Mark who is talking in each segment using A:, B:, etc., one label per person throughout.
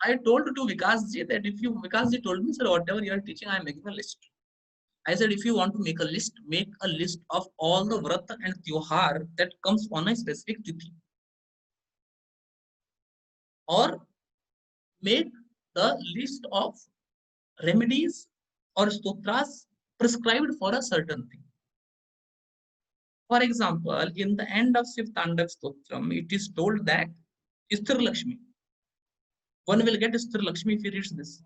A: I told to Vikasji that if you, Vikasji told me, sir, whatever you are teaching, I am making a list. I said, if you want to make a list of all the vrata and tyohar that comes on a specific tithi, or make the list of remedies or stotras prescribed for a certain thing. For example, in the end of Shiv Tandav Stotram, it is told that Isthir Lakshmi, one will get Isthir Lakshmi if he reads this.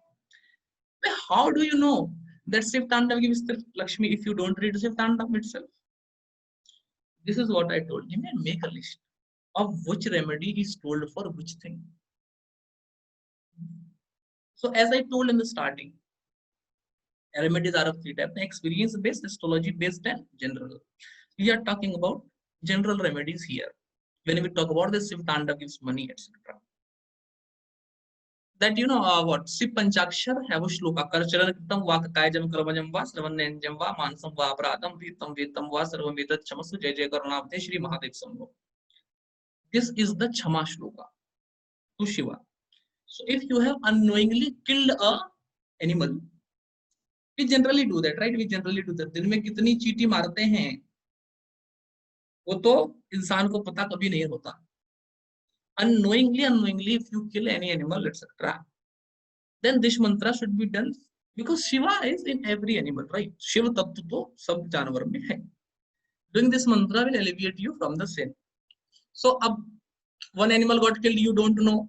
A: How do you know that Shiv Tandav gives Isthir Lakshmi if you don't read Shiv Tandav itself? This is what I told him, and make a list of which remedy is told for which thing. So as I told in the starting, remedies are of three types: experience based, astrology based, and general. We are talking about general remedies here. When we talk about the Shiv Tandav gives money, etc. That what Shiv Panchakshar have a shloka karcharan kritam va kakayajam karmajam va sravanenjam va mansam va apradam vitam vitam va sarvametat chamasu jay jay karunabde Shri Mahadev Samho. This is the Chama shloka to Shiva. So if you have unknowingly killed a animal, we generally do that, right? We generally do that. दिन में कितनी चींटी मारते हैं वो तो इंसान को पता कभी नहीं होता. Unknowingly, if you kill any animal, etc., then this mantra should be done because Shiva is in every animal, right? Shiva tattva to sab जानवर में है. Doing this mantra will alleviate you from the sin. So, अब one animal got killed, you don't know.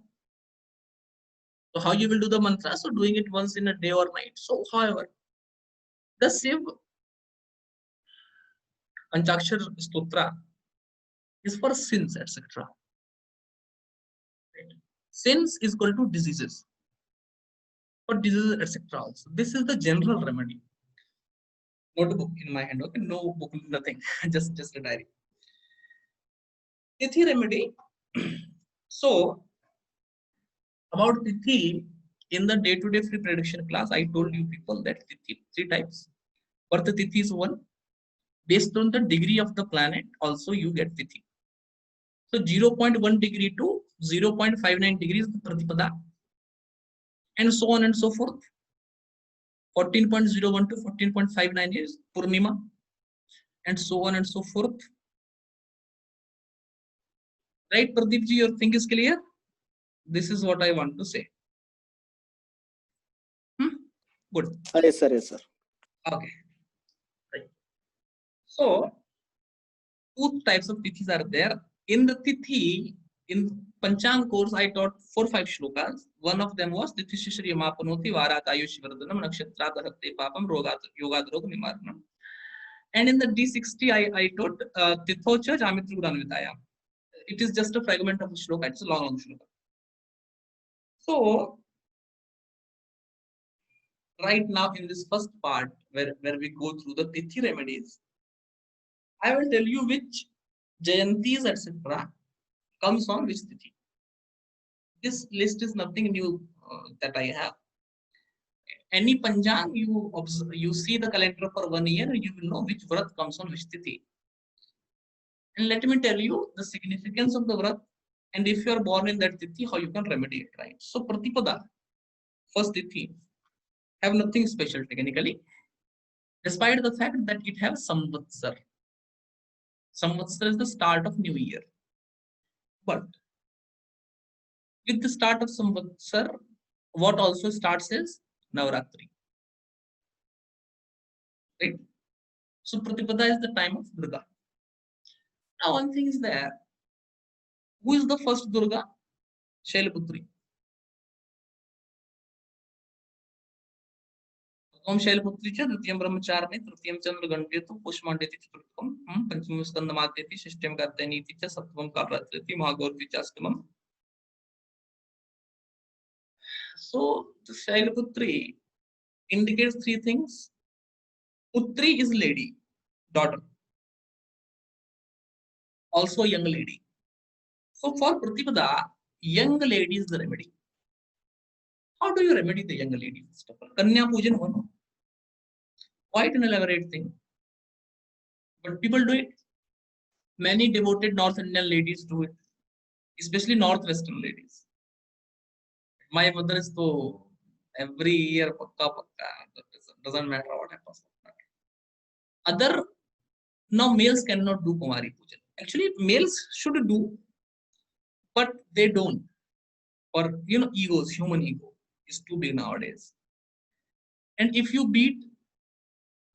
A: So how you will do the mantra? So doing it once in a day or night. So, however, the Shiv Panchakshar Stotra is for sins, etc. Right? Sins is equal to diseases. For diseases, etc. Also. This is the general remedy. Notebook in my hand, okay? No book, nothing. just a diary. Tithi remedy. So, about Tithi, in the day-to-day free prediction class, I told you people that Tithi, three types. Birth Tithi is one. Based on the degree of the planet, also you get Tithi. So 0.1 degree to 0.59 degrees Pratipada, and so on and so forth. 14.01 to 14.59 is Purnima, and so on and so forth. Right, Pradeep ji, your thing is clear? This is what I want to say. Good.
B: Yes, sir. Yes, sir.
A: Okay. Right. So, two types of tithis are there. In the tithi, in Panchang course, I taught 4-5 shlokas. One of them was Tithi Shri Yamapanoti Varat Ayush Vardhanam Nakshatra Dharakte Papam Yogat Rog Nimaranam. And in the D60, I taught Tithocha Jamitru Ranvitaya. It is just a fragment of a shloka. It's a long shloka. So, right now in this first part, where we go through the Tithi remedies, I will tell you which Jayantis, etc. comes on which Tithi. This list is nothing new that I have. Any Panchang, you see the calendar for 1 year, you will know which Vrat comes on which Tithi. And let me tell you the significance of the Vrat, and if you are born in that Tithi, how you can remedy it, right? So Pratipada, first Tithi, have nothing special technically, despite the fact that it has Samvatsar. Samvatsar is the start of new year. But with the start of Samvatsar, what also starts is Navaratri. Right? So Pratipada is the time of Durga. Now one thing is there. Who is the first Durga? Shailputri. ओम शैलपुत्री च द्वितीयं ब्रह्मचारिणी तृतीयं चंद्रघंटेतु पुष्पमंडेति चतुर्थम पंचमं स्कंदमादेति षष्ठ्यं कात्यायनीति च सप्तमं कालरात्रिति महागौरी च अष्टमं. So the Shailputri indicates three things. Putri is lady, daughter, also a young lady. So for Pratipada, young lady is the remedy. How do you remedy the young lady? Kanya Pujan one. Quite an elaborate thing. But people do it. Many devoted North Indian ladies do it, especially Northwestern ladies. My mother is so every year pakka pakka. Doesn't matter what happens. Other now males cannot do Kumari Pujan. Actually, males should do, but they don't. Or egos, human ego is too big nowadays. And if you beat,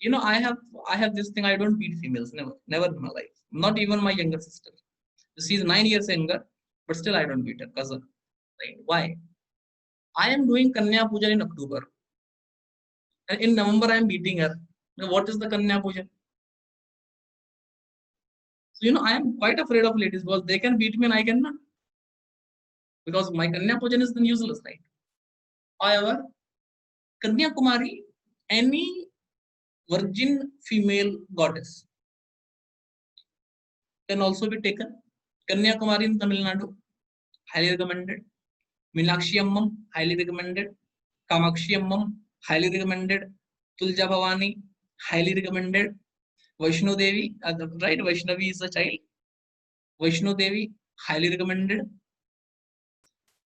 A: I have this thing. I don't beat females. Never in my life. Not even my younger sister. She's 9 years younger, but still I don't beat her cousin. Right? Why? I am doing Kanya Puja in October, and in November I am beating her. Now, what is the Kanya Puja? So I am quite afraid of ladies because they can beat me and I cannot, because my Kanya Pujan is then useless, right? However, Kanya Kumari, any virgin female goddess can also be taken. Kanya Kumari in Tamil Nadu, highly recommended. Meenakshi Ammam, highly recommended. Kamakshi Ammam, highly recommended. Tulja Bhavani, highly recommended. Vaishno Devi, right? Vaishnavi is a child. Vaishno Devi, highly recommended.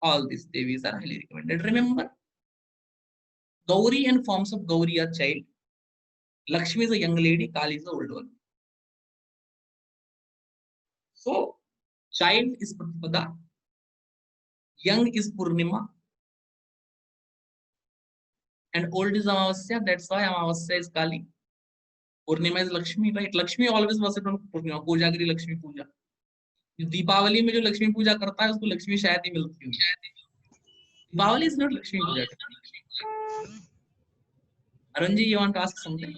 A: All these Devis are highly recommended. Remember, Gauri and forms of Gauri are child. Lakshmi is a young lady. Kali is the old one. So, child is Pratipada. Young is Purnima. And old is Amavasya. That's why Amavasya is Kali. Purnima is Lakshmi, right? Lakshmi always worshipped on Purnima. Kojagiri Lakshmi Puja. Deepawali में जो लक्ष्मी पूजा करता है उसको लक्ष्मी शायद ही मिलती है. Deepawali is not Lakshmi Puja. Arun ji, you want to ask something?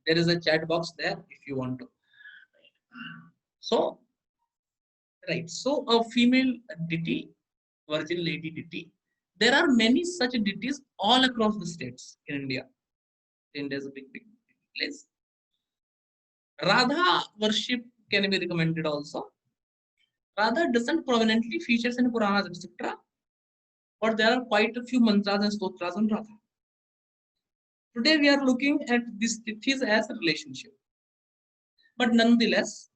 A: There is a chat box there if you want to. So, right. So, a female deity, virgin lady deity. There are many such deities all across the states in India. India is a big place. Radha worship can be recommended also. Radha doesn't prominently features in Puranas, etc. But there are quite a few mantras and stotras on Radha. Today we are looking at these deities as a relationship. But nonetheless,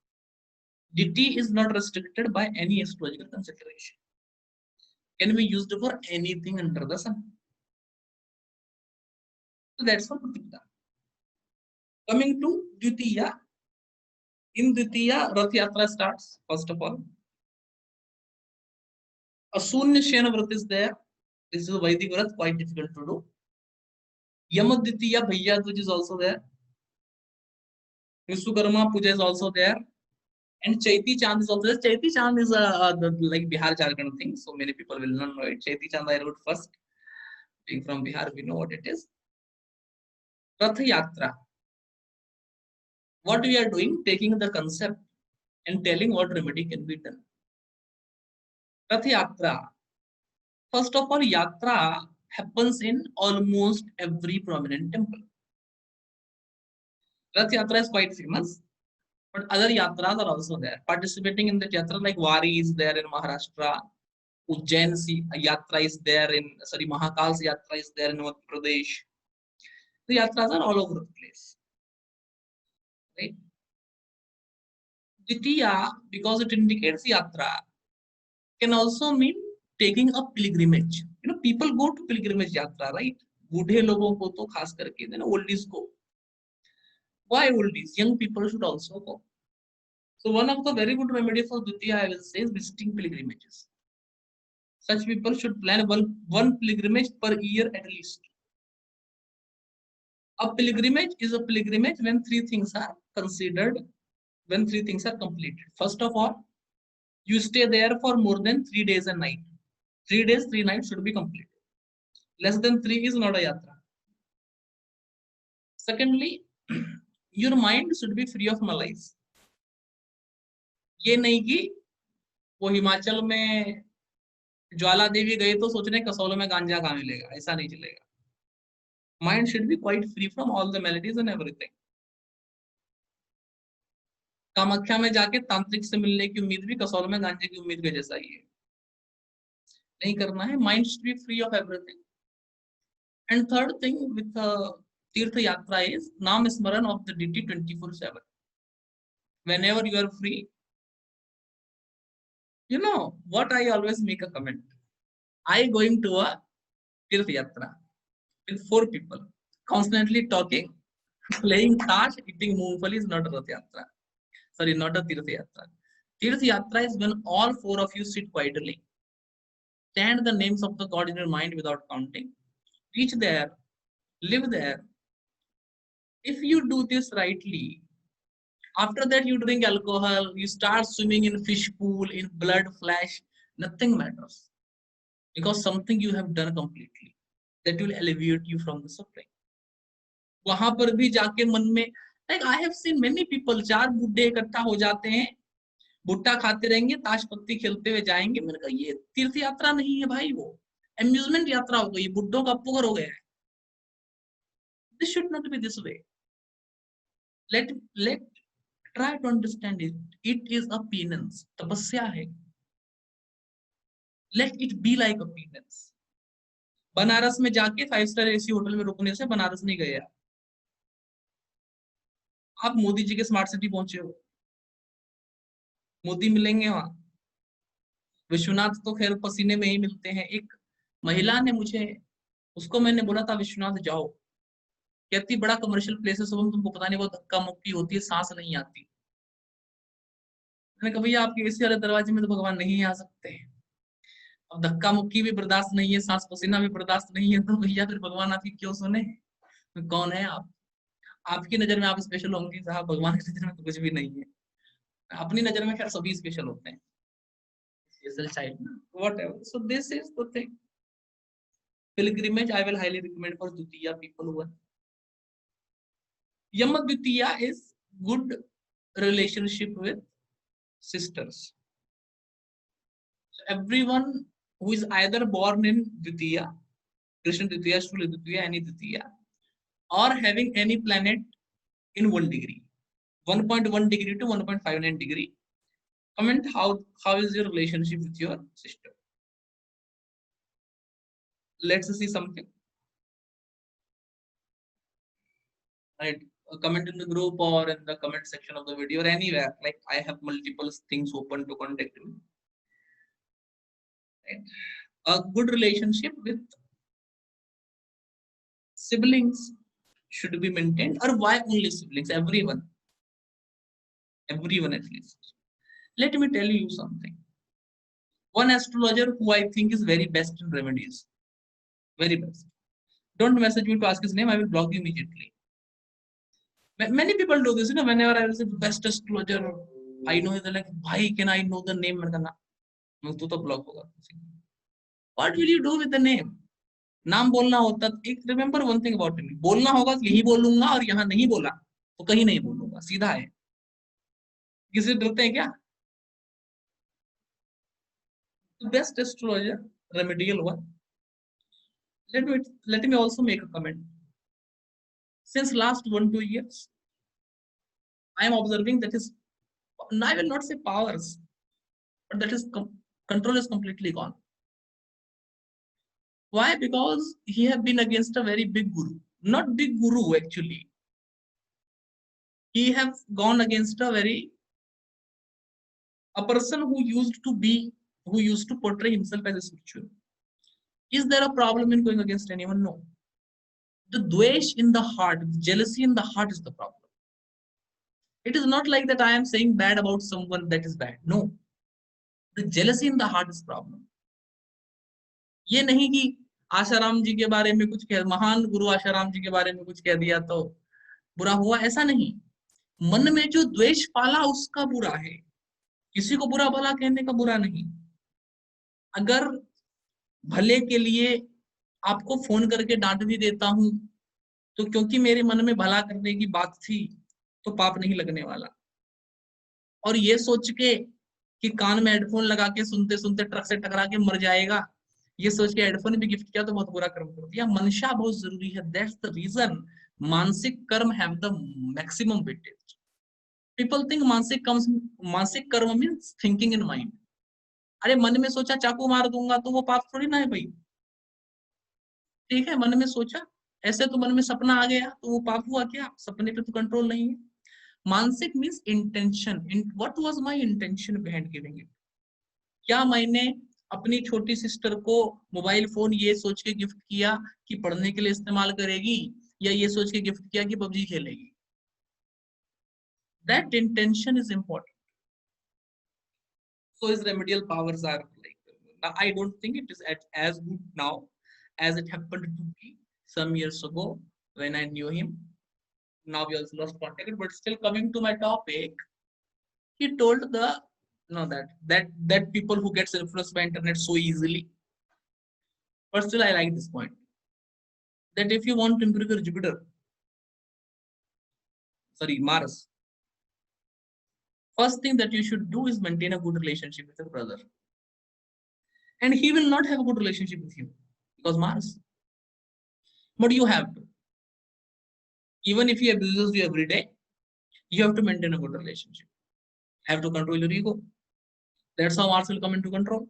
A: deity is not restricted by any astrological consideration. Can be used for anything under the sun. So that's for Pratikta. Coming to Dvitiya. In Dvitiya, Rath Yatra starts, first of all. A Sunya Shena Vrat is there. This is a Vedic Vrat, quite difficult to do. Yamadvitiya Bhaiya Duj is also there. Vishwakarma Puja is also there. And Chaiti Chand is also there. Chaiti Chand is like Bihar Jharkhand thing, so many people will not know it. Chaiti Chand I wrote first. Being from Bihar, we know what it is. Rath Yatra. What we are doing, taking the concept and telling what remedy can be done. Rath Yatra. First of all, Yatra happens in almost every prominent temple. Rath Yatra is quite famous, but other Yatras are also there. Participating in the Yatra, like Wari is there in Maharashtra, Ujjain Yatra is there in, Mahakal's Yatra is there in Madhya Pradesh. The Yatras are all over the place. Right? Ditiya, because it indicates Yatra, can also mean taking a pilgrimage. People go to pilgrimage Yatra, right? बूढ़े लोगों को तो खास करके oldies को. Why oldies? Young people should also go. So one of the very good remedy for Dvitiya, I will say, is visiting pilgrimages. Such people should plan one pilgrimage per year at least. A pilgrimage is a pilgrimage when three things are considered, when three things are completed. First of all, you stay there for more than 3 days and night. 3 days, 3 nights should be completed. Less than 3 is not a yatra. Secondly, your mind should be free of malice. ये नहीं कि वो हिमाचल में ज्वाला देवी गए तो सोच रहे कसौलों में गांजा कहाँ मिलेगा, ऐसा नहीं चलेगा. Mind should be quite free from all the maladies and everything. Kamakhya में जाके तांत्रिक से मिलने की उम्मीद भी कसौल में गांजे की उम्मीद के जैसा ही है. नहीं करना है. Mind should be free of everything. And third thing with Tirtha Yatra is Naam Smaran of the deity 24/7. Whenever you are free, You know what I always make a comment. I going to a Tirth Yatra with 4 people, constantly talking, playing tash, eating moongfali is not a Rath Yatra. Sorry, not a Tirth Yatra. Tirth Yatra is when all 4 of you sit quietly, chant the names of the God in your mind without counting, reach there, live there. If you do this rightly, after that you drink alcohol, you start swimming in fish pool, in blood, flesh, nothing matters. Because something you have done completely that will alleviate you from the suffering. वहां पर भी जाके मन में like I have seen many people 4 बुड्ढे इकट्ठा हो जाते हैं, भुट्टा खाते रहेंगे, ताश पत्ती खेलते हुए जाएंगे। मैंने कहा ये तीर्थ यात्रा नहीं है भाई, वो एम्यूजमेंट यात्रा हो गई, बुड्ढों का पुगर हो गया है। This should not be this way. Let try to understand it is a penance, तपस्या है। Let it be like a penance. Banaras में जाके 5 स्टार एसी होटल में रुकने से बनारस नहीं गए आप मोदी जी के स्मार्ट सिटी पहुंचे हो, मोदी मिलेंगे वहां। विश्वनाथ तो खैर पसीने में ही मिलते हैं। एक महिला ने मुझे, उसको मैंने बोला था विश्वनाथ जाओ, कहती बड़ा कमर्शियल प्लेस है शुभम, तुमको पता नहीं, बहुत धक्का मुक्की होती है, सांस नहीं आती। मैंने कहा भैया आपके एसी वाले दरवाजे में तो भगवान नहीं आ सकते। अब धक्का मुक्की भी बर्दाश्त नहीं है, सांस पसीना भी बर्दाश्त नहीं है, तो भैया फिर भगवान आपकी क्यों सुने? कौन है आप? आपकी नजर में आप स्पेशल होंगे साहब, भगवान की नजर में तो कुछ भी नहीं है। अपनी नजर में खैर सभी स्पेशल होते हैं, special child what ever. So this is the thing. Pilgrimage I will highly recommend for Dutiya people who are. Yama Dutiya is good relationship with sisters. So everyone who is either born in Dutiya, Krishna Dutiya, Shula Dutiya, any Dutiya, or having any planet in 1 degree, 1.1 degree to 1.59 degree, comment how is your relationship with your sister. Let's see something. Right, comment in the group or in the comment section of the video or anywhere. Like I have multiple things open to contact me. Right? A good relationship with siblings should be maintained. Or why only siblings? Everyone at least. Let me tell you something. One astrologer who I think is very best in remedies, very best. Don't message me to ask his name. I will block you immediately. Many people do this, whenever I say best astrologer, I know they're like, why can I know the name? तो block होगा। What will you do with the name? नाम बोलना होता, एक remember one thing about me, बोलना होगा तो यही बोलूंगा, और यहाँ नहीं बोला तो कहीं नहीं बोलूंगा, सीधा है। किसी डरते हैं क्या? Best astrologer, remedial one. let me also make a comment. Since last 1-2 years, I am observing that is, I will not say powers, but that is control is completely gone. Why? Because he have been against a very big guru, not big guru actually. He have gone against a person who used to portray himself as a spiritual. Is there a problem in going against anyone? No. The dvesh in the heart, the jealousy in the heart is the problem. It is not like that I am saying bad about someone that is bad. No. The jealousy in the heart is problem. ये नहीं कि आशाराम जी के बारे में कुछ कह, महान गुरु आशाराम जी के बारे में कुछ कह दिया तो बुरा हुआ, ऐसा नहीं। मन में जो द्वेष पाला उसका बुरा है, किसी को बुरा भला कहने का बुरा नहीं। अगर भले के लिए आपको फोन करके डांट भी देता हूं तो क्योंकि मेरे मन में भला करने की बात थी तो पाप नहीं लगने वाला। और ये सोच के कि कान में हेडफोन लगा के सुनते सुनते ट्रक से टकरा के मर जाएगा, ये सोच के हेडफोन भी गिफ्ट किया तो बहुत बुरा कर्म कर दिया। मनशा बहुत जरूरी है। दैट्स द रीजन मानसिक कर्म have the maximum weightage. People think मानसिक कर्म मीन्स थिंकिंग इन माइंड। अरे मन में सोचा चाकू मार दूंगा तो वो पाप थोड़ी ना है भाई। ठीक है, मन में सोचा, ऐसे तो मन में सपना आ गया तो वो पाप हुआ क्या? सपने पे तो कंट्रोल नहीं है। मानसिक means intention. What was my intention behind giving it? क्या मैंने अपनी छोटी सिस्टर को मोबाइल फोन ये सोच के गिफ्ट किया कि पढ़ने के लिए इस्तेमाल करेगी, या ये सोच के गिफ्ट किया कि पबजी खेलेगी? That intention is important. So his remedial powers are like, I don't think it is as good now as it happened to me some years ago when I knew him. Now we also lost contact, but still coming to my topic, he told the no that people who gets influenced by internet so easily. But still I like this point, that if you want to improve your Jupiter, sorry, Mars, first thing that you should do is maintain a good relationship with your brother. And he will not have a good relationship with you because Mars. But you have to. Even if he abuses you every day, you have to maintain a good relationship. Have to control your ego. That's how Mars will come into control.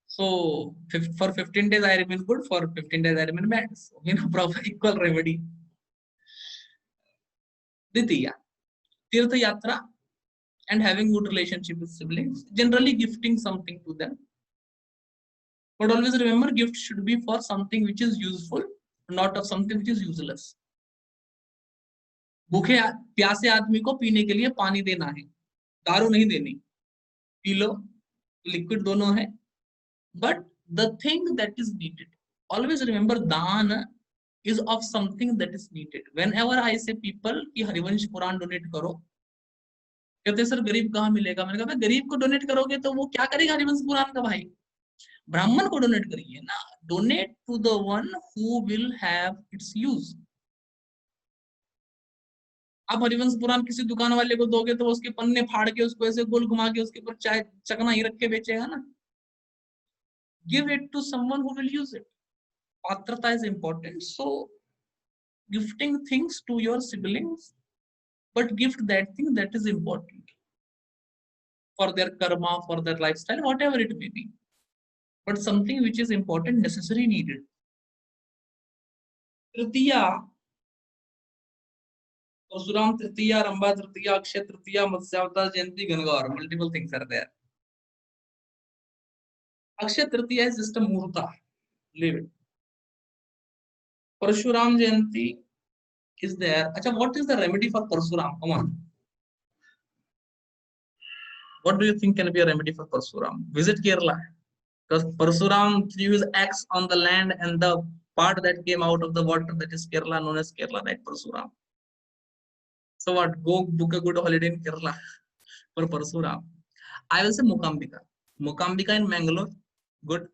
A: So for 15 days I remain good, for 15 days I remain bad. So, proper equal remedy. Ditya, Tirtha Yatra and having good relationship with siblings, generally gifting something to them. But always remember, gift should be for something which is useful, not of something which is useless. भूखे प्यासे आदमी को पीने के लिए पानी देना है, दारू नहीं देनी. पी लो, लिक्विड दोनों है. But the thing that is needed, always remember, दान is of something that is needed. Whenever I say people कि हरिवंश पुराण डोनेट करो, कहते सर गरीब कहाँ मिलेगा? मैंने कहा गरीब को डोनेट करोगे तो वो क्या करेगा हरिवंश पुराण का? भाई ब्राह्मण को डोनेट करिए ना. Donate to the one who will have its use. आप हरिवंश पुराण किसी दुकान वाले को दोगे तो उसके पन्ने फाड़ के उसको ऐसे गोल घुमा के उसके ऊपर चाय चकना ही रख के बेचेगा ना. Give it to someone who will use it. Patrata is important. So gifting things to your siblings, but gift that thing that is important for their karma, for their lifestyle, whatever it may be. But something which is important, necessary, needed. Tritiya, Parsuram Tritiya, Ramba Tritiya, Akshay Tritiya, Matsyavta Jayanti, Gangaur. Multiple things are there. Akshay Tritiya is just a Murta. Leave it. Parshuram Jayanti is there. Achha, what is the remedy for Parsuram? Come on. What do you think can be a remedy for Parsuram? Visit Kerala. Because Parsuram threw his axe on the land and the part that came out of the water, that is Kerala, known as Kerala, right? Parsuram. So what? Go book a good holiday in Kerala for Parsuram. I will say Mukambika. Mukambika in Mangalore. Good.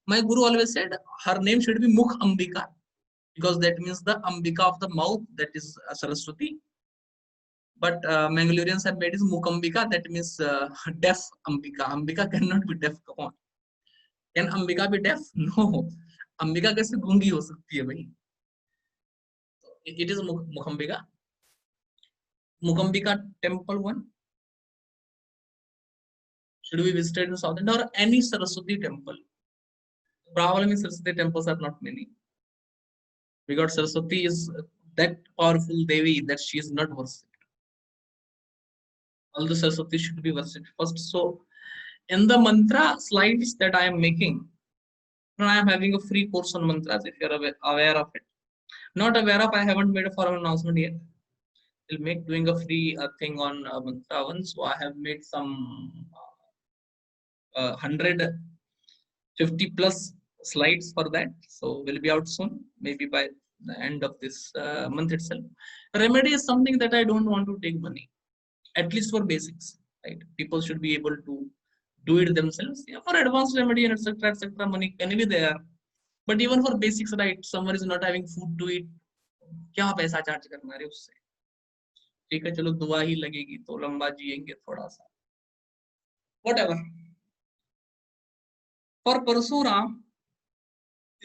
A: My guru always said her name should be Mukh Ambika, because that means the Ambika of the mouth, that is Saraswati. But Mangaloreans have made it Mukambika, that means deaf Ambika. Ambika cannot be deaf. Come on. Can Ambika be deaf? No. Ambika कैसे गूंगी हो सकती है भाई? It is Mukambika. Mukambika temple one should be visited in South India, or any Saraswati temple. The problem is Saraswati temples are not many, because Saraswati is that powerful Devi that she is not worshipped. All the Saraswati should be worshipped first. So in the mantra slides that I am making, I am having a free course on mantras if you are aware of it. Not aware of, I haven't made a formal announcement yet. I'll make doing a free thing on mantra one. So I have made some 150 plus slides for that. So will be out soon, maybe by the end of this month itself. Remedy is something that I don't want to take money, at least for basics, right? People should be able to do it themselves. Yeah, for advanced remedy and etc., money can be there. But even for basics, right? Someone is not having food to eat. क्या पैसा charge करना है उससे? ठीक है, चलो दुआ ही लगेगी तो लंबा जिएंगे थोड़ा सा. Whatever. For Parsuram,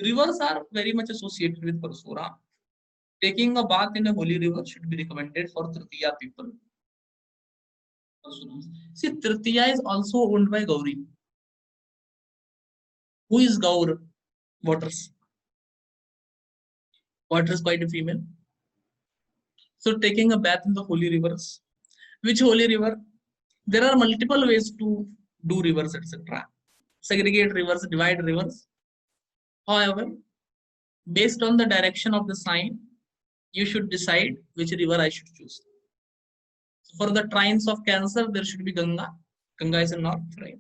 A: rivers are very much associated with Parsuram. Taking a bath in a holy river should be recommended for Tritiya people. See, Tritiya is also owned by Gauri. Who is Gaur? Waters. Water is quite a female. So taking a bath in the holy rivers. Which holy river? There are multiple ways to do rivers, etc. Segregate rivers, divide rivers. However, based on the direction of the sign, you should decide which river I should choose. So for the trines of Cancer, there should be Ganga. Ganga is in north, right?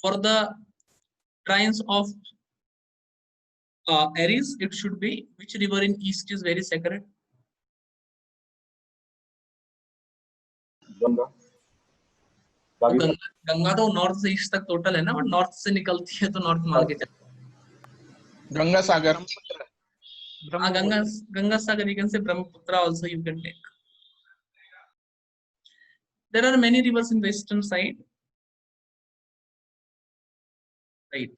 A: For the trines of Aries, it should be which river in east is very sacred?
B: Ganga.
A: तो गंगा, गंगा तो north से east तक total है ना, but north से निकलती है तो नॉर्थ मान के चलते।
C: Ganga Sagar,
A: Ganga, Ganga Sagar you can say, Brahmaputra also you can take. There are many rivers in the western side, right?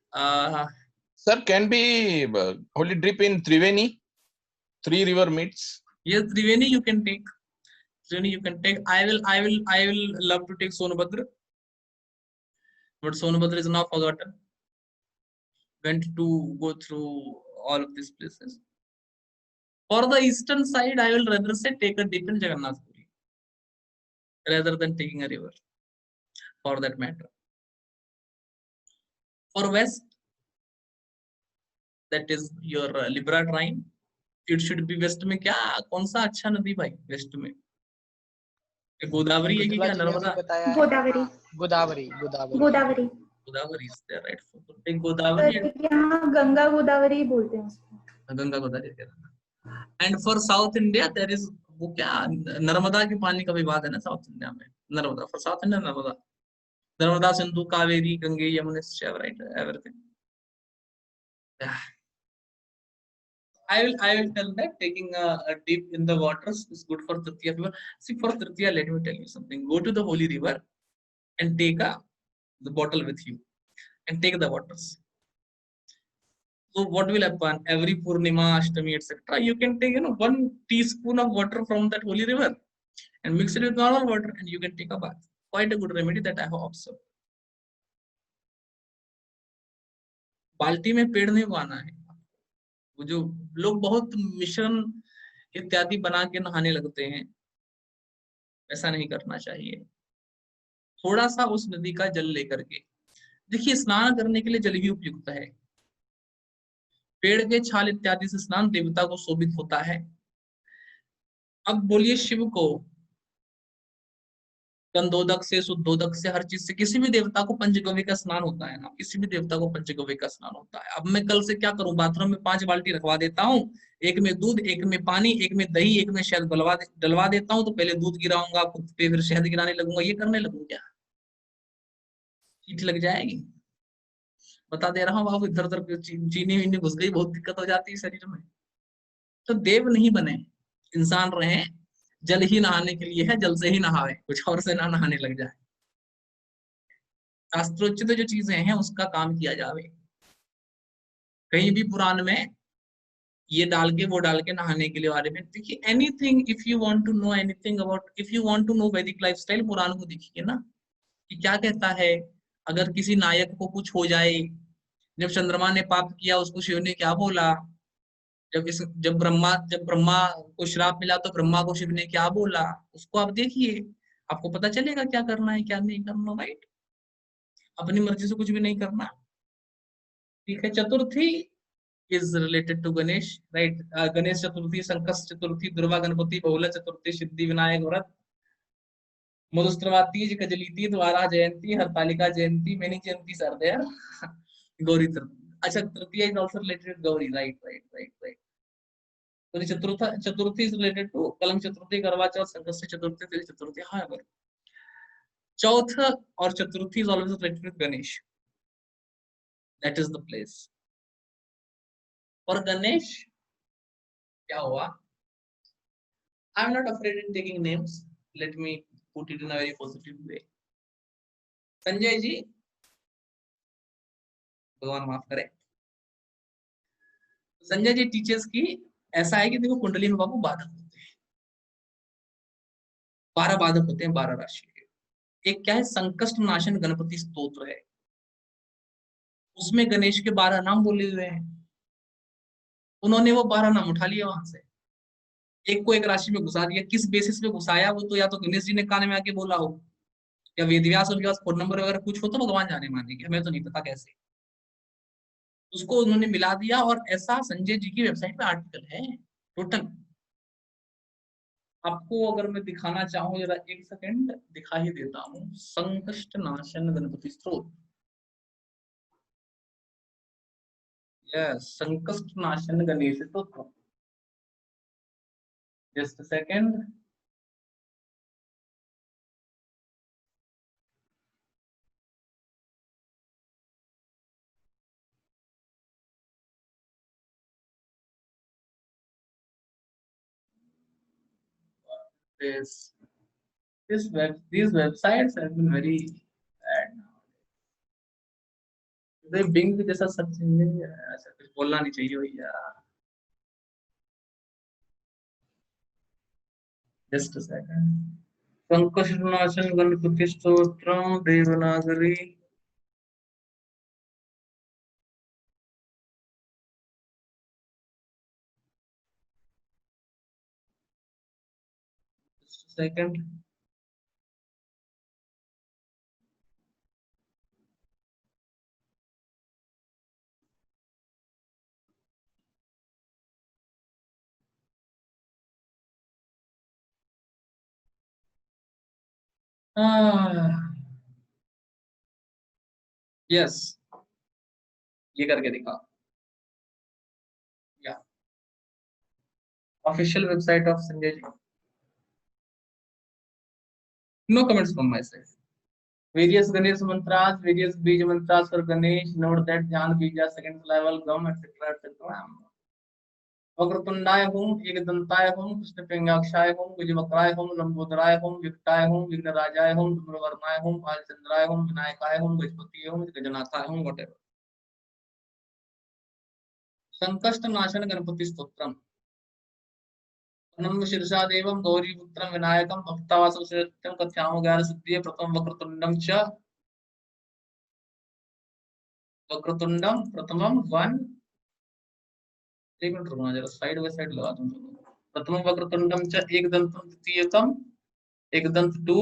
C: sir, can be holy drip in Triveni, three river meets.
A: Yes, Triveni you can take. Triveni you can take. I will love to take Sonabhadra, but Sonabhadra is now forgotten. Went to go through all of these places. For the eastern side, I will rather say take a dip in Jagannath Puri rather than taking a river, for that matter. For west, that is your Libra trine. It should be west में क्या कौन सा अच्छा नदी भाई west में? गोदावरी है कि क्या Narmada?
D: Godavari
C: Godavari
D: Godavari
A: Godavari is there, right? So take Godavari.
D: यहाँ गंगा गोदावरी बोलते हैं उसको.
A: Ganga Godavari. And for South India, there is वो क्या नर्मदा के पानी का विवाद है ना साउथ इंडिया में. Narmada for South India, Narmada, Narmada, Sindhu, Kaveri, Gange, Yamuna, right? Everything. Yeah. I will tell that taking a dip in the waters is good for Tritiya river. See, for Tritiya, let me tell you something. Go to the holy river and take the bottle with you and take the waters. So what will happen? Every Purnima, Ashtami, etc., you can take 1 teaspoon of water from that holy river and mix it with normal water, and you can take a bath. Quite a good remedy that I have observed. बाल्टी में पेड़ नहीं उगाना है. वो जो लोग बहुत मिश्रण इत्यादि बना के नहाने लगते हैं, ऐसा नहीं करना चाहिए. थोड़ा सा उस नदी का जल लेकर के, देखिए स्नान करने के लिए जल ही उपयुक्त है. पेड़ के छाल इत्यादि से स्नान देवता को शोभित होता है. अब बोलिए शिव को गंधोदक से, शुद्धोदक से, हर चीज से, किसी भी देवता को पंचगव्य का स्नान होता है ना, किसी भी देवता को पंचगव्य का स्नान होता है. अब मैं कल से क्या करूं, बाथरूम में 5 बाल्टी रखवा देता हूँ, एक में दूध, एक में पानी, एक में दही, एक में शहद डलवा देता हूँ. तो पहले दूध गिराऊंगा, फिर शहद गिराने लगूंगा. ये करने लगूं क्या? चीट लग जाएगी. बता दे रहा हूँ बाबू, इधर उधर चीनी वीनी घुस गई, बहुत दिक्कत हो जाती है शरीर में. तो देव नहीं बने, इंसान रहे. जल ही नहाने के लिए है, जल से ही नहावे, कुछ और से ना नहाने लग जाए. शास्त्रोचित जो चीजें हैं उसका काम किया जावे. कहीं भी पुराण में ये डाल के वो डाल के नहाने के लिए बारे में देखिए. Anything, if you want to know anything about, if you want to know Vedic lifestyle, पुराण को देखिए ना कि क्या कहता है. अगर किसी नायक को कुछ हो जाए, जब चंद्रमा ने पाप किया उसको शिव ने क्या बोला, जब ब्रह्मा को श्राप मिला तो ब्रह्मा को शिव ने क्या बोला, उसको आप देखिए, आपको पता चलेगा क्या करना है क्या नहीं करना. राइट? अपनी मर्जी से कुछ भी नहीं करना. ठीक है. चतुर्थी is related to Ganesh, right? Ganesh Chaturthi, Sankash Chaturthi, Durva Ganpati, Bahula Chaturthi, Siddhi Vinayak Vrat, Madhustrava Tej, Kajali Tej, Dwara Jayanti, Hartalika Jayanti, many Jayantis are there. Gauri Tritiya. Acha, Tritiya is also related to Gauri, right? So the Chaturthi is related to Kalam Chaturthi, Karwa Chauth, Sankash Chaturthi, Til Chaturthi. However, Chautha or Chaturthi is always related with Ganesh. That is the place. For Ganesh, क्या हुआ? I am not afraid in taking names. Let me put it in a very positive way. Sanjay ji, भगवान माफ करे, Sanjay ji teachers की ऐसा है कि देखो कुंडली में बाबू बाधक होते हैं, 12 बाधक होते हैं, 12 राशि के. एक क्या है, संकष्ट नाशन गणपति स्तोत्र है, उसमें गणेश के 12 नाम बोले हुए हैं. उन्होंने वो 12 नाम उठा लिए वहां से. एक को एक राशि में घुसा दिया, किस बेसिस पे घुसाया वो तो या तो गणेश जी ने कान में आके बोला हो, या वेदव्यास उनके पास फोन नंबर वगैरह कुछ हो, तो भगवान जाने माने, हमें तो नहीं पता कैसे उसको उन्होंने मिला दिया। और ऐसा संजय जी की वेबसाइट पे आर्टिकल है टोटल। आपको अगर मैं दिखाना चाहूँ, जरा एक सेकंड दिखा ही देता हूँ। संकष्ट नाशन गणपति स्तोत्र, yes, Sankashti Nashan Ganesh Stotra. Just second, these websites have been very bad. Bing जैसा सर्च इंजन ऐसा कुछ बोलना नहीं चाहिए भैया। Just second, Sankasht नाशन Ganpati Stotra Devanagari, second, yes, ये करके दिखा, या official website of Sanjay ji. No comments from my side. Various Ganesh mantras, various Bij mantras for Ganesh. Note that Jnana Bija, second level, Gum, etc. etc. वक्रतुंडाय होम, एकदंताय होम, कृष्ण पिंगाक्षाय होम, गजवक्राय होम, लंबोदराय होम, विकटाय होम, विघ्नराजाय होम, धूम्रवर्णाय होम, भालचंद्राय होम, विनायकाय होम, गजपति होम, गजनाथाय होम, whatever. संकष्ट नाशन गणपति स्तोत्रम, अनंत शीर्षा देवम गौरीपुत्रम विनायकम भक्तावासं सत्यम कथ्यामो ज्ञान सिद्धिये प्रथम वक्रतुंडम च, वक्रतुंडम प्रथमम वन, एक मिनट रुकना जरा, साइड बाय साइड लगा दूं। प्रथमम वक्रतुंडम च एकदंतम द्वितीयकम एकदंत टू,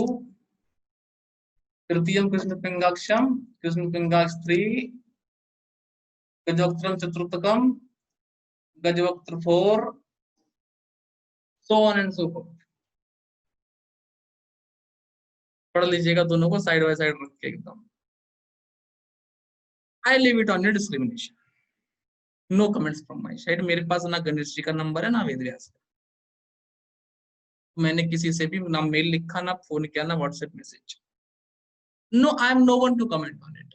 A: तृतीयम कृष्ण पिंगाक्षम कृष्ण पिंगाक्ष थ्री, गजवक्त्रम चतुर्थकम Gajavaktra four, so on and so forth. पढ़ लीजिएगा दोनों को साइड बाय साइड रख के एकदम। I leave it on your discrimination, no comments from my side. मेरे पास ना गणेश जी का नंबर है ना वेदव्यास का, मैंने किसी से भी ना मेल लिखा, ना फोन किया, ना WhatsApp message. No, I am no one to comment on it.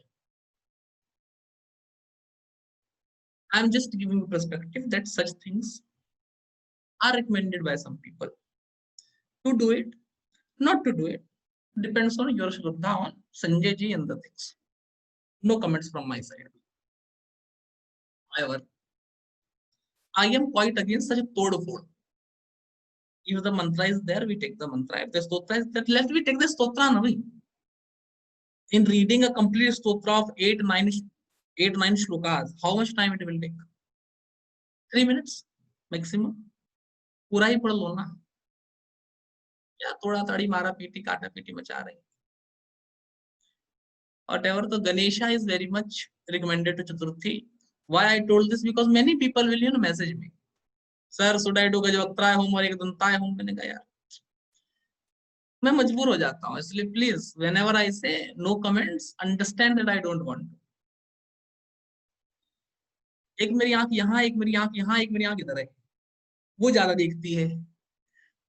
A: I am just giving perspective that such things are recommended by some people. To do it, not to do it, depends on your shraddha on Sanjay ji and the things. No comments from my side. However, I am quite against such a tod-fod. If the mantra is there, we take the mantra. If the stotra is there, let we take the stotra. No? In reading a complete stotra of 8-9 shlokas, how much time it will take? 3 minutes maximum. पूरा ही पढ़ लो ना, या थोड़ा ताड़ी मारा PT काटा PT मचा रही। Whatever, the Ganesha is very much recommended to Chaturthi. Why I told this? Because many people will message me, sir, should I do गजवक्त्राय होम और एकदंताय होम? मैंने कहा यार मैं मजबूर हो जाता हूँ, इसलिए please whenever I say no comments, understand that I don't want to. एक मेरी आंख यहाँ, एक मेरी आंख यहाँ, एक मेरी आंख इधर है, वो ज्यादा देखती है,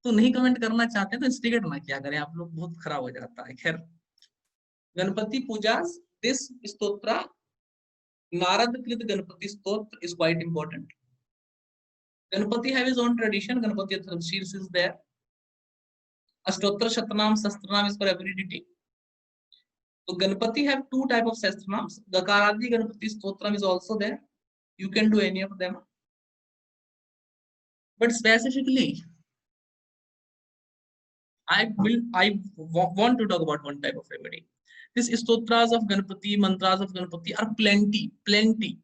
A: तो नहीं कमेंट करना चाहते तो इंस्टिगेट ना क्या करें आप लोग, बहुत खराब हो जाता है। खैर, गणपति पूजा, दिस स्तोत्र, नारद कृत गणपति स्तोत्र is quite important. Ganpati have his own tradition. Ganpati Shirsh is there. Ashtotra Shatnam Sastranam is for every deity. So Ganpati have two type of Sastranams. Gakaradi Ganpati Stotram is also there. You can do any of them. But specifically, I want to talk about one type of remedy. These stotras of Ganpati, mantras of Ganpati are plenty.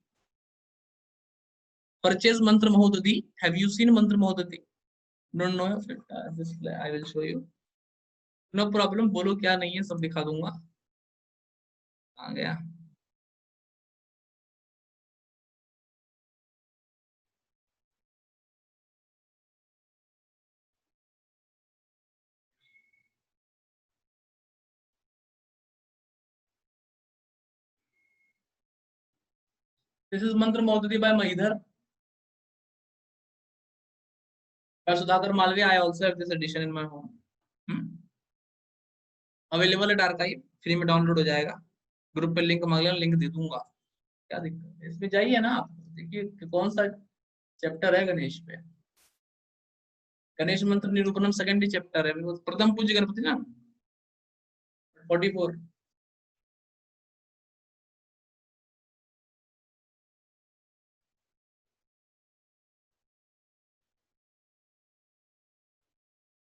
A: Purchase mantra mahodadi. Have you seen mantra mahodadi? Don't know this, I will show you, no problem. बोलो क्या नहीं है, सब दिखा दूंगा। आ गया। This is Mantra Mahodadhi by Mahidhar Sudhakar Malviya. I also have this edition in my home, available है archive, free में डाउनलोड हो जाएगा। ग्रुप पे लिंक मांग लेना, लिंक दे दूंगा। क्या दिक्कत है इसमें? जाइए ना आप, देखिए कि कौन सा चैप्टर है गणेश पे। गणेश मंत्र निरूपणम सेकंड ही चैप्टर है, प्रथम पूज्य गणपति ना 44।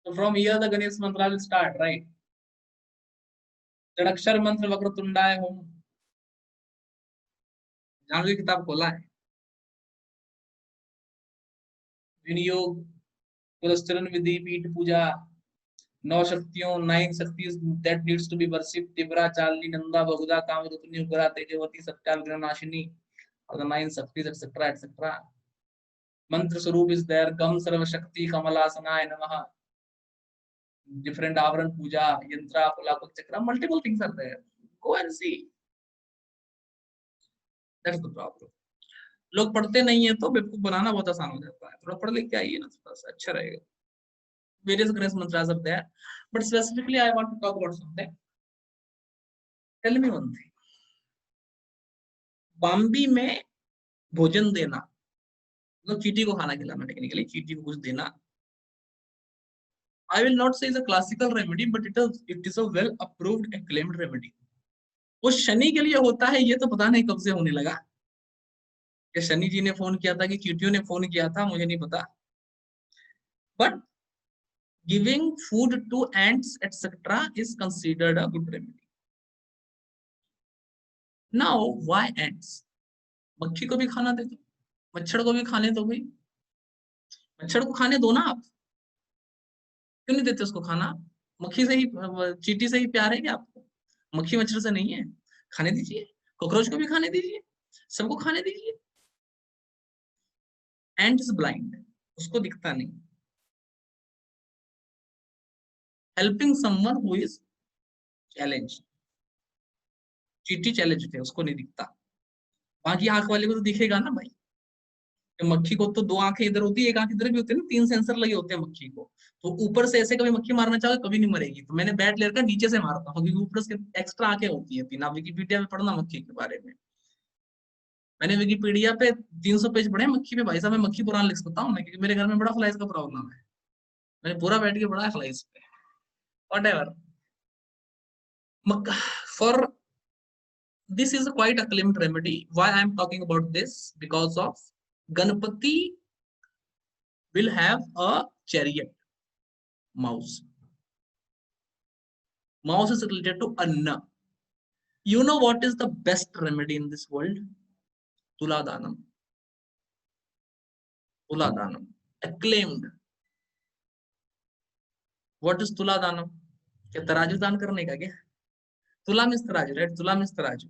A: So from here the Ganesh mantra will start, right? जड़ाक्षर मंत्र वक्रतुंडाय होम, जानवी किताब खोला है। विनियोग, पुरस्चरण विधि, पीठ पूजा, 9 शक्तियों, 9 शक्तियां that needs to be worshipped, तिब्रा, चालनी, Nanda, बहुधा, कामरूपिणी, उग्रा, तेजवती, सत्या, विघ्ननाशिनी, और the 9 शक्तियां etc etc। मंत्र स्वरूप is there, गम सर्व शक्ति कमलासनाय नमः, different आवरण पूजा, यंत्र, कुलाकुल चक्र, multiple things are there, go and see। That's the problem। लोग पढ़ते नहीं है तो बेवकूफ बनाना बहुत आसान हो जाता है, थोड़ा पढ़ लिख के आइए ना, थोड़ा सा अच्छा रहेगा। Various Ganesh mantras are there, but specifically I want to talk about something। Tell me one thing, Bambi में भोजन देना, मतलब चींटी को खाना खिलाना, टेक्निकली चींटी को कुछ देना, I will not say it's a classical remedy, but it is a well approved acclaimed remedy। वो शनि के लिए होता है, ये तो पता नहीं कब से होने लगा, कि शनि जी ने फोन किया था कि चींटियों ने फोन किया था, मुझे नहीं पता। But giving food to ants etc is considered a good remedy। Now why ants? मक्खी को भी खाना दे दो, मच्छर को भी खाने दो भाई, मच्छर को खाने दो ना आप, क्यों नहीं देते उसको खाना? मक्खी से ही, चींटी से ही प्यार है क्या आपको? मक्खी मच्छर से नहीं है, खाने दीजिए, कॉकरोच को भी खाने दीजिए, सबको खाने दीजिए। एंट इज ब्लाइंड, उसको दिखता नहीं। Helping someone who is challenge, चींटी चैलेंज थे, उसको नहीं दिखता, बाकी आंख वाले को तो दिखेगा ना भाई। मक्खी को तो 2 आंखें इधर होती है, 1 आंख इधर भी होती है ना, 3 सेंसर लगे होते हैं मक्खी को, तो ऊपर से ऐसे कभी मक्खी मारना चाहोगे कभी नहीं मरेगी। तो मैंने बैट लेकर नीचे से मारता हूँ, क्योंकि ऊपर से एक्स्ट्रा आंखें होती है 3। आप विकिपीडिया में पढ़ना मक्खी के बारे में, मैंने विकिपीडिया पे 300 पेज पढ़े मक्खी पे, भाई साहब मैं मक्खी पुराण लिख सकता हूँ, क्योंकि मेरे घर में बड़ा फ्लाइज का प्रॉब्लम है, मैंने पूरा बैठ के पढ़ा है फ्लाइज पे। Whatever, for this is a quite acclaimed remedy। Why I am talking about this? Because of Ganpati will have a chariot mouse। Mouse is related to Anna। You know what is the best remedy in this world? Tuladanam। Tuladanam, acclaimed। What is Tuladanam? क्या तराजू दान करने का क्या? तुला means तराजू, right? तुला means तराजू,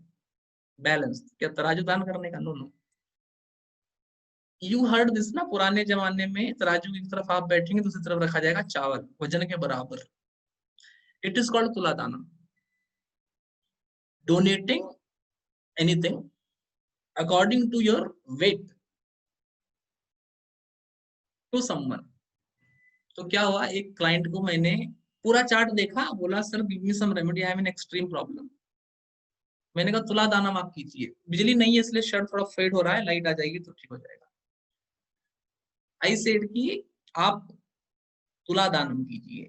A: बैलेंस। क्या तराजू दान करने का? No no. You heard this ना, पुराने जमाने में तराजू की तरफ आप बैठेंगे, दूसरी तरफ रखा जाएगा चावल वजन के बराबर। इट इज कॉल्ड तुलादानम। Donating anything according to your weight to someone. तो क्या हुआ, एक क्लाइंट को मैंने पूरा चार्ट देखा, बोला sir give me some remedy, I am in extreme problem. मैंने कहा तुलादानम आप कीजिए, बिजली नहीं है इसलिए शर्ट थोड़ा फेड हो रहा है, लाइट आ जाएगी तो ठीक हो जाएगा। आई सेड कि आप तुलादानम कीजिए,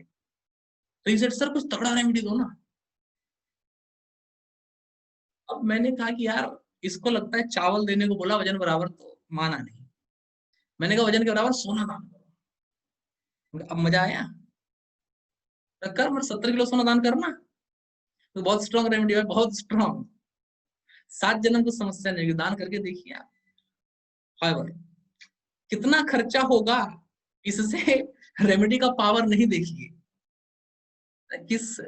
A: तो इसे सर कुछ तगड़ा रेमेडी दो ना। अब मैंने कहा कि यार इसको लगता है चावल देने को बोला वजन बराबर, तो माना नहीं। मैंने कहा वजन के बराबर सोना दान करो। अब मजा आया, कर मैं 70 किलो सोना दान करना, तो बहुत स्ट्रॉन्ग रेमेडी है, बहुत स्ट्रॉन्ग। 7 जन्म को समस्या नहीं, दान करके देखिए आप। हाइवर कितना खर्चा होगा इससे, रेमेडी का पावर नहीं देखिए। किस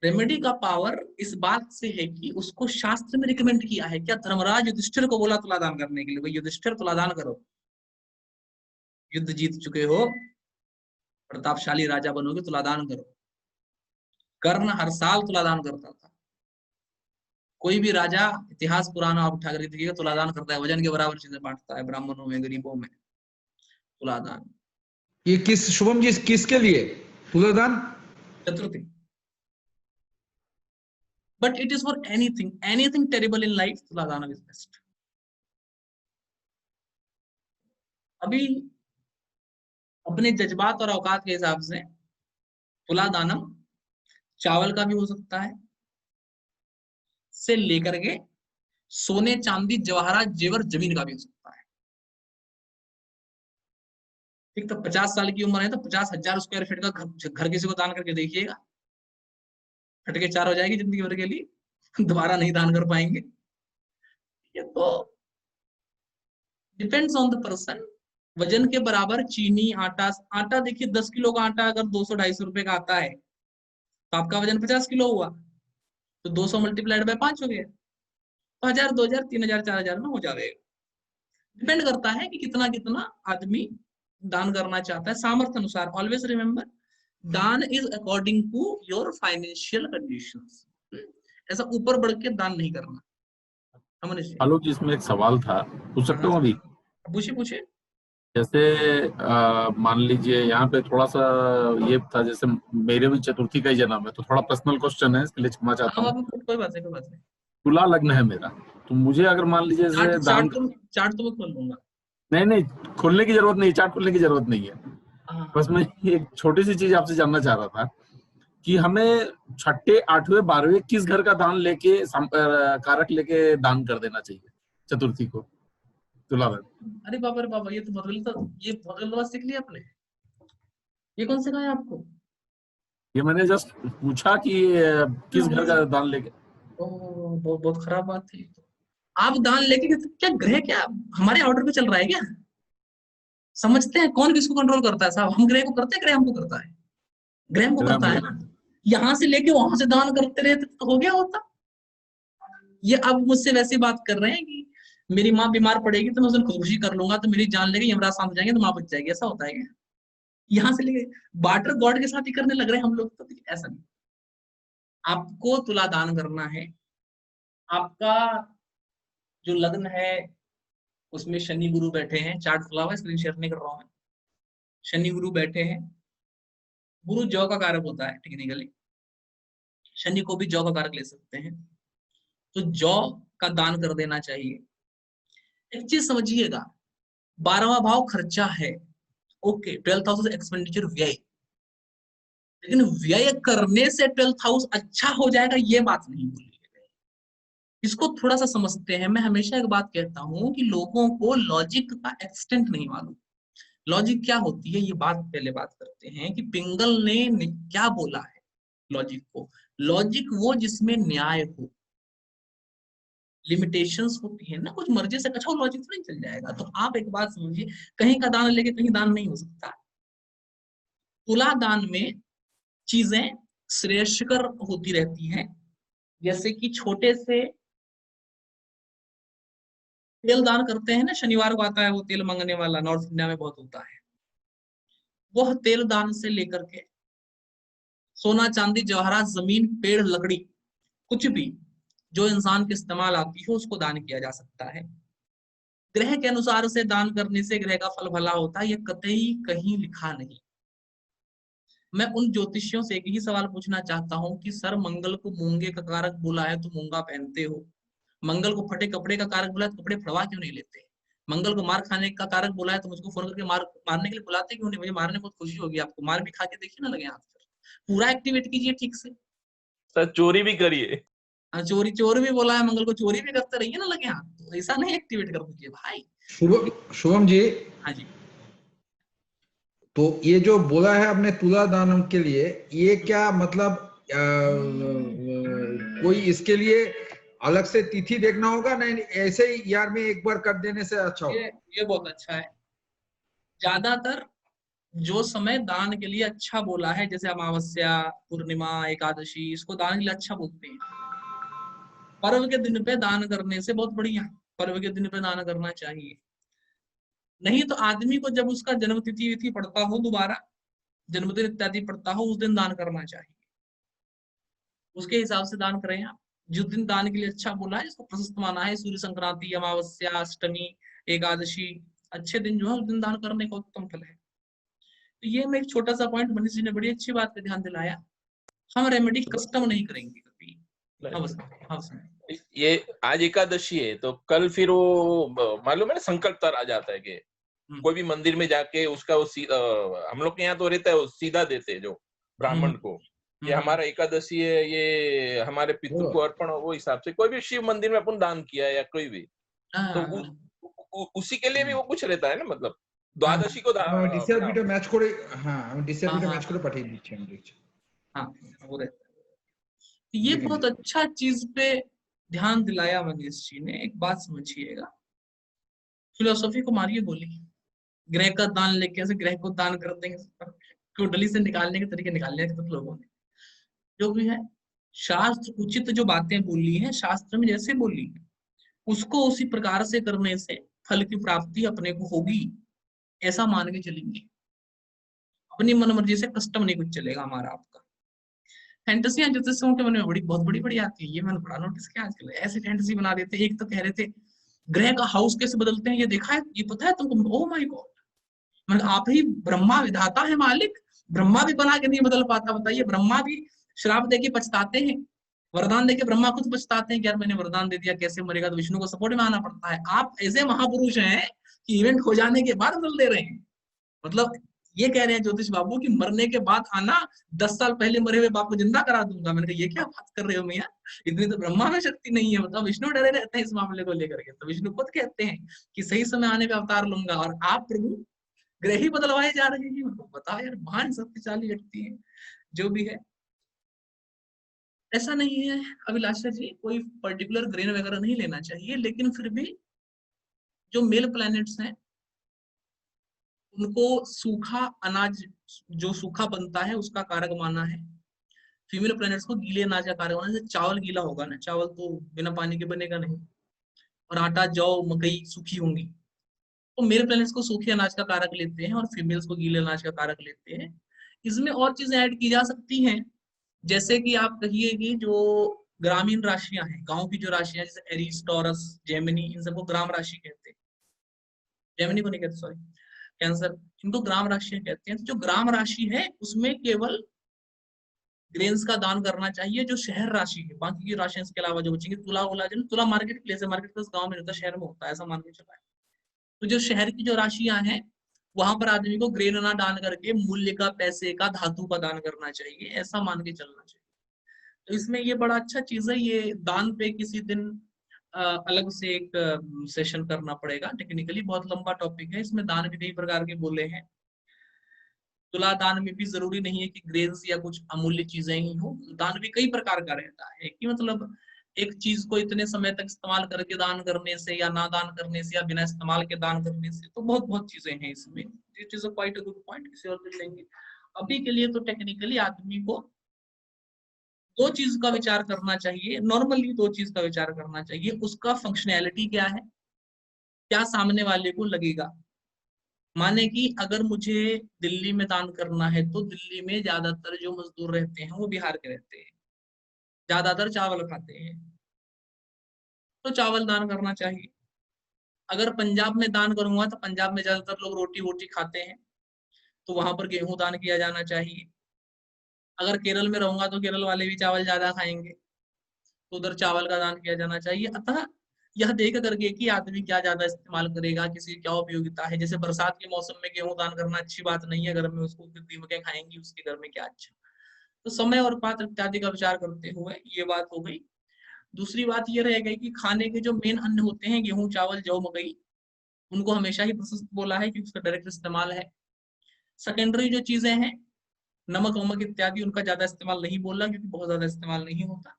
A: रेमेडी का पावर इस बात से है कि उसको शास्त्र में रिकमेंड किया है। क्या धर्मराज युधिष्ठिर को बोला तुलादान करने के लिए, भाई युधिष्ठिर तुलादान करो, युद्ध जीत चुके हो, प्रतापशाली राजा बनोगे, तुलादान करो। कर्ण हर साल तुलादान करता था। कोई भी राजा इतिहास पुराना आप उठा करके देखिएगा, तुलादान करता है, वजन के बराबर चीजें बांटता है, ब्राह्मणों में, गरीबों में, तुलादान।
B: ये किस शुभम जी किसके लिए तुलादान?
A: चतुर्थी। But it is for anything terrible in life, Tuladan is best. अभी अपने जज्बात और औकात के हिसाब से तुलादानम चावल का भी हो सकता है, से लेकर के सोने चांदी जवाहरात जेवर जमीन का भी हो सकता है। ठीक, तो 50 साल की उम्र है तो 50,000 स्क्वायर फीट का घर किसी को दान करके देखिएगा, फटके चार हो जाएगी जिंदगी भर के लिए, दोबारा नहीं दान कर पाएंगे। ये तो डिपेंड्स ऑन द पर्सन। वजन के बराबर चीनी, आटा देखिए 10 किलो का आटा अगर 200-250 रुपए का आता है तो आपका वजन 50 किलो हुआ, तो 200 मल्टीप्लाइड बाय 5 हो गया, तो 1000, 2000, 3000, 4000 में हो जाएगा। डिपेंड करता है कि कितना कितना आदमी दान करना चाहता है, सामर्थ्य अनुसार। ऑलवेज रिमेंबर, दान is according to your financial conditions. ऐसा ऊपर बढ़ के दान नहीं करना।
E: हेलो जी, इसमें एक सवाल था, पूछ सकता हूँ अभी?
A: पूछिए।
E: जैसे मान लीजिए यहाँ पे थोड़ा सा ये था, जैसे मेरे भी चतुर्थी का ही जन्म है, तो थोड़ा पर्सनल क्वेश्चन है, इसके लिए क्षमा चाहता हूँ।
A: कोई बात नहीं।
E: तुला लग्न है मेरा, तो मुझे अगर मान लीजिए
A: चार्ट तो मैं खोल लूंगा।
E: नहीं, खोलने की जरूरत नहीं, चार्ट खोलने की जरूरत नहीं है। बस मैं एक छोटी सी चीज आपसे जानना चाह रहा था कि हमें 6ठे, 8वें, 12वें किस घर का दान लेके कारक लेके दान कर देना चाहिए चतुर्थी को, तुला लग्न?
A: अरे बाबा, ये बहुत गलत बात सीख ली आपने। ये कौन सिखाया आपको?
E: ये मैंने जस्ट पूछा कि किस घर का दान लेके।
A: बहुत खराब बात थी। आप दान लेके क्या ग्रह क्या हमारे ऑर्डर पे चल रहा है क्या? समझते हैं कौन किसको कंट्रोल करता है साहब? हम ग्रह को करते हैं, ग्रह हमको करता है? ग्रह हमको करता है ना। यहाँ से लेके वहां से दान करते रहे तो हो गया होता। ये अब मुझसे वैसी बात कर रहे हैं कि मेरी माँ बीमार पड़ेगी तो मैं उसे खुदकुशी कर लूंगा, तो मेरी जान लेके यमराज शांत हो जाएंगे तो माँ बच जाएगी। ऐसा होता है क्या? यहाँ से लेके बार्टर गॉड के साथ ही करने लग रहे हैं हम लोग, तो ऐसा नहीं। आपको तुला दान करना है। आपका जो लग्न है उसमें शनि गुरु बैठे हैं, चार्ट खुला हुआ है, स्क्रीन शेयर नहीं कर रहा हूं मैं। शनि गुरु बैठे हैं। गुरु जौ का कारक होता है टेक्निकली, शनि को भी जौ का कारक ले सकते हैं, तो जौ का दान कर देना चाहिए। एक चीज समझिएगा, 12वां भाव खर्चा है, ओके, 12th हाउस एक्सपेंडिचर, व्यय, लेकिन व्यय करने से 12th हाउस अच्छा हो जाएगा ये बात नहीं भूलिए। इसको थोड़ा सा समझते हैं। मैं हमेशा एक बात कहता हूं कि लोगों को लॉजिक का एक्सटेंट नहीं मालूम। लॉजिक क्या होती है ये पहले बात करते हैं कि पिंगल ने क्या बोला है लॉजिक को। लॉजिक वो जिसमें न्याय हो, लिमिटेशंस होती है ना, कुछ मर्जी से अच्छा लॉजिक तो नहीं चल जाएगा। तो आप एक बात समझिए, कहीं का दान लेके कहीं दान नहीं हो सकता। तुला दान में चीजें श्रेयस्कर होती रहती हैं, जैसे कि छोटे से तेल दान करते हैं ना, शनिवार को आता है वो तेल मंगने वाला, नॉर्थ इंडिया में बहुत होता है। वह तेल दान से लेकर के सोना चांदी जवाहरात जमीन पेड़ लकड़ी कुछ भी जो इंसान के इस्तेमाल आती है उसको दान किया जा सकता है। ग्रह के अनुसार से दान करने से ग्रह का फल भला होता है, यह कतई कहीं लिखा नहीं। मैं उन ज्योतिषियों से एक ही सवाल पूछना चाहता हूं कि सर मंगल को मूंगे का कारक बोला है तो मूंगा पहनते हो, मंगल को फटे कपड़े का कारक बोला है तो कपड़े फड़वा क्यों नहीं लेते? मंगल को मार खाने का कारक बोला है तो मुझको फोन करके मारने के लिए बुलाते क्यों नहीं? मुझे मारने में बहुत खुशी होगी, आपको मार भी खा के देखिए ना लगे हाथ। पूरा एक्टिवेट कीजिए ठीक से।
C: सर चोरी भी करिए।
A: चोर भी बोला है, मंगल को चोरी भी करते रहिए ना लगे हाथ, तो ऐसा नहीं एक्टिवेट कर दीजिए भाई।
B: शुभम जी,
A: हाँ जी,
B: तो ये जो बोला है आपने तुला दानम के लिए, ये क्या मतलब कोई इसके लिए अलग से तिथि देखना होगा? नहीं, ऐसे ही यार में एक बार कर देने से अच्छा होगा?
A: ये बहुत अच्छा है। ज्यादातर जो समय दान के लिए अच्छा बोला है, जैसे अमावस्या, पूर्णिमा, एकादशी, इसको दान के लिए अच्छा बोलते हैं। पर्व के दिन पे दान करने से बहुत बढ़िया, पर्व के दिन पे दान करना चाहिए। नहीं तो आदमी को जब उसका जन्म तिथि विथि पड़ता हो, दोबारा जन्मदिन इत्यादि पड़ता हो, उस दिन दान करना चाहिए। उसके हिसाब से दान करें आप। जिस दिन दान के लिए अच्छा बोला है, इसको प्रशस्त माना है, सूर्य संक्रांति, अमावस्या, अष्टमी, एकादशी, अच्छे दिन जो है उस दिन दान करने का उत्तम फल है। तो ये मैं एक छोटा सा पॉइंट, मनीष जी ने बड़ी अच्छी बात पे ध्यान दिलाया। हम रेमेडी कस्टम नहीं करेंगे कभी। हाँ
C: ये आज एकादशी है तो कल फिर वो मालूम है ना, संकल्प तर आ जाता है कि कोई भी मंदिर में जाके उसका वो हम लोग के यहाँ तो रहता है वो सीधा देते हैं जो ब्राह्मण को, ये हमारा एकादशी है, ये हमारे पितृ को अर्पण हो, वो हिसाब से कोई भी शिव मंदिर में अपन दान किया या कोई भी, तो उसी के लिए भी वो कुछ रहता है ना, मतलब द्वादशी को
B: ডিসিআরবিটা ম্যাচ করে, হ্যাঁ আমি ডিসিআরবিটা ম্যাচ করে পাঠিয়ে দিচ্ছি আমি দেখছি।
A: हाँ वो रहता है। ये बहुत अच्छा चीज पे ध्यान दिलाया मनीष जी ने। एक बात समझिएगा, फिलोसॉफी को मारिए गोली, ग्रह का दान लेके ऐसे ग्रह को दान कर देंगे, कुंडली से निकालने के तरीके निकालने के कुछ लोगों ने। जो भी है, शास्त्र उचित जो बातें बोली हैं, शास्त्र में जैसे बोली है, उसको उसी प्रकार से करने से फल की प्राप्ति अपने को होगी, ऐसा मान के चलेंगे। अपनी मन मर्जी से कस्टम नहीं कुछ चलेगा हमारा आपका। फैंटेसियां ज्योतिषियों के मन में बहुत बड़ी बड़ी आती है, ये मैंने बड़ा नोटिस किया आजकल। ऐसी फैंटेसी बना देते हैं। एक तो कह रहे थे ग्रह का हाउस कैसे बदलते हैं, ये देखा है, ये पता है तुमको? ओह माय गॉड, मतलब आप ही ब्रह्मा विधाता है, मालिक। ब्रह्मा भी बना के नहीं बदल पाता, बताइए। ब्रह्मा भी श्राप देके पछताते हैं, वरदान देके ब्रह्मा खुद पछताते हैं कि यार मैंने वरदान दे दिया, कैसे मरेगा, तो विष्णु को सपोर्ट में आना पड़ता है। आप ऐसे महापुरुष हैं कि इवेंट हो जाने के बाद बदल दे रहे हैं। मतलब ये कह रहे हैं ज्योतिष बाबू कि मरने के बाद आना, 10 साल पहले मरे हुए बाप को जिंदा करा दूंगा। मैंने कहा ये क्या बात कर रहे हो मियां, इतनी तो ब्रह्मा में शक्ति नहीं है। मतलब विष्णु डरे रहते हैं इस मामले को लेकर के। तो विष्णु खुद कहते हैं कि सही समय आने पे अवतार लूंगा, और आप प्रभु ग्रह ही बदलवाए जा रहे हैं। बताओ यार, महान शक्तिशाली व्यक्ति है। जो भी है, ऐसा नहीं है अभिलाषा जी, कोई पर्टिकुलर ग्रेन वगैरह नहीं लेना चाहिए, लेकिन फिर भी जो मेल प्लैनेट्स हैं उनको सूखा अनाज, जो सूखा बनता है उसका कारक माना है। फीमेल प्लैनेट्स को गीले अनाज का कारक माना है। चावल गीला होगा ना, चावल तो बिना पानी के बनेगा नहीं, और आटा, जौ, मकई सूखी होंगी। तो मेल प्लैनेट्स को सूखे अनाज का कारक लेते हैं और फीमेल्स को गीले अनाज का कारक लेते हैं। इसमें और चीजें ऐड की जा सकती हैं, जैसे कि आप कहिए कि जो ग्रामीण राशियां हैं, गांव की जो राशियां, जैसे एरीज, टॉरस, जेमिनी, इन सबको ग्राम राशि कहते हैं। जेमिनी को नहीं कहते, सॉरी, कैंसर, इनको ग्राम राशियां कहते हैं। तो जो ग्राम राशि है उसमें केवल ग्रेन्स का दान करना चाहिए जो शहर राशि है। बाकी की राशियां इसके अलावा जो बचेंगी, तुला उला, जो तुला मार्केट प्लेस है, मार्केट प्लेस गाँव में होता है, शहर में होता है, ऐसा मान के चला है। तो जो शहर की जो राशियां हैं वहां पर आदमी को ग्रेन ना दान करके मूल्य का, पैसे का, धातु का दान करना चाहिए, ऐसा मान के चलना चाहिए। तो इसमें ये बड़ा अच्छा चीज है। ये दान पे किसी दिन अलग से एक सेशन करना पड़ेगा। टेक्निकली बहुत लंबा टॉपिक है, इसमें दान भी कई प्रकार के बोले हैं। तुला दान में भी जरूरी नहीं है कि ग्रेन्स या कुछ अमूल्य चीजें ही हो, दान भी कई प्रकार का रहता है। कि मतलब एक चीज को इतने समय तक इस्तेमाल करके दान करने से, या ना दान करने से, या बिना इस्तेमाल के दान करने से, तो बहुत बहुत चीजें हैं इसमें। It is a quite a good point, किसी और दिन लेंगे। अभी के लिए तो टेक्निकली आदमी को दो चीज का विचार करना चाहिए, नॉर्मली दो चीज का विचार करना चाहिए। उसका फंक्शनैलिटी क्या है, क्या सामने वाले को लगेगा। माने कि अगर मुझे दिल्ली में दान करना है, तो दिल्ली में ज्यादातर जो मजदूर रहते हैं वो बिहार के रहते हैं, ज्यादातर चावल खाते हैं, तो चावल दान करना चाहिए। अगर पंजाब में दान करूंगा तो पंजाब में ज्यादातर लोग रोटी वोटी खाते हैं, तो वहां पर गेहूं दान किया जाना चाहिए। अगर केरल में रहूंगा तो केरल वाले भी चावल ज्यादा खाएंगे, तो उधर चावल का दान किया जाना चाहिए। अतः यह देख करके कि आदमी क्या ज्यादा इस्तेमाल करेगा, किसी की क्या उपयोगिता है। जैसे बरसात के मौसम में गेहूं दान करना अच्छी बात नहीं है, घर में उसको दीमकें खाएंगी, उसके घर में क्या अच्छा। तो समय और पात्र इत्यादि का विचार करते हुए ये बात हो गई। दूसरी बात ये रह गई कि खाने के जो मेन अन्न होते हैं, गेहूं, चावल, जौ, मकई, उनको हमेशा ही प्रशस्त बोला है क्योंकि उसका डायरेक्ट इस्तेमाल है। सेकेंडरी जो चीजें हैं, नमक वमक इत्यादि, उनका ज्यादा इस्तेमाल नहीं बोला क्योंकि बहुत ज्यादा इस्तेमाल नहीं होता।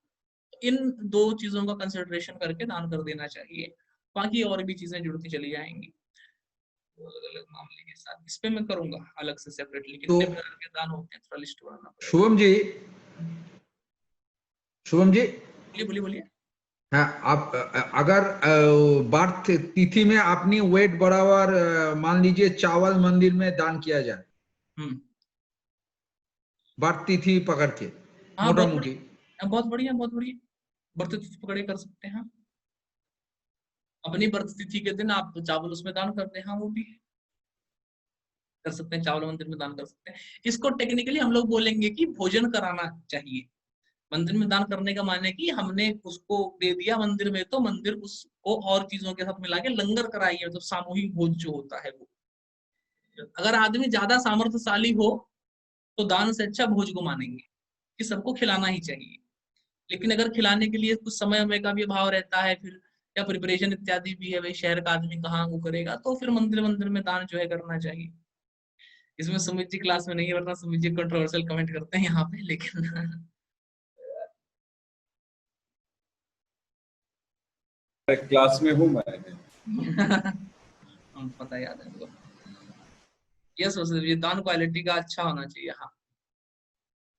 A: इन दो चीजों का कंसिडरेशन करके दान कर देना चाहिए, बाकी और भी चीजें जुड़ती चली जाएंगी। अलग अलग मामले के साथ। इस पे मैं करूंगा अलग से सेपरेटली
B: तो
A: कितने प्रकार के दान होते हैं, थोड़ा लिस्ट बनाना पड़ेगा।
B: शुभम जी, शुभम जी,
A: बोलिए बोलिए बोलिए।
B: हाँ, आप अगर बार्थ तिथि में अपनी वेट बराबर मान लीजिए चावल मंदिर में दान किया जाए, बार्थ तिथि पकड़ के,
A: हाँ
B: मोटा
A: बहुत
B: मोटी।
A: बढ़िया, बहुत बढ़िया, बहुत बढ़िया। व्रत तिथि पकड़े कर सकते हैं। अपनी व्रत तिथि के दिन आप चावल उसमें दान करते हैं, हाँ वो भी कर सकते हैं, चावल मंदिर में दान कर सकते हैं। इसको टेक्निकली हम लोग बोलेंगे कि भोजन कराना चाहिए। मंदिर में दान करने का माने कि हमने उसको दे दिया मंदिर में, तो मंदिर उसको और चीजों के साथ मिला के लंगर कराई है, मतलब सामूहिक भोज जो होता है वो। अगर आदमी ज्यादा सामर्थ्यशाली हो तो दान से अच्छा भोज को मानेंगे कि सबको खिलाना ही चाहिए। लेकिन अगर खिलाने के लिए कुछ समय का भी अभाव रहता है, फिर या प्रिपरेशन इत्यादि भी है, भाई शहर का आदमी कहाँ वो करेगा, तो फिर मंदिर मंदिर में दान जो है करना चाहिए। इसमें सुमित जी क्लास में नहीं है, वरना सुमित जी कंट्रोवर्शियल कमेंट करते हैं यहाँ पे, लेकिन
F: क्लास में हूँ मैं।
A: हम पता याद है हमको। यस वसुदेव जी, दान क्वालिटी का अच्छा होना चाहिए। हाँ,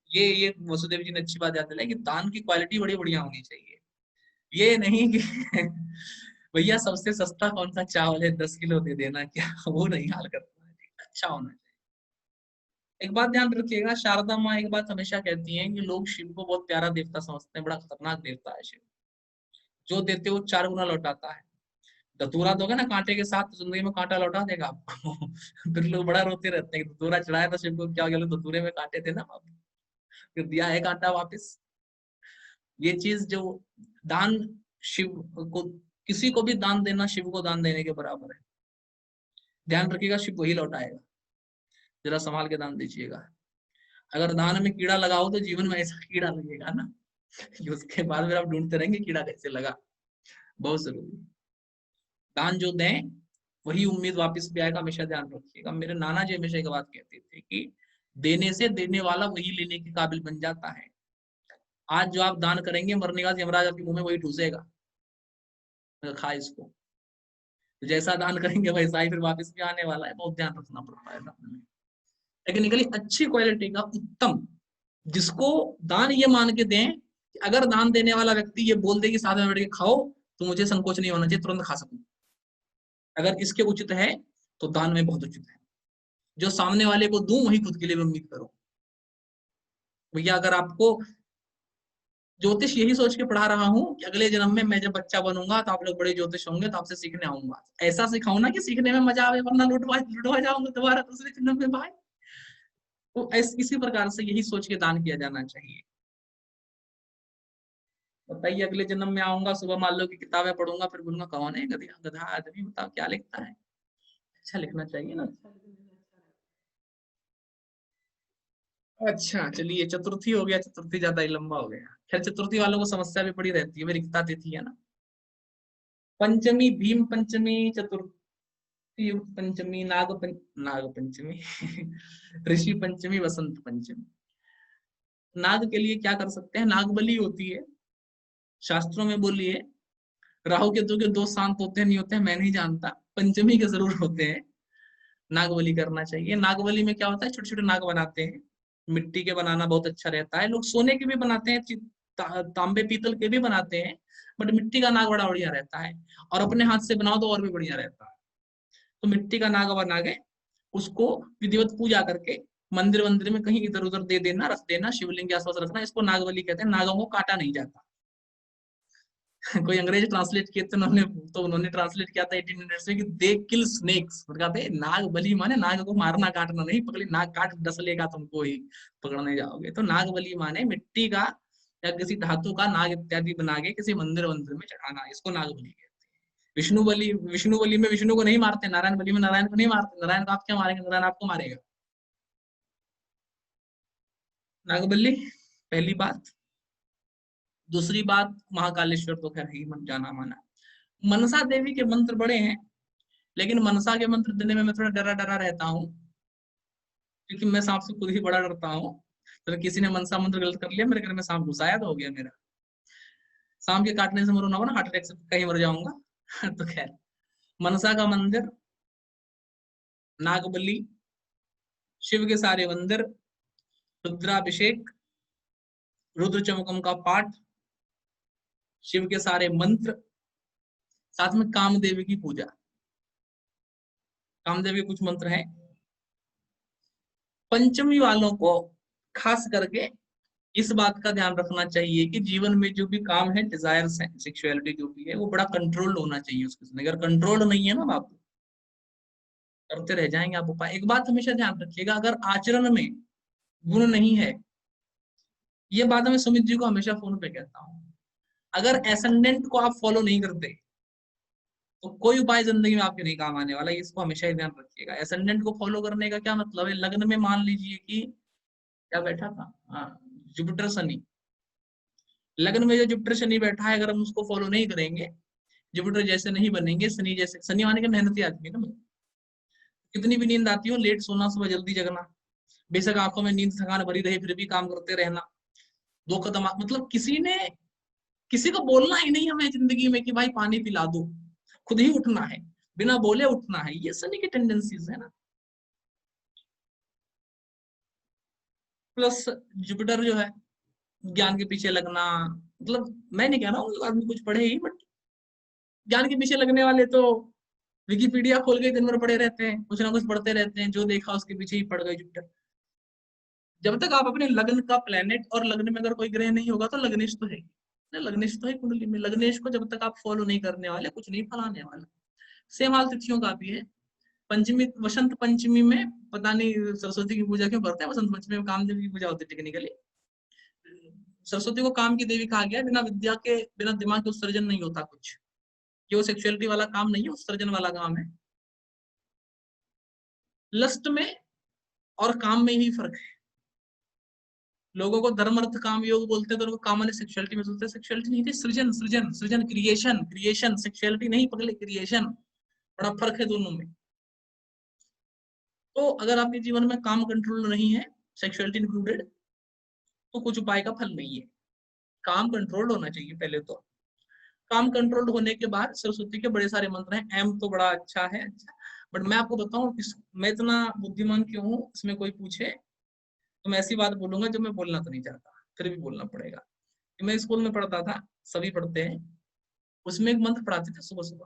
A: ये वसुदेव जी ने अच्छी बात याद दिलाई कि दान की क्वालिटी बड़ी बढ़िया होनी चाहिए। ये नहीं कि भैया सबसे सस्ता कौन सा चावल है 10 किलो दे देना, क्या वो नहीं हाल करना है। अच्छा होना चाहिए। एक बात ध्यान रखिएगा, शारदा माँ एक बात हमेशा कहती हैं कि लोग शिव को बहुत प्यारा देवता समझते हैं, बड़ा खतरनाक देवता है शिव। जो देते हो 4 गुना लौटाता है। धतूरा दोगे ना कांटे के साथ, जिंदगी में कांटा लौटा देगा आपको। फिर लोग बड़ा रोते रहते हैं, धतूरा चढ़ाया था शिव को, क्या गया, धतूरे में कांटे थे ना, फिर दिया है कांटा वापस। ये चीज जो दान शिव को, किसी को भी दान देना शिव को दान देने के बराबर है। ध्यान रखिएगा, शिव वही लौटाएगा। जरा संभाल के दान दीजिएगा। अगर दान में कीड़ा लगाओ तो जीवन में ऐसा कीड़ा लगेगा ना कि उसके बाद फिर आप ढूंढते रहेंगे कीड़ा कैसे लगा। बहुत जरूरी। दान जो दें वही उम्मीद वापस भी आएगा, हमेशा ध्यान रखिएगा। मेरे नाना जी हमेशा एक बात कहते थे कि देने से देने वाला वही लेने के काबिल बन जाता है। आज जो आप दान करेंगे, मरने के बाद यमराज आपके मुंह में वही ठूसेगा, खा इसको। तो जैसा दान करेंगे वैसा ही फिर वापस भी आने वाला है। बहुत ध्यान रखना पड़ता है दान में। टेक्निकली अच्छी क्वालिटी का उत्तम, जिसको दान ये मान के दें कि अगर दान देने वाला व्यक्ति ये बोल दे कि साथ में बैठ के खाओ, तो मुझे संकोच नहीं होना चाहिए, तुरंत खा सकूं। अगर इसके उचित है तो दान में बहुत उचित है। जो सामने वाले को दूं वही खुद के लिए उम्मीद करो। भैया अगर आपको ज्योतिष यही सोच के पढ़ा रहा हूँ कि अगले जन्म में मैं जब बच्चा बनूंगा तो आप लोग बड़े ज्योतिष होंगे, तो आपसे सीखने आऊंगा, ऐसा सिखाऊं ना कि सीखने में मजा आवे, वरना लुटवा जाऊंगा दोबारा दूसरे जन्म में भाई। तो इसी प्रकार से यही सोच के दान किया जाना चाहिए। बताइए, अगले जन्म में आऊंगा, सुबह मान लो की किताबें पढ़ूंगा, फिर बोलूंगा कौन है गधा आदमी, बताओ क्या लिखता है। अच्छा लिखना चाहिए ना। अच्छा चलिए, चतुर्थी हो गया। चतुर्थी ज्यादा ही लंबा हो गया। खैर, चतुर्थी वालों को समस्या भी पड़ी रहती है, रिक्ता तिथि है ना। पंचमी, भीम पंचमी, चतुर्थी, युक्त पंचमी, नाग पंचमी ऋषि पंचमी, वसंत पंचमी। नाग के लिए क्या कर सकते हैं, नाग बलि होती है, शास्त्रों में बोली है। राहु केतु के दो शांत होते हैं नहीं होते हैं मैं नहीं जानता, पंचमी के जरूर होते हैं। नागबली करना चाहिए। नागबली में क्या होता है, छोटे छोटे नाग बनाते हैं। मिट्टी के बनाना बहुत अच्छा रहता है। लोग सोने के भी बनाते हैं, तांबे पीतल के भी बनाते हैं, बट मिट्टी का नाग बड़ा बढ़िया रहता है। और अपने हाथ से बनाओ तो और भी बढ़िया रहता है। तो मिट्टी का नाग बना के उसको विधिवत पूजा करके मंदिर मंदिर में कहीं इधर उधर दे देना, रख देना, शिवलिंग के आसपास रखना। इसको नागबली कहते हैं। नागों को काटा नहीं जाता। कोई अंग्रेज ट्रांसलेट किए थे उन्होंने, तो उन्होंने ट्रांसलेट किया था 1800 में कि दे किल स्नेक्स। कहते नाग बलि माने नाग को मारना काटना नहीं, पकड़ी नाग काट डस लेगा तुमको ही पकड़ने जाओगे। तो नाग बलि माने मिट्टी का या किसी धातु का नाग इत्यादि बना के किसी मंदिर मंदिर में चढ़ाना, इसको नाग बलि कहते हैं। विष्णु बलि में विष्णु को नहीं मारते, नारायण बलि में नारायण को नहीं मारते। नारायण को आप क्या मारेंगे, नारायण आपको मारेगा। नाग बलि पहली बात। दूसरी बात, महाकालेश्वर तो खैर ही जाना माना। मनसा देवी के मंत्र बड़े हैं, लेकिन मनसा के मंत्र देने में मैं थोड़ा डरा डरा रहता हूँ, क्योंकि मैं सांप से खुद ही बड़ा डरता हूँ। तो किसी ने मनसा मंत्र गलत कर लिया, मेरे घर में सांप घुसाया तो हो गया मेरा। सांप के काटने से मरो ना हो ना, हार्ट अटैक से कहीं मर जाऊंगा। तो खैर, मनसा का मंदिर नागबली, शिव के सारे मंदिर, रुद्राभिषेक, रुद्र चमकम का पाठ, शिव के सारे मंत्र, साथ में कामदेव की पूजा। कामदेव के कुछ मंत्र हैं। पंचमी वालों को खास करके इस बात का ध्यान रखना चाहिए कि जीवन में जो भी काम है, डिजायर्स है, सेक्सुअलिटी जो भी है, वो बड़ा कंट्रोल्ड होना चाहिए उसके। अगर कंट्रोल्ड नहीं है ना बाबू, करते रह जाएंगे आप उपाय। एक बात हमेशा ध्यान रखिएगा, अगर आचरण में गुण नहीं है, ये बात मैं सुमित जी को हमेशा फोन पे कहता हूँ, अगर एसेंडेंट को आप फॉलो नहीं करते तो कोई उपाय जिंदगी में आपके नहीं काम आने वाला। इसको हमेशा ही ध्यान रखिएगा। एसेंडेंट को फॉलो करने का क्या मतलब है? लग्न में मान लीजिए कि क्या बैठा था, जुपिटर शनि। लग्न में जो जुपिटर शनि बैठा है, अगर हम उसको फॉलो नहीं करेंगे, जुपिटर जैसे नहीं बनेंगे, शनि जैसे। शनि माने के मेहनती आदमी ना, कितनी भी नींद आती हो, लेट सोना, सुबह जल्दी जगना, बेशक आंखों में नींद थकान भरी रही फिर भी काम करते रहना, 2 कदम मतलब किसी को बोलना ही नहीं हमें जिंदगी में कि भाई पानी पिला दो, खुद ही उठना है, बिना बोले उठना है। ये शनि की टेंडेंसीज है ना। प्लस जुपिटर जो है, ज्ञान के पीछे लगना, मतलब मैं नहीं कह रहा हूँ आदमी कुछ पढ़े ही, बट ज्ञान के पीछे लगने वाले तो विकिपीडिया खोल के दिन भर पढ़े रहते हैं, कुछ ना कुछ पढ़ते रहते हैं, जो देखा उसके पीछे ही पड़ गए जुपिटर। जब तक आप अपने लग्न का प्लेनेट, और लग्न में अगर कोई ग्रह नहीं होगा तो लग्नेश तो है, लग्नेश तो है कुंडली में, लग्नेश को जब तक आप फॉलो नहीं करने वाले, कुछ नहीं फल आने वाला। सेम हाल तिथियों का भी है। पंचमी, वसंत पंचमी में पता नहीं सरस्वती की पूजा क्यों करते हैं, वसंत पंचमी में कामदेव की पूजा होती है टेक्निकली। सरस्वती को काम की देवी कहा गया, बिना विद्या के, बिना दिमाग के उत्सर्जन नहीं होता कुछ। ये वो सेक्सुअलिटी वाला काम नहीं है, उत्सर्जन वाला काम है। लस्ट में और काम में ही फर्क है। लोगों को धर्म अर्थ काम योग बोलते हैं तो उनको काम ने सेक्सुअलिटी में सोचते हैं। सेक्सुअलिटी नहीं थी, सृजन सृजन सृजन, क्रिएशन। सेक्सुअलिटी नहीं पगले, क्रिएशन। बड़ा फर्क है दोनों में। तो अगर आपके जीवन में काम कंट्रोल नहीं है, सेक्सुअलिटी इंक्लूडेड, तो कुछ उपाय का फल नहीं है। काम कंट्रोल होना चाहिए पहले तो। काम कंट्रोल होने के बाद सरस्वती के बड़े सारे मंत्र हैं। एम तो बड़ा अच्छा है, बट मैं आपको बताऊं, मैं इतना बुद्धिमान क्यों हूं, इसमें कोई पूछे तो मैं ऐसी बात बोलूंगा जो मैं बोलना तो नहीं चाहता, फिर भी बोलना पड़ेगा। मैं स्कूल में पढ़ता था, सभी पढ़ते हैं, उसमें एक मंत्र पढ़ाते थे सुबह सुबह,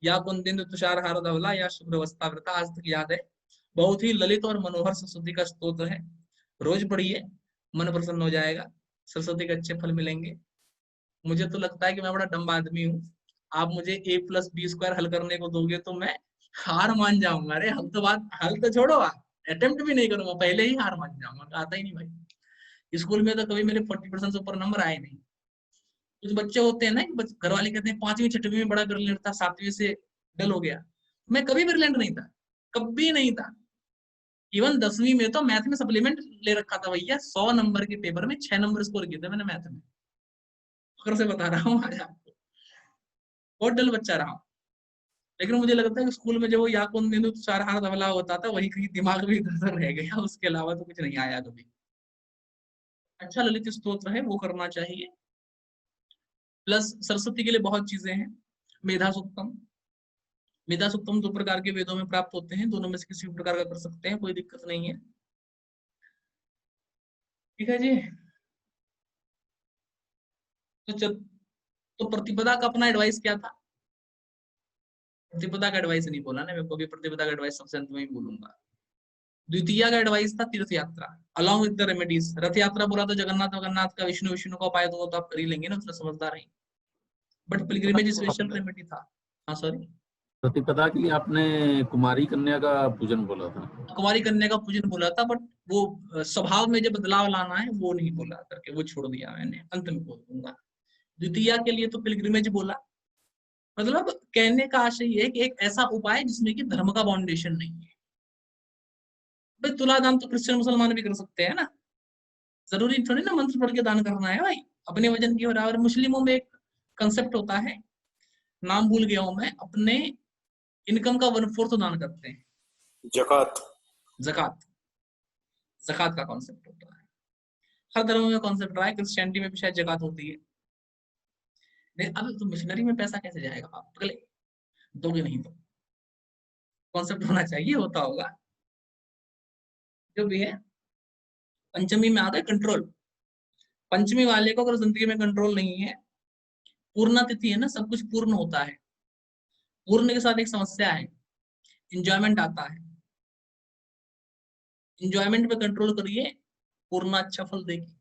A: या कुंदिन तुषार हार धवला या शुभ्रवस्था व्रता, आज तक याद है। बहुत ही ललित और मनोहर सरस्वती का स्तोत्र है, रोज पढ़िए, मन प्रसन्न हो जाएगा, सरस्वती के अच्छे फल मिलेंगे। मुझे तो लगता है कि मैं बड़ा डम्ब आदमी हूँ, आप मुझे a+b² हल करने को दोगे तो मैं हार मान जाऊंगा। अरे हल तो छोड़ो, अटेम्प्ट भी नहीं करूंगा, पहले ही हार मान जाऊंगा, आता ही नहीं भाई। स्कूल में तो कभी मेरे 40% से ऊपर नंबर आए नहीं। कुछ बच्चे होते हैं ना, घर वाले कहते हैं 5वीं 6वीं में बड़ा ब्रिलियंट था, 7वीं से डल हो गया। मैं कभी ब्रिलियंट नहीं था, कभी नहीं था। इवन 10वीं में तो मैथ में सप्लीमेंट ले रखा था भैया, 100 नंबर के पेपर में 6 नंबर स्कोर किए थे मैंने मैथ में, से बता रहा हूँ आज आपको, बहुत डल बच्चा रहा हूँ। लेकिन मुझे लगता है कि स्कूल में जब वो या कौन दिन चार हाथ धवला होता था, वही कहीं दिमाग में इधर रह गया, उसके अलावा तो कुछ नहीं आया कभी। अच्छा ललित स्तोत्र है, वो करना चाहिए। प्लस सरस्वती के लिए बहुत चीजें हैं। मेधा सूक्तम, मेधा सूक्तम 2 प्रकार के वेदों में प्राप्त होते हैं, दोनों में से किसी भी प्रकार का कर सकते हैं, कोई दिक्कत नहीं है। ठीक है जी। तो प्रतिपदा का अपना एडवाइस क्या था? प्रतिपदा का एडवाइस नहीं बोला ना, मैं कभी प्रतिपदा का एडवाइस सबसे अंत में ही बोलूंगा। द्वितीय का एडवाइस था तीर्थ यात्रा अलॉन्ग विद द रेमेडीज। रथ यात्रा बोला तो जगन्नाथ का, विष्णु का उपाय तो आप कर ही लेंगे ना, उतना समझदार है। बट पिलग्रिमेज स्पेशल रेमेडी था। हाँ सॉरी,
E: प्रतिपदा के लिए आपने कुमारी कन्या का पूजन बोला था।
A: कुमारी कन्या का पूजन बोला था, बट वो स्वभाव में जो बदलाव लाना है वो नहीं बोला करके वो छोड़ दिया मैंने, अंत में बोल दूंगा। द्वितीय के लिए तो पिलग्रिमेज बोला। मतलब कहने का आशय ये है कि एक ऐसा उपाय जिसमें कि धर्म का फाउंडेशन नहीं है। भाई तुला दान तो क्रिश्चियन मुसलमान भी कर सकते हैं ना, जरूरी थोड़ी ना मंत्र पढ़ के दान करना है भाई, अपने वजन के बराबर। मुस्लिमों में एक कंसेप्ट होता है, नाम भूल गया हूं मैं, अपने इनकम का 1/4 दान करते हैं,
F: जकात।
A: जकात, जकात का कॉन्सेप्ट होता है। हर धर्म में कॉन्सेप्ट रहा है, क्रिश्चियनिटी में भी शायद जकात होती है। नहीं अब तो मिशनरी में पैसा कैसे जाएगा, आप पगले दोगे नहीं तो कॉन्सेप्ट होना चाहिए, होता होगा जो भी है। पंचमी में आ गए कंट्रोल। पंचमी वाले को अगर जिंदगी में कंट्रोल नहीं है, पूर्णा तिथि है ना, सब कुछ पूर्ण होता है। पूर्ण के साथ एक समस्या है, इंजॉयमेंट आता है। इंजॉयमेंट पे कंट्रोल करिए, पूर्णा अच्छा फल देगी।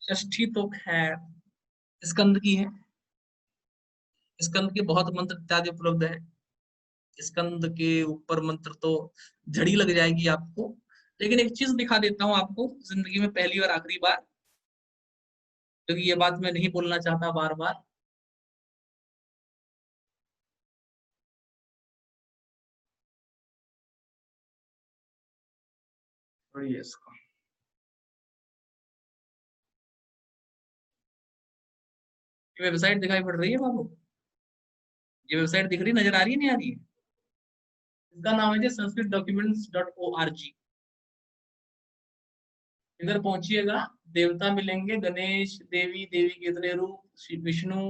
A: षष्ठी तो खैर स्कंद की है, स्कंद के बहुत मंत्र इत्यादि उपलब्ध है। स्कंद के ऊपर मंत्र तो झड़ी लग जाएगी आपको। लेकिन एक चीज दिखा देता हूं आपको, जिंदगी में पहली और आखिरी बार, क्योंकि ये बात मैं नहीं बोलना चाहता बार बार। इसको वेबसाइट दिखाई पड़ रही है बाबू? ये वेबसाइट दिख रही, नजर आ रही है, नहीं आ रही है? इसका नाम है sanskritdocuments.org। इधर पहुंचिएगा, देवता मिलेंगे, गणेश, देवी, देवी के इतने रूप, श्री विष्णु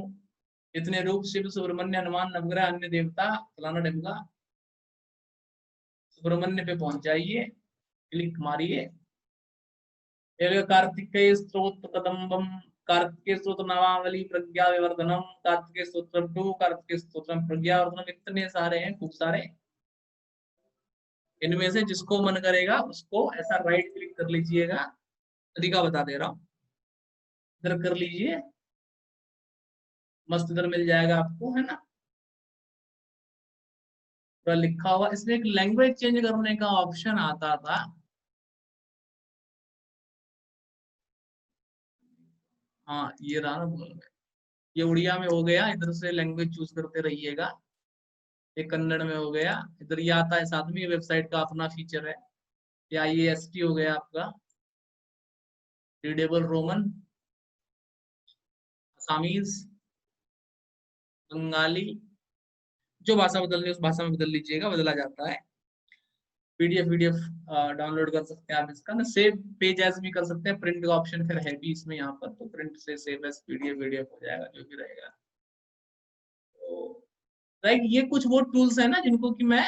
A: इतने रूप, शिव, सुब्रमण्य, हनुमान, नवग्रह, अन्य देवता, फलाना ढमका। सुब्रमण्य पे पहुंच जाइए, क्लिक मारिए। कार्तिकेय स्तोत्र कदम्बम, कार्तिकेय स्तोत्र नामावली, प्रज्ञा विवर्धनम, कार्तिकेय स्तोत्र 2, कार्तिकेय स्तोत्र प्रज्ञा वर्धनम, इतने सारे हैं, खूब सारे। इनमें से जिसको मन करेगा उसको ऐसा राइट क्लिक कर लीजिएगा, तरीका बता दे रहा हूं, इधर कर लीजिए, मस्त इधर मिल जाएगा आपको, है ना, पूरा लिखा हुआ। इसमें एक लैंग्वेज चेंज करने का ऑप्शन आता था, हाँ ये रहा ना, बोल में ये उड़िया में हो गया, इधर से लैंग्वेज चूज करते रहिएगा। ये कन्नड़ में हो गया, इधर ये आता है साथ में, वेबसाइट का अपना फीचर है। ये IAST हो गया आपका, रीडेबल रोमन, असामीज, बंगाली, जो भाषा बदलनी है उस भाषा में बदल लीजिएगा, बदला जाता है। PDF डाउनलोड कर सकते हैं आप इसका ना, सेव पेज एज भी कर सकते हैं, प्रिंट का ऑप्शन फिर है भी इसमें यहाँ पर, तो प्रिंट से सेव एज PDF हो जाएगा, जो भी रहेगा। तो लाइक ये कुछ वो टूल्स है ना, जिनको कि मैं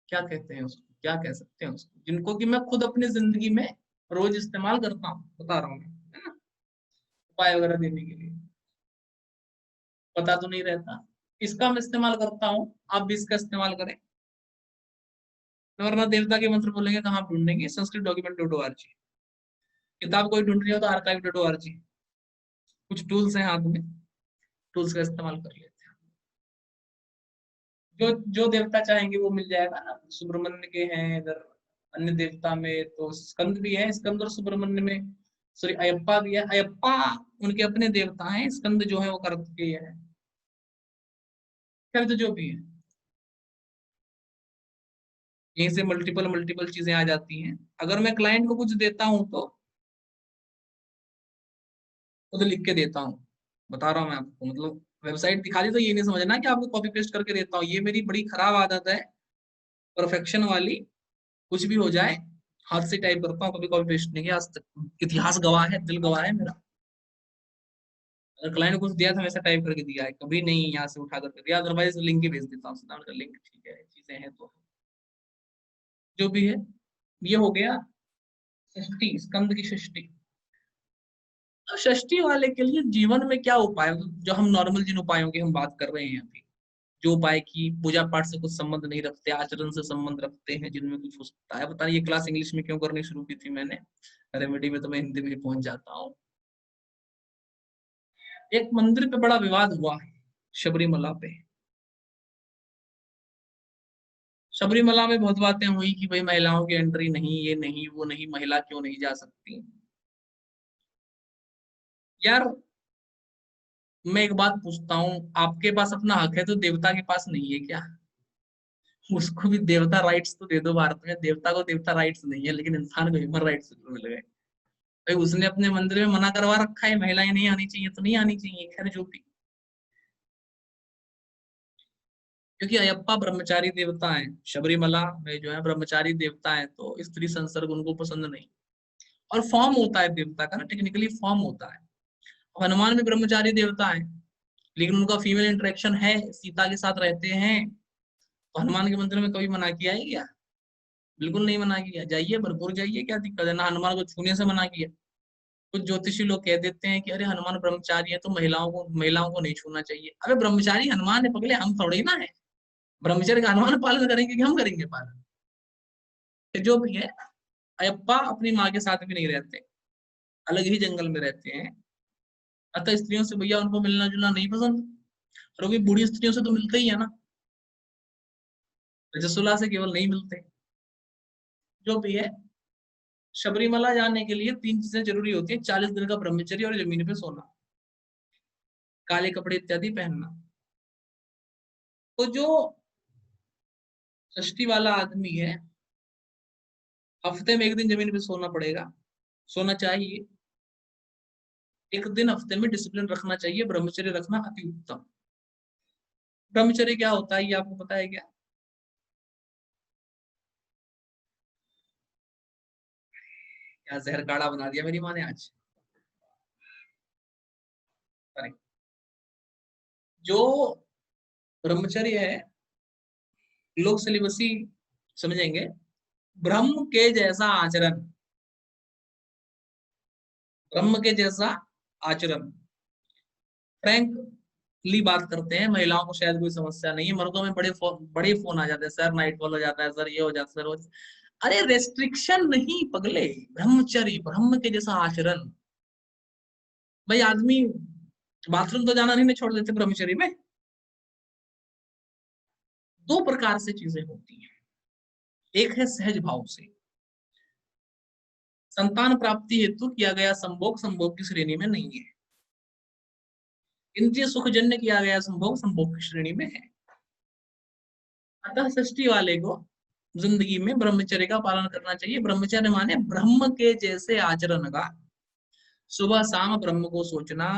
A: क्या कहते हैं उसको, क्या कह सकते हैं उसको, जिनको कि मैं खुद अपनी जिंदगी में रोज इस्तेमाल करता हूँ, बता रहा हूँ मैं, है ना, उपाय वगैरह देने के लिए। पता तो नहीं रहता, इसका मैं इस्तेमाल करता हूँ, आप भी इसका इस्तेमाल करें। वरना देवता के मंत्र बोलेंगे कहाँ ढूंढेंगे? sanskritdocument.org। किताब कोई ढूंढ रही हो तो archive.org। कुछ टूल्स हैं हाथ में, टूल्स का इस्तेमाल कर लेते हैं। जो जो देवता चाहेंगे वो मिल जाएगा ना, सुब्रमण्य के हैं इधर, अन्य देवता में तो स्कंद भी है, स्कंद और सुब्रमण्य में, सॉरी अयप्पा भी है, अयप्पा उनके अपने देवता हैं, स्कंद जो है वो कार्तिकेय है। खैर तो जो भी है, यहीं से मल्टीपल चीजें आ जाती हैं। अगर मैं क्लाइंट को कुछ देता हूं तो खुद लिख के देता हूँ, बता रहा हूँ मैं आपको, मतलब वेबसाइट दिखा दी तो ये नहीं समझना कि आपको कॉपी पेस्ट करके देता हूँ, ये मेरी बड़ी खराब आदत है, परफेक्शन वाली। कुछ भी हो जाए हाथ से टाइप करता हूँ, कभी कॉपी पेस्ट नहीं किया आज तक। इतिहास गवाह है, दिल गवाह है मेरा। अगर क्लाइंट को कुछ दिया था वैसा टाइप करके दिया है, कभी नहीं यहाँ से उठा करके दिया, अदरवाइज लिंक ही भेज देता हूँ, लिंक ठीक है, चीजें हैं तो जो भी है। ये हो गया षष्ठी, स्कंद की षष्ठी। तो षष्ठी वाले के लिए जीवन में क्या उपाय, जो हम नॉर्मल जिन उपायों की हम बात कर रहे हैं अभी, जो उपाय की पूजा पाठ से कुछ संबंध नहीं रखते, आचरण से संबंध रखते हैं, जिनमें कुछ हो सकता है। पता नहीं ये क्लास इंग्लिश में क्यों करनी शुरू की थी मैंने, रेमेडी में तो मैं हिंदी में पहुंच जाता हूँ। एक मंदिर पे बड़ा विवाद हुआ है, शबरीमला पे। शबरीमला में बहुत बातें हुई कि भाई महिलाओं की एंट्री नहीं, ये नहीं, वो नहीं, महिला क्यों नहीं जा सकती। यार मैं एक बात पूछता हूँ, आपके पास अपना हक है तो देवता के पास नहीं है क्या? उसको भी देवता राइट्स तो दे दो। भारत में देवता को देवता राइट्स नहीं है, लेकिन इंसान को ह्यूमन राइट्स मिल गए। भाई उसने अपने मंदिर में मना करवा रखा है महिलाएं नहीं आनी चाहिए, तो नहीं आनी चाहिए, खैर जो भी। क्योंकि अयप्पा ब्रह्मचारी देवता है, शबरीमला में जो है ब्रह्मचारी देवता है, तो स्त्री संसर्ग उनको पसंद नहीं। और फॉर्म होता है देवता का ना, टेक्निकली फॉर्म होता है। हनुमान भी ब्रह्मचारी देवता है, लेकिन उनका फीमेल इंटरेक्शन है, सीता के साथ रहते हैं, तो हनुमान के मंदिर में कभी मना किया है क्या? बिल्कुल नहीं मना किया, जाइए भरपूर जाइए, क्या दिक्कत है? ना हनुमान को छूने से मना किया। कुछ ज्योतिषी लोग कह देते हैं कि अरे हनुमान ब्रह्मचारी है तो महिलाओं को नहीं छूना चाहिए। अरे ब्रह्मचारी हनुमान है पगले, हम थोड़ी ना है। ब्रह्मचर्य का हनुमान पालन करेंगे कि हम करेंगे पालन? तो जो भी है, अयप्पा अपनी माँ के साथ भी नहीं रहते, अलग ही जंगल में रहते हैं। अतः स्त्रियों से भैया उनको मिलना जुलना नहीं पसंद, और वो भी बूढ़ी स्त्रियों से तो मिलते ही है ना, रजस्वला से केवल नहीं मिलते। जो भी है, शबरीमला जाने के लिए 3 चीजें जरूरी होती है: 40 दिन का ब्रह्मचर्य और जमीन पे सोना, काले कपड़े इत्यादि पहनना। तो जो षष्ठी वाला आदमी है, हफ्ते में 1 दिन जमीन पे सोना पड़ेगा, सोना चाहिए। 1 दिन हफ्ते में डिसिप्लिन रखना चाहिए, ब्रह्मचर्य रखना अति उत्तम। ब्रह्मचर्य क्या होता है ये आपको पता है क्या? क्या जहर काढ़ा बना दिया मेरी माँ ने आज। अरे जो ब्रह्मचर्य है, लोग सिलिबसी समझेंगे, ब्रह्म के जैसा आचरण, ब्रह्म के जैसा आचरण। फ्रैंकली बात करते हैं, महिलाओं को शायद कोई समस्या नहीं है, मर्दों में बड़े फोन आ जाते हैं, सर नाइट कॉल हो जाता है, सर ये हो जाता है, सर वो। अरे रेस्ट्रिक्शन नहीं पगले, ब्रह्मचर्य, ब्रह्म के जैसा आचरण। भाई आदमी बाथरूम तो जाना नहीं छोड़ देते ब्रह्मचर्य में। 2 प्रकार से चीजें होती हैं। एक है सहज भाव से, संतान प्राप्ति हेतु किया गया संभोग संभोग की श्रेणी में नहीं है। इंद्रिय सुखजन्य किया गया संभोग संभोग की श्रेणी में है। अतः षष्ठी वाले को जिंदगी में ब्रह्मचर्य का पालन करना चाहिए। ब्रह्मचर्य माने ब्रह्म के जैसे आचरण का, सुबह शाम ब्रह्म को सोचना,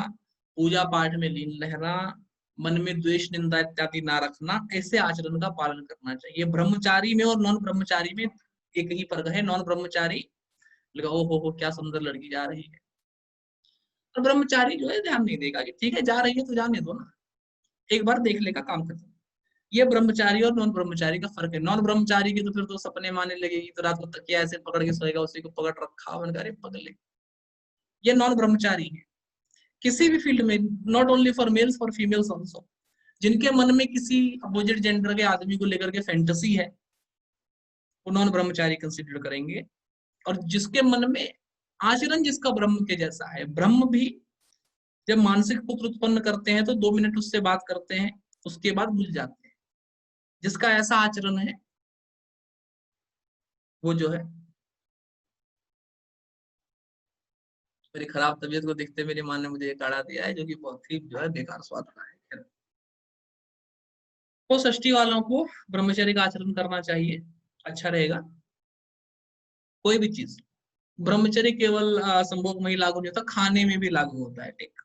A: पूजा पाठ में लीन रहना, मन में द्वेष निंदा इत्यादि ना रखना, ऐसे आचरण का पालन करना चाहिए। ब्रह्मचारी में और नॉन ब्रह्मचारी में एक ही फर्क है। नॉन ब्रह्मचारी लगा ओ हो क्या सुंदर लड़की जा रही है, और ब्रह्मचारी जो है ध्यान नहीं देगा कि ठीक है जा रही है तो जाने दो ना, एक बार देख लेगा, काम खत्म। ये ब्रह्मचारी और नॉन ब्रह्मचारी का फर्क है। नॉन ब्रह्मचारी की तो फिर तो सपने माने लगेगी, तो रात को तकिया ऐसे पकड़ के सोएगा, उसी को पकड़ रखा मन करे पगले। ये नॉन ब्रह्मचारी है। किसी भी फील्ड में, not only for mails, for females also, जिनके मन में किसी अपोजिट जेंडर के आदमी को लेकर के फैंटेसी है, वो नॉन ब्रह्मचारी कंसिडर करेंगे। और जिसके मन में आचरण जिसका ब्रह्म के जैसा है, ब्रह्म भी जब मानसिक पुत्र उत्पन्न करते हैं तो 2 मिनट उससे बात करते हैं, उसके बाद भूल जाते हैं। जिसका ऐसा आचरण है वो जो है, मेरी खराब तबीयत को देखते मेरी माँ ने मुझे ये काढ़ा दिया है, जो कि बहुत ही जो है बेकार स्वाद का है। तो षष्ठी वालों को ब्रह्मचर्य का आचरण करना चाहिए, अच्छा रहेगा। कोई भी चीज, ब्रह्मचर्य केवल संभोग में ही लागू नहीं होता, खाने में भी लागू होता है। ठीक,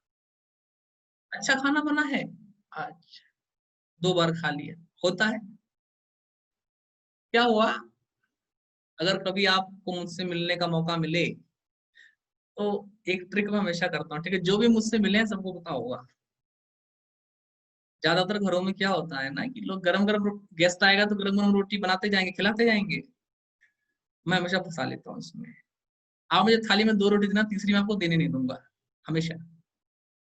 A: अच्छा खाना बना है, आज 2 बार खा लिया, होता है। क्या हुआ, अगर कभी आपको मुझसे मिलने का मौका मिले तो एक ट्रिक मैं हमेशा करता हूँ, ठीक है? जो भी मुझसे मिले हैं सबको पता होगा। ज्यादातर घरों में क्या होता है ना कि लोग गरम गरम, गेस्ट आएगा तो गरम गरम रोटी बनाते जाएंगे, खिलाते जाएंगे। मैं हमेशा फंसा लेता हूँ इसमें। आप मुझे थाली में 2 रोटी देना, तीसरी मैं आपको देने नहीं दूंगा, हमेशा।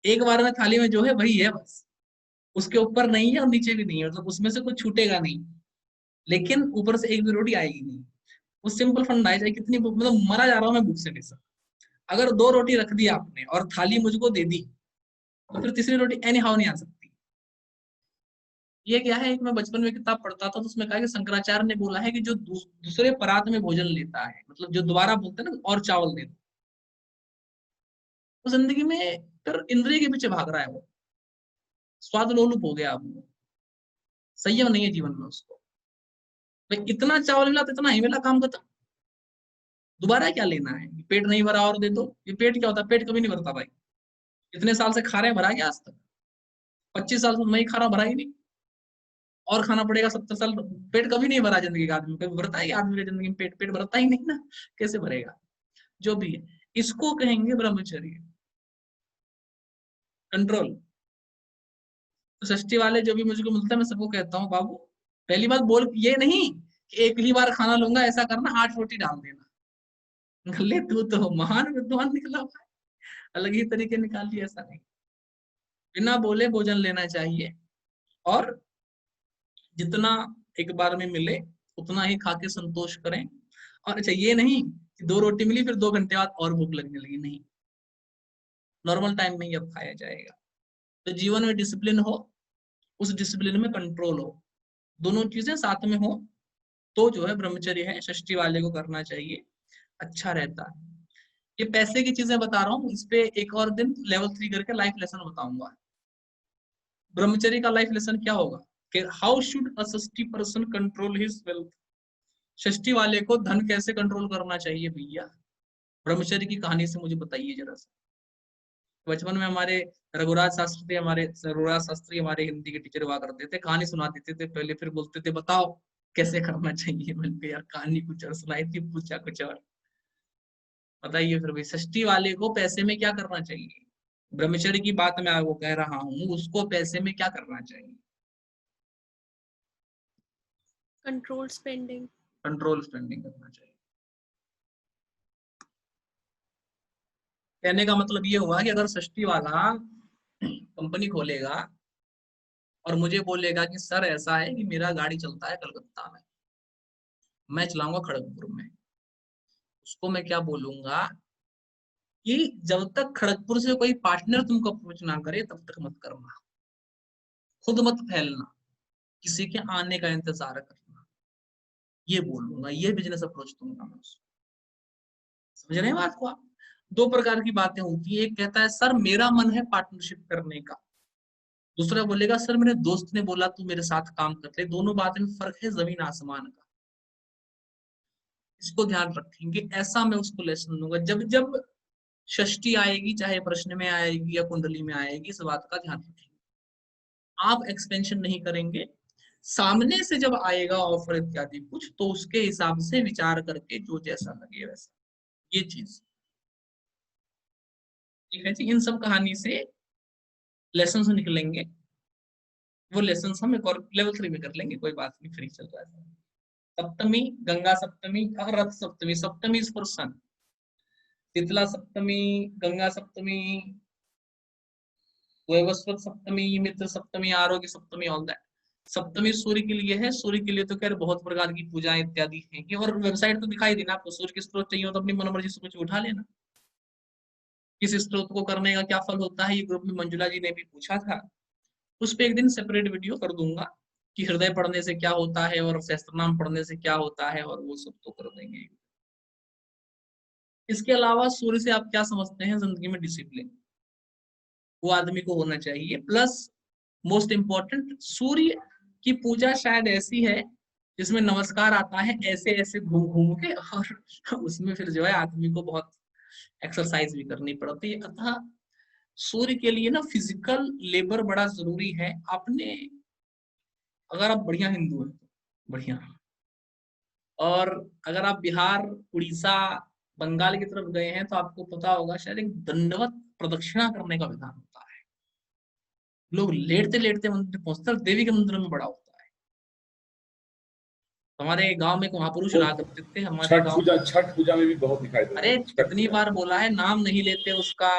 A: एक बार में थाली में जो है वही है बस, उसके ऊपर नहीं है और नीचे भी नहीं है, मतलब उसमें से कुछ छूटेगा नहीं, लेकिन ऊपर से एक भी रोटी आएगी नहीं। वो सिंपल फंडा है, चाहे कितनी मतलब मरा जा रहा हूं मैं भूख से बेशक, अगर 2 रोटी रख दी आपने और थाली मुझको दे दी तो फिर तीसरी रोटी एनी हाउ नहीं आ सकती। ये क्या है, एक मैं बचपन में किताब पढ़ता था तो उसमें कहा कि शंकराचार्य ने बोला है कि जो दूसरे परात में भोजन लेता है, मतलब जो दोबारा बोलते हैं ना और चावल दे दो, तो जिंदगी में फिर इंद्रिय के पीछे भाग रहा है, वो स्वाद लोलुप हो गया, अब वो संयम नहीं है जीवन में उसको। भाई इतना चावल मिला तो इतना ही मिला, काम खत्म, दोबारा क्या लेना है? पेट नहीं भरा और दे दो, ये पेट क्या होता है? पेट कभी नहीं भरता भाई। इतने साल से खा रहे हैं, भरा गया आज तक? 25 साल से मैं ही खा रहा हूँ, भरा ही नहीं, और खाना पड़ेगा 70 साल। पेट कभी नहीं भरा जिंदगी का, आदमी कभी भरता है? आदमी की जिंदगी में पेट पेट भरता ही नहीं ना, कैसे भरेगा? जो भी है, इसको कहेंगे ब्रह्मचर्य, कंट्रोल। तो षष्ठी वाले जो भी मुझको मिलता है मैं सबको कहता हूँ, बाबू पहली बात बोल ये नहीं कि एक ही बार खाना लूंगा, ऐसा करना 8 रोटी डाल देना। ले तू तो महान विद्वान निकला हुआ है, अलग ही तरीके निकाल लिया। ऐसा नहीं, बिना बोले भोजन लेना चाहिए, और जितना एक बार में मिले उतना ही खा के संतोष करें। और अच्छा ये नहीं कि 2 रोटी मिली फिर 2 घंटे बाद और भूख लगने लगी, नहीं, नॉर्मल टाइम में ही अब खाया जाएगा। तो जीवन में डिसिप्लिन हो, उस डिसिप्लिन में कंट्रोल हो, दोनों चीजें साथ में हो तो जो है ब्रह्मचर्य है, षष्ठी वाले को करना चाहिए, अच्छा रहता है। ये पैसे की चीजें बता रहा हूँ, इस पे एक और दिन लेवल 3 करके लाइफ लेसन बताऊंगा। ब्रह्मचर्य का लाइफ लेसन क्या होगा कि how should a Shashthi person control his wealth. षष्ठी वाले को धन कैसे कंट्रोल करना चाहिए भैया, ब्रह्मचर्य की कहानी से मुझे बताइए जरा सा। बचपन में हमारे रघुराज शास्त्री हमारे हिंदी के टीचर हुआ करते थे, कहानी सुना देते थे पहले, फिर बोलते थे बताओ कैसे करना चाहिए। मैंने यार कहानी कुछ और सुनाई थी, पूछा कुछ और, बताइए फिर भाई षष्ठी वाले को पैसे में क्या करना चाहिए। ब्रह्मचर्य की बात मैं आपको कह रहा हूँ, उसको पैसे में क्या करना चाहिए।
G: Control spending.
A: कंट्रोल स्पेंडिंग करना चाहिए। कहने का मतलब ये हुआ कि अगर षष्ठी वाला कंपनी खोलेगा और मुझे बोलेगा कि सर ऐसा है कि मेरा गाड़ी चलता है कलकत्ता में, मैं चलाऊंगा खड़गपुर में, उसको मैं क्या बोलूंगा कि जब तक खड़गपुर से कोई पार्टनर तुमको अप्रोच ना करे तब तक मत करना, खुद मत फैलना, किसी के आने का इंतजार करना, ये बोलूंगा, ये बिजनेस अप्रोच दूंगा मैं उसको। समझ रहे हैं बात को आप। 2 प्रकार की बातें होती है, एक कहता है सर मेरा मन है पार्टनरशिप करने का, दूसरा बोलेगा सर मेरे दोस्त ने बोला तू मेरे साथ काम कर ले। दोनों बात में फर्क है जमीन आसमान का, इसको ध्यान रखेंगे। ऐसा मैं उसको लेसन दूंगा जब जब षष्ठी आएगी, चाहे प्रश्न में आएगी या कुंडली में आएगी, इस बात का ध्यान रखेंगे। आप एक्सपेंशन नहीं करेंगे, सामने से जब आएगा ऑफर इत्यादि कुछ तो उसके हिसाब से विचार करके जो जैसा लगे वैसा, ये चीज ठीक है जी। इन सब कहानी से लेसन निकलेंगे, वो लेसन हम एक और लेवल 3 में कर लेंगे, कोई बात नहीं, फ्री चल रहा है। सप्तमी, गंगा सप्तमी, रथ सप्तमी, सप्तमी इज फॉर सन, शीतला सप्तमी, गंगा सप्तमी, वैवस्वत सप्तमी, मित्र सप्तमी, आरोग्य सप्तमी, ऑल दैट। सप्तमी सूर्य के लिए है, सूर्य के लिए तो खैर बहुत प्रकार की पूजाएं इत्यादि हैं, और वेबसाइट तो दिखाई देना आपको, सूर्य के स्त्रोत चाहिए हो तो अपनी मनोमर्जी से कुछ उठा लेना। किस स्त्रोत को करने का क्या फल होता है, ये ग्रुप में मंजुला जी ने भी पूछा था, उस पर एक दिन सेपरेट वीडियो कर दूंगा कि हृदय पढ़ने से क्या होता है और सहस्त्रनाम पढ़ने से क्या होता है, और वो सब तो कर देंगे। इसके अलावा सूर्य से आप क्या समझते हैं जिंदगी में, डिसिप्लिन, वो आदमी को होना चाहिए। प्लस मोस्ट इंपॉर्टेंट, सूर्य की पूजा शायद ऐसी है जिसमें नमस्कार आता है ऐसे ऐसे घूम घूम के, और उसमें फिर जो है आदमी को बहुत एक्सरसाइज भी करनी पड़ती है। अतः सूर्य के लिए ना फिजिकल लेबर बड़ा जरूरी है। आपने, अगर आप बढ़िया हिंदू हैं तो बढ़िया, और अगर आप बिहार, उड़ीसा, बंगाल की तरफ गए हैं तो आपको पता होगा शायद एक दंडवत प्रदक्षिणा करने का विधान होता है। लोग लेटते लेटते मंदिर पहुंचते हैं, देवी के मंदिर में बड़ा होता है। हमारे गांव में एक महापुरुष रहा करते थे, हमारे गांव।
F: छठ पूजा में भी बहुत दिखाई देता
A: अरे
F: है।
A: कितनी बार बोला है, नाम नहीं लेते उसका,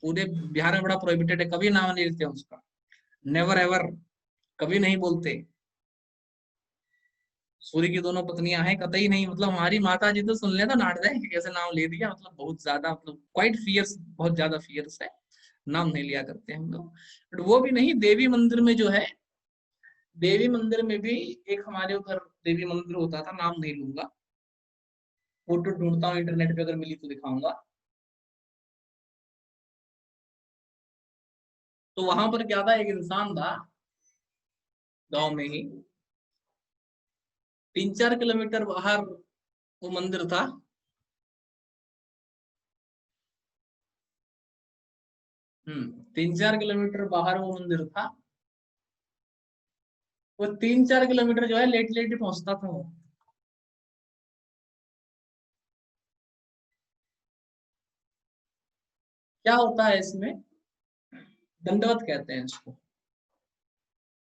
A: पूरे बिहार में बड़ा प्रोहिबिटेड है, कभी नाम नहीं लेते उसका, नेवर एवर, कभी नहीं बोलते। सूर्य की दोनों पत्नियां हैं, कतई नहीं, मतलब हमारी माता जी तो सुन ले तो नाट जाए कि कैसे नाम ले दिया, मतलब बहुत ज्यादा, मतलब क्वाइट फियर्स, बहुत ज्यादा फियर्स है, नाम नहीं लिया करते हम लोग। बट वो भी नहीं, देवी मंदिर में जो है, देवी मंदिर में भी एक हमारे उधर देवी मंदिर होता था, नाम नहीं लूंगा, फोटो ढूंढता हूँ इंटरनेट पे, अगर मिली तो दिखाऊंगा। तो वहां पर क्या था, एक इंसान था गांव में ही, 3-4 किलोमीटर बाहर वो मंदिर था। 3-4 किलोमीटर बाहर वो मंदिर था। वो 3-4 किलोमीटर जो है लेट लेट ही पहुंचता था वो। क्या होता है इसमें, दंडवत कहते हैं इसको।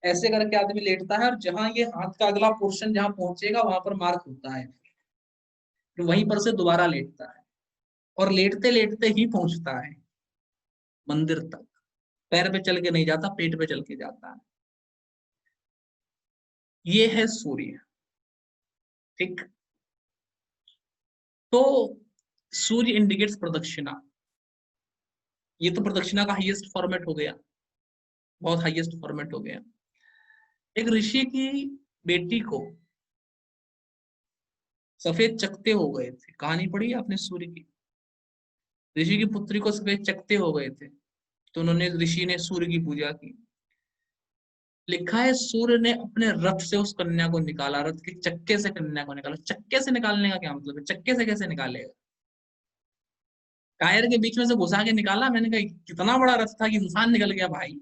A: ऐसे करके आदमी लेटता है और जहां ये हाथ का अगला पोर्शन जहां पहुंचेगा वहां पर मार्क होता है, फिर वहीं पर से दोबारा लेटता है और लेटते लेटते ही पहुंचता है मंदिर तक। पैर पे चल के नहीं जाता, पेट पे चल के जाता है। ये है सूर्य। ठीक, तो सूर्य इंडिकेट्स प्रदक्षिणा। ये तो प्रदक्षिणा का हाईएस्ट फॉर्मेट हो गया, बहुत हाईएस्ट फॉर्मेट हो गया। एक ऋषि की बेटी को सफेद चकते हो गए थे, कहानी पढ़ी है आपने सूर्य की? ऋषि की पुत्री को सफेद चकते हो गए थे, तो उन्होंने, ऋषि ने सूर्य की पूजा की। लिखा है सूर्य ने अपने रथ से उस कन्या को निकाला, रथ के चक्के से कन्या को निकाला। चक्के से निकालने का क्या मतलब है? चक्के से कैसे निकालेगा? टायर के बीच में से घुसा के निकाला। मैंने कहा कितना बड़ा रथ था कि इंसान निकल गया भाई,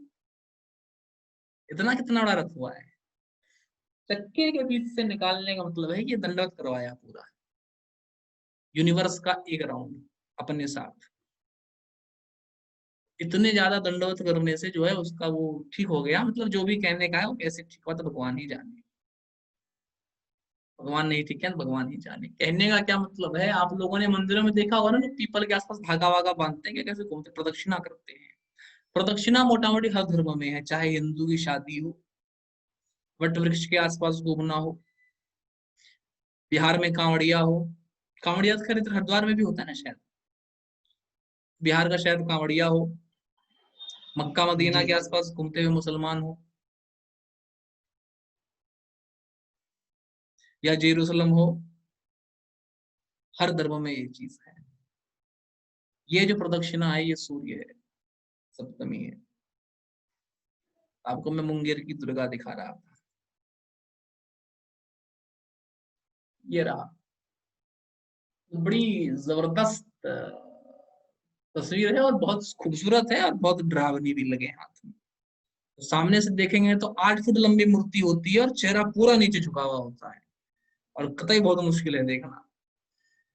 A: इतना कितना बड़ा रथ हुआ है। चक्के के बीच से निकालने का मतलब है कि दंडवत करवाया पूरा यूनिवर्स का एक राउंड अपने साथ। इतने ज्यादा दंडवत करने से जो है उसका वो ठीक हो गया। मतलब जो भी कहने का है वो कैसे ठीक हुआ तो भगवान ही जाने, भगवान नहीं ठीक है तो भगवान ही जाने। कहने का क्या मतलब है, आप लोगों ने मंदिरों में देखा होगा ना, लोग पीपल के आसपास धागा वागा बांधते हैं, कैसे घूमते प्रदक्षिणा करते हैं। प्रदक्षिणा मोटा मोटी हर धर्म में है, चाहे हिंदू की शादी हो, वट वृक्ष के आसपास घूमना हो, बिहार में कांवड़िया हो। कांवड़िया तो खैर इधर हरिद्वार में भी होता है ना शायद, बिहार का शायद कांवड़िया हो, मक्का मदीना के आसपास घूमते हुए मुसलमान हो, या जेरूसलम हो, हर धर्म में ये चीज है। ये जो प्रदक्षिणा है ये सूर्य है, सप्तमी है। आपको मैं मुंगेर की दुर्गा दिखा रहा था, ये रहा। बड़ी जबरदस्त तस्वीर है और बहुत खूबसूरत है और बहुत डरावनी भी लगे हाथ में। तो सामने से देखेंगे तो 8 फुट लंबी मूर्ति होती है और चेहरा पूरा नीचे झुका हुआ होता है और कतई बहुत मुश्किल है देखना।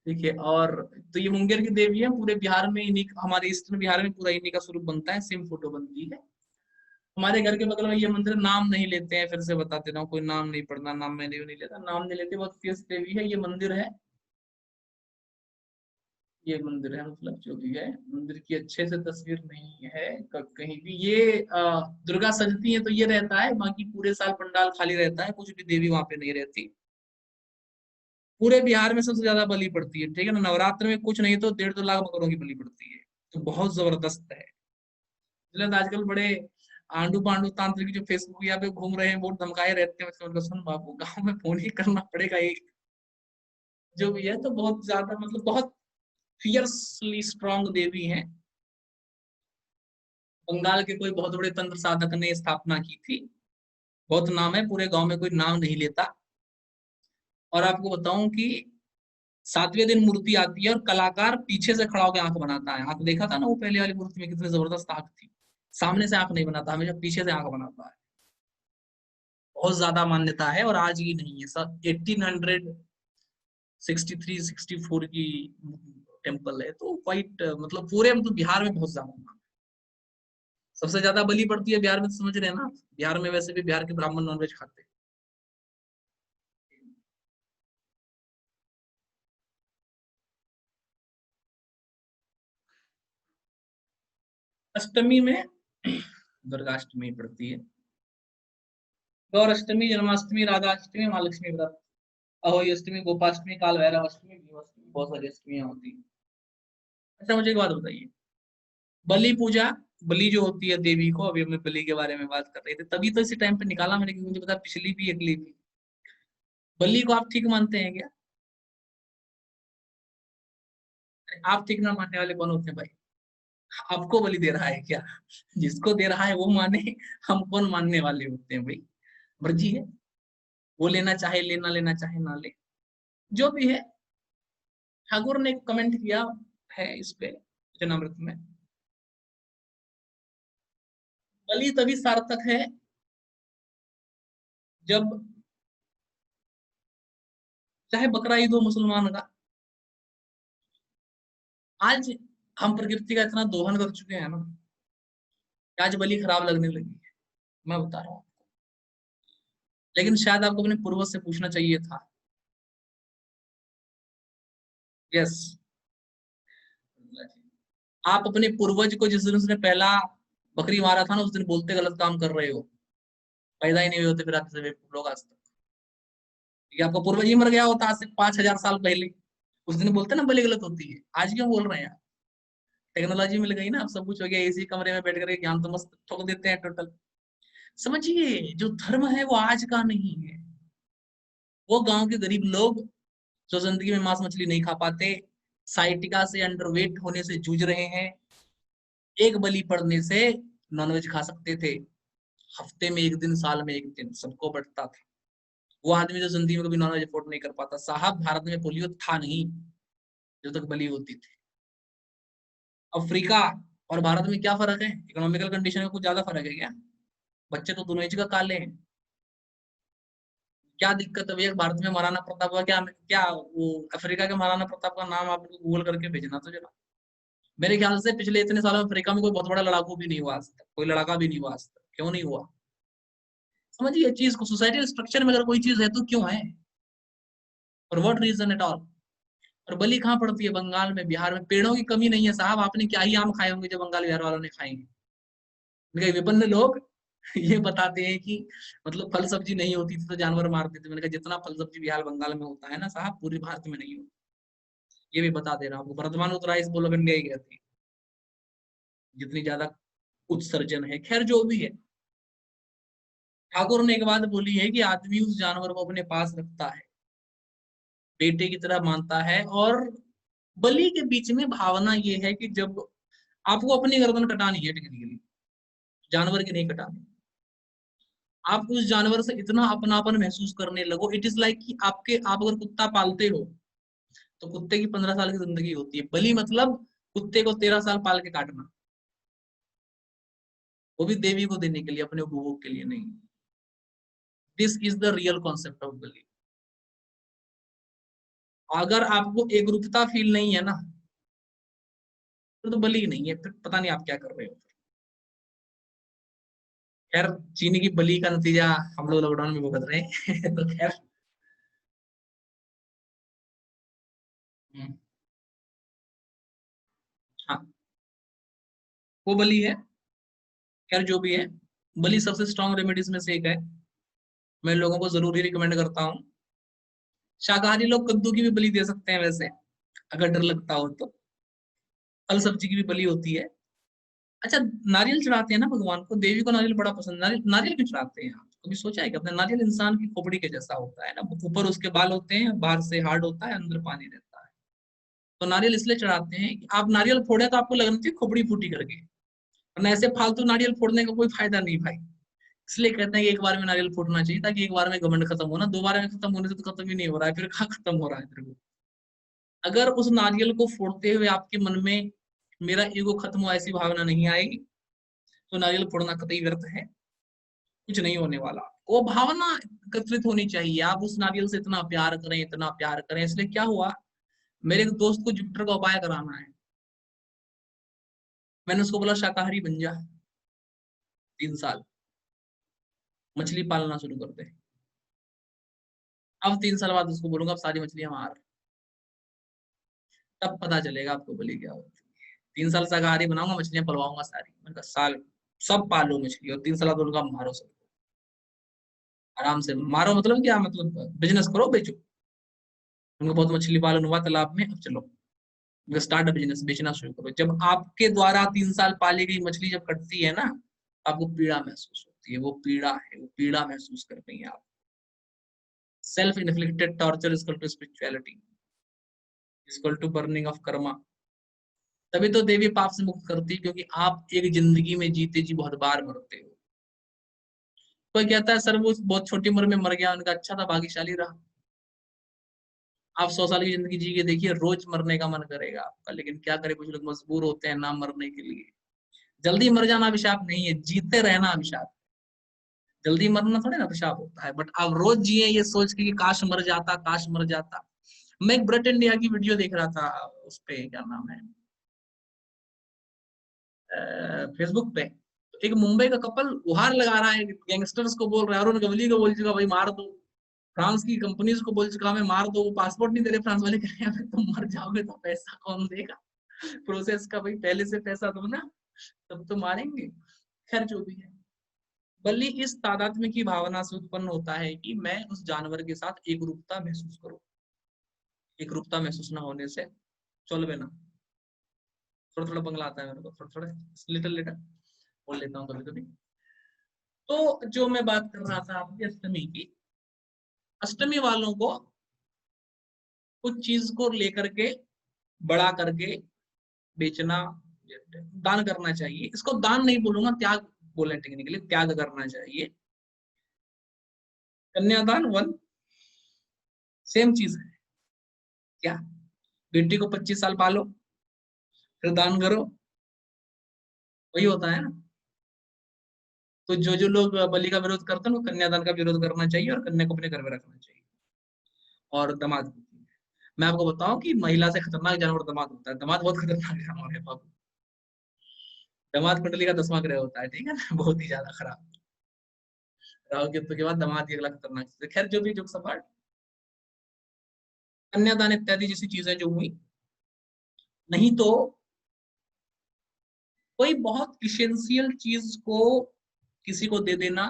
A: ठीक है, और तो ये मुंगेर की देवी है। पूरे बिहार में इन्हीं, हमारे ईस्टर्न बिहार में पूरा इन्हीं का स्वरूप बनता है, सेम फोटो बनती है। हमारे घर के बगल में ये मंदिर, नाम नहीं लेते हैं, फिर से बताते रहा हूँ, कोई नाम नहीं पढ़ना, नाम मैंने नहीं लेता, नाम नहीं लेते। बहुत फेस देवी है, ये मंदिर है, ये मंदिर है। मतलब जो भी है मंदिर की अच्छे से तस्वीर नहीं है कहीं भी। ये दुर्गा सजती है तो ये रहता है, बाकी पूरे साल पंडाल खाली रहता है, कुछ भी देवी वहां पे नहीं रहती। पूरे बिहार में सबसे ज्यादा बलि पड़ती है, ठीक है ना। नवरात्र में कुछ नहीं तो 1.5-2 लाख बकरों की बलि पड़ती है, तो बहुत जबरदस्त है। मतलब आजकल बड़े आंडू पांडू तांत्रिक जो फेसबुक या पे घूम रहे हैं, वो धमकाए रहते हैं, मतलब सुन बाबू गाँव में फोन ही करना पड़ेगा एक, जो भी है। तो बहुत ज्यादा मतलब बहुत फियर्सली स्ट्रॉन्ग देवी हैं। बंगाल के कोई बहुत बड़े तंत्र साधक ने स्थापना की थी, बहुत नाम है, पूरे गांव में कोई नाम नहीं लेता। और आपको बताऊं कि 7वें दिन मूर्ति आती है और कलाकार पीछे से खड़ा होकर आंख बनाता है। आंख देखा था ना वो पहले वाली मूर्ति में, कितनी जबरदस्त आंख थी। सामने से आंख नहीं बनाता, हमेशा पीछे से आंख बनाता है। बहुत ज्यादा मान्यता है और आज ही नहीं है, सब 1863-64 की टेम्पल है। तो क्वाइट मतलब पूरे मतलब बिहार में बहुत ज्यादा नाम है। सबसे ज्यादा बलि पड़ती है बिहार में, तो समझ रहे हैं ना। बिहार में वैसे भी बिहार के ब्राह्मण नॉनवेज खाते हैं। अष्टमी में दुर्गाष्टमी पड़ती है, गौर अष्टमी, जन्माष्टमी, राधाष्टमी, महालक्ष्मी व्रत, अहोई अष्टमी, गोपाष्टमी, काल भैरव अष्टमी, भीमाष्टमी, बहुत सारी अष्टमियां होती है। अच्छा मुझे एक बात बताइए, बलि पूजा, बलि जो होती है देवी को, अभी हम बलि के बारे में बात कर रहे थे, तभी तो इसी टाइम पे निकाला मैंने, क्योंकि मुझे पता पिछली भी अगली भी। बलि को आप ठीक मानते हैं क्या? आप ठीक ना मानने वाले कौन होते हैं भाई? आपको बलि दे रहा है क्या? जिसको दे रहा है वो माने, हम कौन मानने वाले होते हैं भाई? मर्जी है, वो लेना चाहे लेना, लेना चाहे ना ले, जो भी है। ठाकुर ने कमेंट किया है इस पे वचनामृत में, बलि तभी सार्थक है जब, चाहे बकरा ईद हो मुसलमान का। आज हम प्रकृति का इतना दोहन कर चुके हैं ना, आज बलि खराब लगने लगी है। मैं बता रहा हूँ, लेकिन शायद आपको अपने पूर्वज से पूछना चाहिए था। यस, आप अपने पूर्वज को जिस दिन उसने पहला बकरी मारा था ना, उस दिन बोलते गलत काम कर रहे हो, पैदा ही नहीं हुए होते फिर आपसे लोग आज तक। ये आपका पूर्वज ही मर गया होता आज से 5,000 साल पहले, उस दिन बोलते ना बलि गलत होती है, आज क्यों बोल रहे हैं? टेक्नोलॉजी मिल गई ना, अब सब कुछ हो गया, इसी कमरे में बैठ करके ज्ञान तो मस्त ठोक देते हैं टोटल। समझिए, जो धर्म है वो आज का नहीं है। वो गांव के गरीब लोग जो जिंदगी में मांस मछली नहीं खा पाते, साइटिका से अंडरवेट होने से जूझ रहे हैं, एक बलि पड़ने से नॉनवेज खा सकते थे, हफ्ते में एक दिन, साल में एक दिन, सबको बढ़ता था। वो आदमी जो जिंदगी में कभी नॉनवेज अफोर्ड नहीं कर पाता। साहब, भारत में पोलियो था नहीं जब तक बलि होती थी। अफ्रीका और भारत में क्या फर्क है? इकोनॉमिकल कंडीशन में कुछ ज्यादा फर्क है क्या? बच्चे तो दोनों ही जगह काले हैं। क्या दिक्कत है भैया? भारत में महाराणा प्रताप का क्या क्या वो अफ्रीका के महाराणा प्रताप का नाम आप गूगल करके भेजना तो जरा। मेरे ख्याल से पिछले इतने सालों में अफ्रीका में कोई बहुत बड़ा लड़ाकू भी नहीं हुआ आज तक, कोई लड़ाका भी नहीं हुआ आज तक। क्यों नहीं हुआ? समझिए चीज को, सोसाइटल स्ट्रक्चर में अगर कोई चीज है तो क्यों है, और व्हाट रीजन एट ऑल। और बलि कहाँ पड़ती है? बंगाल में, बिहार में। पेड़ों की कमी नहीं है साहब, आपने क्या ही आम खाए होंगे जो बंगाल बिहार वालों ने खाएंगे। उनके विपन्न लोग ये बताते हैं कि मतलब फल सब्जी नहीं होती थी तो जानवर मारते थे। मैंने कहा जितना फल सब्जी बिहार बंगाल में होता है ना साहब, पूरे भारत में नहीं होता। ये भी बता दे रहा हूँ आपको। वर्धमान उत्तराइश बोलो गंगे ही कहती है, जितनी ज्यादा उत्सर्जन है। खैर जो भी है, ठाकुर ने एक बात बोली है कि आदमी उस जानवर को अपने पास रखता है, बेटे की तरह मानता है। और बलि के बीच में भावना ये है कि जब आपको अपनी गर्दन कटानी है, टेक्निकली जानवर की नहीं कटानी, आप उस जानवर से इतना अपनापन महसूस करने लगो। इट इज लाइक कि आप अगर कुत्ता पालते हो तो कुत्ते की 15 साल की जिंदगी होती है। बलि मतलब कुत्ते को 13 साल पाल के काटना, वो भी देवी को देने के लिए, अपने उपभोग के लिए नहीं। This is the real concept of bali. अगर आपको एकरूपता फील नहीं है ना, तो बलि नहीं है, फिर पता नहीं आप क्या कर रहे हो। खैर, चीनी की बलि का नतीजा हम लोग लॉकडाउन में भुगत रहे हैं तो खैर, हाँ, वो बलि है। खैर जो भी है, बलि सबसे स्ट्रॉन्ग रेमेडीज में से एक है। मैं लोगों को जरूर ही रिकमेंड करता हूँ। शाकाहारी लोग कद्दू की भी बलि दे सकते हैं वैसे, अगर डर लगता हो तो। फल सब्जी की भी बलि होती है। अच्छा, नारियल चढ़ाते हैं ना भगवान को, देवी को नारियल बड़ा पसंद। नारियल नारियल क्यों चढ़ाते हैं? आप कभी सोचा है कि अपने नारियल इंसान की खोपड़ी के जैसा होता है ना, ऊपर उसके बाल होते हैं, बाहर से हार्ड होता है, अंदर पानी रहता है। तो नारियल इसलिए चढ़ाते हैं कि आप नारियल फोड़े तो आपको लगना चाहिए खोपड़ी फूटी करके, वरना ऐसे फालतू नारियल फोड़ने का कोई फायदा नहीं भाई। इसलिए कहते हैं कि एक बार में नारियल फूटना चाहिए, ताकि एक बार में घमंड खत्म हो ना। दो बार में खत्म होने से तो खत्म ही नहीं हो रहा है, फिर कहाँ खत्म हो रहा है फिर वो। अगर उस नारियल को फोड़ते हुए आपके मन में मेरा ईगो खत्म हो ऐसी भावना नहीं आएगी, तो नारियल फोड़ना कतई व्यर्थ है, कुछ नहीं होने वाला। वो भावना एकत्रित होनी चाहिए। आप उस नारियल से इतना प्यार करें, इतना प्यार करें। इसलिए क्या हुआ, मेरे एक दोस्त को जुपिटर का उपाय कराना है। मैंने उसको बोला शाकाहारी बन जा, 3 साल मछली पालना शुरू कर दे। अब 3 साल बाद उसको बोलूंगा अब सारी मछलियां मार, तब पता चलेगा आपको बलि क्या होती है। 3 साल शाकाहारी बनाऊंगा, मछलियां पलवाऊंगा सारी। मैंने कहा साल सब पालो मछली, और 3 साल बाद बोलूंगा मारो सबको, आराम से मारो। मतलब क्या मतलब, बिजनेस करो, बेचो। उनको बहुत मछली पालन हुआ तालाब में, अब चलो स्टार्ट बिजनेस, बेचना शुरू करो। जब आपके द्वारा 3 साल पाली गई मछली जब कटती है ना, आपको पीड़ा महसूस होती है। वो पीड़ा है, वो पीड़ा महसूस कर रही है आप। Self inflicted torture is equal to spirituality, equal to burning of karma. तभी तो देवी पाप से मुक्त करती है, क्योंकि आप एक जिंदगी में जीते जी बहुत बार मरते हो। कोई कहता है सर वो बहुत छोटी उम्र में मर गया, उनका अच्छा था, भाग्यशाली रहा। आप 100 साल की जिंदगी जी के देखिए, रोज मरने का मन करेगा आपका, लेकिन क्या करे, कुछ लोग मजबूर होते हैं ना मरने के लिए। जल्दी मर जाना अभिशाप नहीं है, जीते रहना अभिशाप। जल्दी मरना थोड़े ना अभिशाप होता है, बट आप रोज जिए ये सोच के कि काश मर जाता, काश मर जाता। मैं एक ब्रट इंडिया की वीडियो देख रहा था, उस पे क्या नाम है, फेसबुक पे। तो एक मुंबई का कपल गुहार लगा रहा है, गैंगस्टर्स को बोल रहा है, अरुण गवली को बोल चुका भाई मार दो, फ्रांस की कंपनीज को बोल चुका हमें मार दो, वो पासपोर्ट नहीं दे रहे फ्रांस वाले, कह रहे हैं तुम मर जाओगे तो पैसा कौन देगा, प्रोसेस का भाई पहले से पैसा दो ना, तब तो मारेंगे। खैर जो भी है, बल्कि इस तादात्म्य की भावना से उत्पन्न होता है कि मैं उस जानवर के साथ एक रूपता महसूस करूं। एक रूपता महसूस ना होने से चल ना, थोड़ा थोड़ा बंगला आता है मेरे को, थोड़ा थोड़ा लिटिल लिटिल बोल लेता हूँ कभी कभी। तो जो मैं बात कर रहा था आपकी अष्टमी की, अष्टमी वालों को कुछ चीज को लेकर के बड़ा करके बेचना, दान करना चाहिए। इसको दान नहीं बोलूंगा, त्याग बोले टेक्निकली, त्याग करना चाहिए। कन्यादान वन सेम चीज है क्या, बेटी को 25 साल पालो फिर दान करो, वही होता है ना। तो जो जो लोग बलि का विरोध करते हैं वो कन्यादान का विरोध करना चाहिए और कन्या को अपने घर में रखना चाहिए। और दामाद, मैं आपको बताऊं कि महिला से खतरनाक जानवर दामाद होता है। दामाद बहुत खतरनाक जानवर है बाबू। दामाद कुंडली का 10वां ग्रह होता है, ठीक है ना, बहुत ही ज्यादा खराब। राहु केतु के बाद दामाद ही अगला खतरनाक चीज है। खैर जो भी, जो सपाट, कन्यादान इत्यादि जैसी चीजें जो हुई, नहीं तो कोई बहुत इसेंशियल चीज को किसी को दे देना,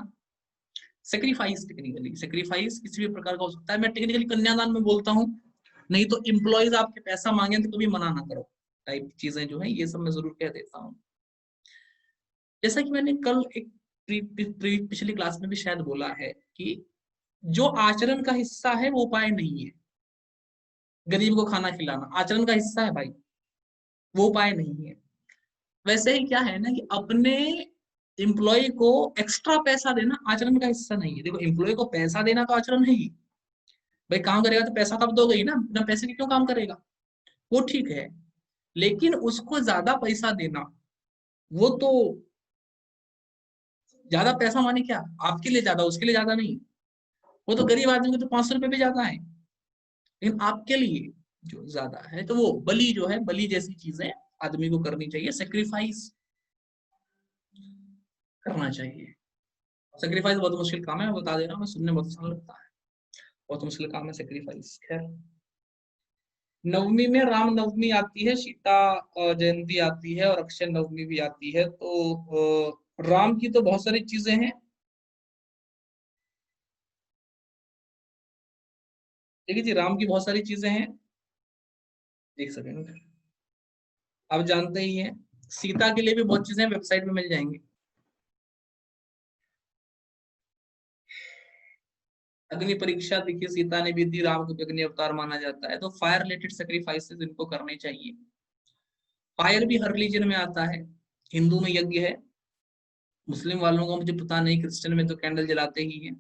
A: सेक्रीफाइस, टेक्निकली सेक्रीफाइस किसी भी प्रकार का हो सकता है। मैं टेक्निकली कन्यादान में बोलता हूँ, नहीं तो एम्प्लॉयज आपके पैसा मांगे तो कभी मना ना करो टाइप चीजें जो है, ये सब मैं जरूर कह देता हूँ। जैसा कि मैंने कल एक पिछली क्लास में भी शायद बोला है कि जो आचरण का हिस्सा है वो उपाय नहीं है। गरीब को खाना खिलाना आचरण का हिस्सा है भाई, वो उपाय नहीं है। वैसे ही क्या है ना कि अपने एम्प्लॉय को एक्स्ट्रा पैसा देना आचरण का हिस्सा नहीं है। देखो, एम्प्लॉय को पैसा देना तो आचरण है ही, भाई काम करेगा तो पैसा तब दोगे ही ना, बिना पैसे के क्यों काम करेगा, वो ठीक है। लेकिन उसको ज्यादा पैसा देना, वो तो ज्यादा पैसा माने क्या, आपके लिए ज्यादा उसके लिए ज्यादा नहीं, वो तो गरीब आदमी को तो 500 रुपए भी ज्यादा है, लेकिन आपके लिए जो ज्यादा है। तो वो बलि जो है, बलि जैसी चीजें आदमी को करनी चाहिए, सेक्रीफाइस करना चाहिए। सेक्रीफाइस बहुत मुश्किल काम है, मैं बता दे रहा हूँ, सुनने बहुत आसान लगता है, बहुत मुश्किल काम है सेक्रीफाइस। खैर, नवमी में राम नवमी आती है, सीता जयंती आती है और अक्षय नवमी भी आती है। तो राम की तो बहुत सारी चीजें हैं, देखिए जी, राम की बहुत सारी चीजें हैं। एक सेकंड, आप जानते ही हैं, सीता के लिए भी बहुत चीजें वेबसाइट में मिल जाएंगी। अग्नि परीक्षा देखिए सीता ने भी दी, राम को अग्नि अवतार माना जाता है। तो फायर रिलेटेड सेक्रीफाइसेस इनको करने चाहिए। फायर भी हर रिलीजन में आता है, हिंदू में यज्ञ है, मुस्लिम वालों का मुझे पता नहीं, क्रिश्चियन में तो कैंडल जलाते ही हैं।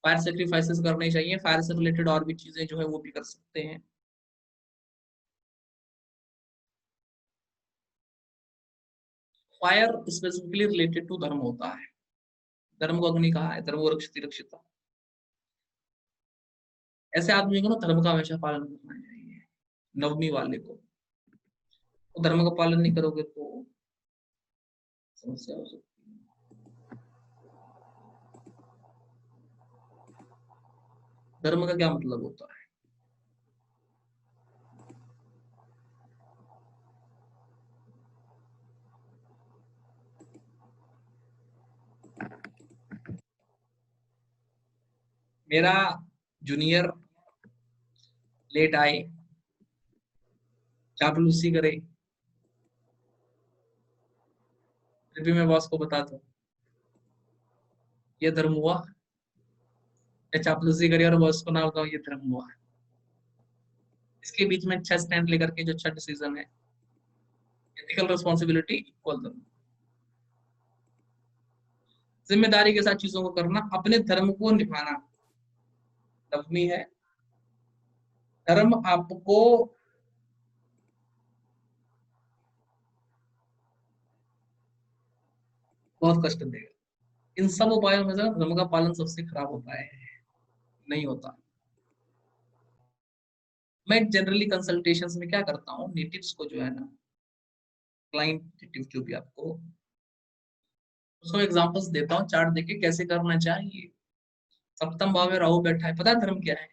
A: फायर सेक्रीफाइसेस करने चाहिए। फायर से रिलेटेड और भी चीजें जो है वो भी कर सकते हैं। फायर स्पेसिफिकली रिलेटेड टू धर्म होता है, धर्म को अग्नि कहा है, धर्म रक्षति रक्षिता। ऐसे आदमी को ना धर्म का हमेशा पालन करना चाहिए। नवमी वाले को तो धर्म का पालन नहीं करोगे तो समस्या हो सकती है। धर्म का क्या मतलब होता है, मेरा जूनियर लेट आए, चापलूसी करे, फिर भी मैं बॉस को बता दूं, ये धर्म हुआ? या चापलूसी करे और बॉस को ना बताओ, ये धर्म हुआ? इसके बीच में 6 स्टैंड लेकर के जो 6 डिसीजन है, एथिकल रिस्पॉन्सिबिलिटी, इक्वल धर्म, जिम्मेदारी के साथ चीजों को करना, अपने धर्म को निभाना, नवमी है। धर्म आपको बहुत कष्ट देगा। इन सब उपायों में से धर्म का पालन सबसे खराब उपाय है, नहीं होता। मैं जनरली कंसल्टेशंस में क्या करता हूँ, नेटिव्स को जो है ना क्लाइंटेटिव जो भी आपको, उसको एग्जांपल्स देता हूँ चार्ट देके कैसे करना चाहिए। सप्तम भाव में राहु बैठा है, पता है धर्म क्या है?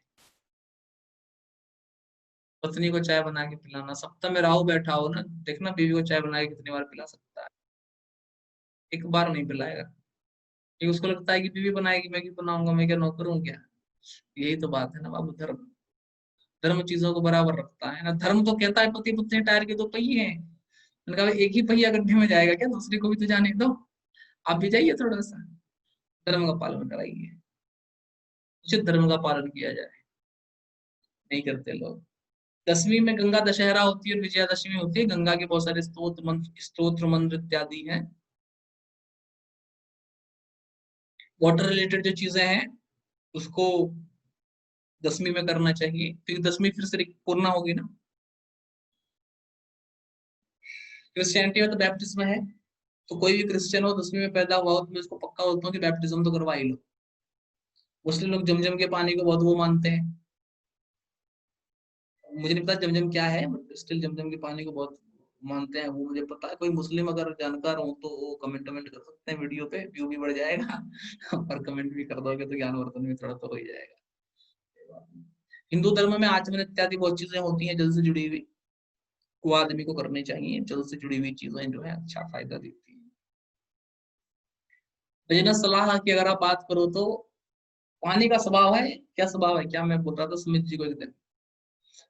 A: पत्नी को चाय बना के पिलाना। सप्तम में राहु बैठा हो ना, देखना बीवी को चाय बना के कितनी बार पिला सकता है। एक बार नहीं पिलाएगा, क्योंकि उसको लगता है कि बीवी बनाएगी, मैं क्यों बनाऊंगा, मैं क्या नौकर हूं क्या। यही तो बात है ना बाबू, धर्म धर्म चीजों को बराबर रखता है ना। धर्म तो कहता है पति पत्नी टायर के दो पहिए हैं। मैंने कहा एक ही पहिया गड्ढे में जाएगा क्या, दूसरे को भी तो जाने दो, आप भी जाइए थोड़ा सा, धर्म का पालन कराइए, उचित धर्म का पालन किया जाए, नहीं करते लोग। दसवीं में गंगा दशहरा होती है और विजयादशमी होती है। गंगा के बहुत सारे स्तोत्र मंत्र इत्यादि हैं। वाटर रिलेटेड जो चीजें हैं उसको दसवीं में करना चाहिए, क्योंकि दसवीं फिर से पूर्ण होगी ना। क्रिश्चियनिटी में तो बैप्टिज्म है, तो कोई भी क्रिश्चियन हो 10वीं में पैदा हुआ हो तो मैं उसको पक्का बोलता हूँ कि बैप्टिज्म तो करवा ही लो। मुस्लिम लोग जमजम के पानी को बहुत वो मानते हैं, मुझे नहीं पता जमजम क्या है, बट स्टिल जमजम के पानी को बहुत मानते हैं, वो मुझे पता है। कोई मुस्लिम अगर जानकार हो तो वो कमेंट कर सकते हैं वीडियो पे, व्यू भी बढ़ जाएगा और कमेंट भी कर दोगे तो ज्ञानवर्धन भी थोड़ा तो हो ही जाएगा। हिंदू धर्म में आचमन इत्यादि बहुत चीजें होती हैं जल से जुड़ी हुई, वो आदमी को करनी चाहिए। जल से जुड़ी हुई चीजें जो है अच्छा फायदा देती है। बिजनेस सलाह की अगर आप बात करो तो पानी का स्वभाव है, क्या स्वभाव है, क्या मैं बोल रहा था सुमित जी को एक दिन,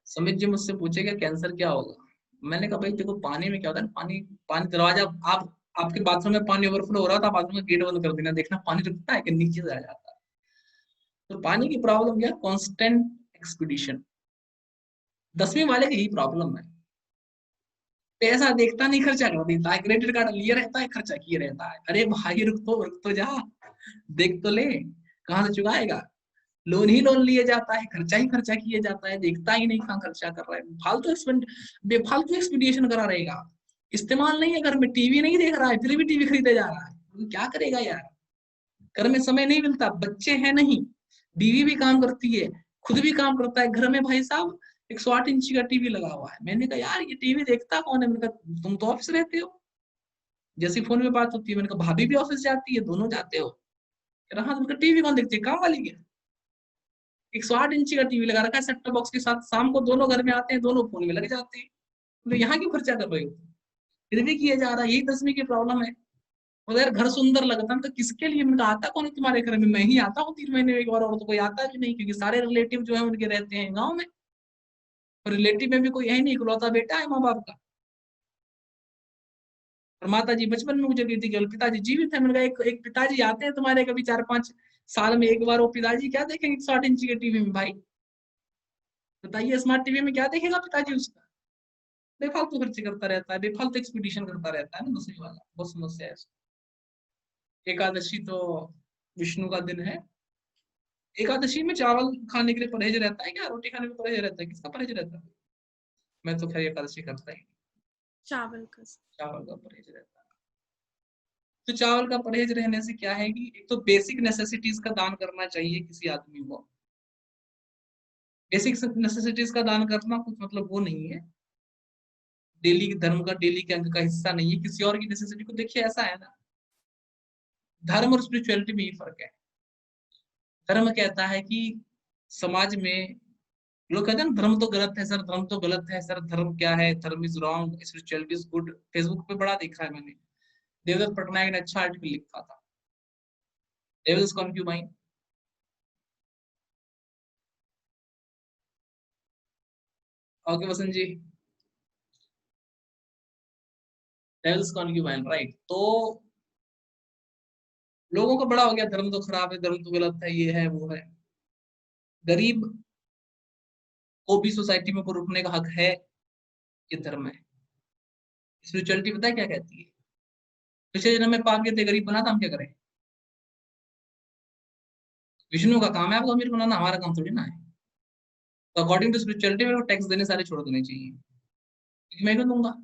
A: सुमित जी मुझसे पूछे कि कैंसर क्या होगा। मैंने कहा भाई देखो पानी में क्या होता है, पानी पानी दरवाजा, आप आपके बाथरूम में पानी ओवरफ्लो हो रहा था, बाथरूम का गेट बंद कर देना, देखना पानी रुकता है कि नीचे से आ जाता है। तो पानी की प्रॉब्लम क्या, कॉन्स्टेंट एक्सपीडिशन। 10वीं वाले की यही प्रॉब्लम है, पैसा देखता नहीं खर्चा कर देता है, क्रेडिट कार्ड लिए रहता है खर्चा किए रहता है। अरे भाई रुक तो जा, देख तो ले कहाँ से चुकाएगा। लोन ही लोन लिए जाता है, खर्चा ही खर्चा किए जाता है, देखता ही नहीं कहाँ खर्चा कर रहा है, फालतू बेफालतू एक्सपीडिशन करा रहेगा। इस्तेमाल नहीं है, घर में टीवी नहीं देख रहा है फिर भी टीवी खरीदे जा रहा है, तो क्या करेगा यार। घर में समय नहीं मिलता, बच्चे हैं नहीं, बीवी भी काम करती है, खुद भी काम करता है घर में, भाई साहब 108 इंची का टीवी लगा हुआ है। मैंने कहा यार ये टीवी देखता कौन है, मैंने कहा तुम तो ऑफिस रहते हो, जैसी फोन में बात होती है मैंने कहा भाभी भी ऑफिस जाती है, दोनों जाते हो। हाँ, तुमका टीवी कौन देखती है, काम वाली है। 108 इंची का टीवी लगा रखा है सेट टॉप बॉक्स के साथ, शाम को दोनों घर में आते हैं, दोनों फोन में लग जाते हैं, तो यहाँ क्यों खर्चा कर रहे हो, फिर भी किया जा रहा है। यही 10वीं की प्रॉब्लम है। तो यार घर सुंदर लगता है तो किसके लिए, मैंने आता कौन है तुम्हारे घर में, मैं ही आता हूँ 3 महीने में एक बार, और तो कोई आता भी नहीं, क्योंकि सारे रिलेटिव जो है उनके रहते हैं गाँव में, और रिलेटिव में भी कोई है नहीं, इकलौता बेटा है माँ बाप का। और माता जी बचपन में मुझे कहती केवल पिताजी जीवित है। मैंने कहा एक पिताजी आते हैं तुम्हारे कभी 4-5 साल में एक बार, वो पिताजी क्या देखेंगे 108 इंची के टीवी में, भाई बताइए स्मार्ट टीवी में क्या देखेगा पिताजी उसका। बेफालतू खर्चे करता रहता है, बेफालतू एक्सपीडिशन करता रहता है ना, दूसरी वाला बहुत समस्या है। एकादशी तो विष्णु का दिन है। एकादशी में चावल खाने के लिए परहेज रहता है क्या, रोटी खाने में परहेज रहता है, किसका परहेज रहता है? मैं तो खैर एकादशी करता ही,
G: चावल का।
A: चावल का परहेज रहता है। तो चावल का परहेज रहने से क्या है कि एक तो बेसिक नेसेसिटीज का दान करना चाहिए किसी आदमी को। बेसिक नेसेसिटीज का दान करना कुछ मतलब वो नहीं है, डेली धर्म का डेली के अंग का हिस्सा नहीं है। किसी और की नेसेसिटी को देखिए, ऐसा है ना, धर्म और स्पिरिचुअलिटी में ही फर्क है। धर्म कहता है कि समाज में लोग कहते हैं ना धर्म तो गलत है सर, धर्म तो गलत है सर, धर्म क्या है, धर्म is wrong, spirituality is good. Facebook पे बड़ा देखा है मैंने, देवदत्त पटनायक ने अच्छा आर्टिकल लिखा था, डेविल्स कॉन्क्यूबाइन। ओके वसंत जी, डेविल्स कॉन्क्यूबाइन राइट। तो लोगों को बड़ा हो गया धर्म तो खराब है, धर्म तो गलत है, ये है वो है। गरीब को भी सोसाइटी में रुकने का हक है, ये धर्म है। स्पिरिचुअलिटी पता है क्या कहती है, पिछले जन्म में पाप किए थे, गरीब बना था, हम क्या करें। विष्णु का काम है आपको अमीर बनाना, हमारा काम थोड़ी ना है। तो अकॉर्डिंग टू स्पिरिचुअलिटी मेरे को टैक्स देने सारे छोड़ देने चाहिए, क्योंकि मैं क्यों दूंगा,